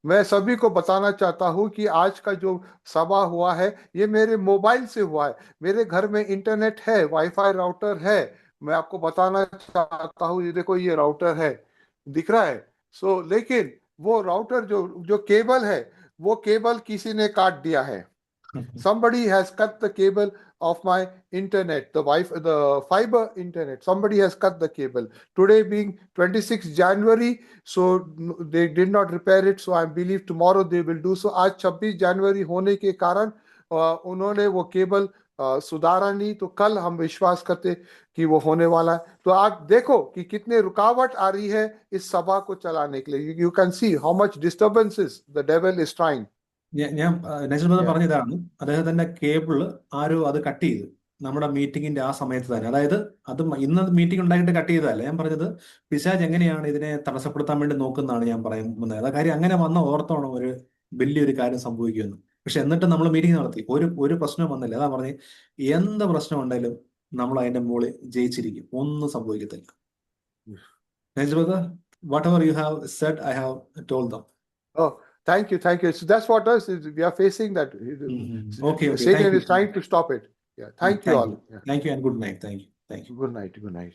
मैं सभी को बताना चाहता हूँ कि आज का जो सभा हुआ है ये मेरे मोबाइल से हुआ है. मेरे घर में इंटरनेट है, वाईफाई राउटर है. मैं आपको बताना चाहता हूँ, ये देखो ये राउटर है, दिख रहा है. लेकिन वो राउटर जो केबल है, वो केबल किसी ने काट दिया है. Somebody has cut the cable of my internet, the fiber internet. Somebody has cut the cable. Today being 26 January, so they did not repair it. So I believe tomorrow they will do so. आज 26 जनवरी होने के कारण उन्होंने वो cable सुधारा नहीं, तो कल हम विश्वास करते कि वो होने वाला है. तो आप देखो कि कितने रुकावट आ रही है इस सभा को चलाने के लिए. You can see how much disturbances the devil is trying. ഞാൻ നൈജൽ ബ്രദർ പറഞ്ഞതാണ്, അദ്ദേഹത്തിന്റെ കേബിള് ആരോ അത് കട്ട് ചെയ്തു നമ്മുടെ മീറ്റിംഗിന്റെ ആ സമയത്ത് തന്നെ. അതായത് അത് ഇന്ന് മീറ്റിംഗ് ഉണ്ടായിട്ട് കട്ട് ചെയ്തതല്ല. ഞാൻ പറഞ്ഞത് പിശാച് എങ്ങനെയാണ് ഇതിനെ തടസ്സപ്പെടുത്താൻ വേണ്ടി നോക്കുന്നതാണ് ഞാൻ പറയുന്നത്. അതാ കാര്യം അങ്ങനെ വന്ന ഓർത്തോണം ഒരു വലിയൊരു കാര്യം സംഭവിക്കുമെന്ന്. പക്ഷെ എന്നിട്ട് നമ്മൾ മീറ്റിംഗ് നടത്തി, ഒരു പ്രശ്നം വന്നില്ല. അതാ പറഞ്ഞ് എന്ത് പ്രശ്നം ഉണ്ടെങ്കിലും നമ്മൾ അതിന്റെ മുകളിൽ ജയിച്ചിരിക്കും, ഒന്നും സംഭവിക്കത്തില്ല. Nigel brother, whatever you have said, I have told them. Oh, thank you. So that's what us is. We are facing that. Okay. Satan is trying to stop it. Yeah. Thank you all. Thank you and good night. Thank you. Good night.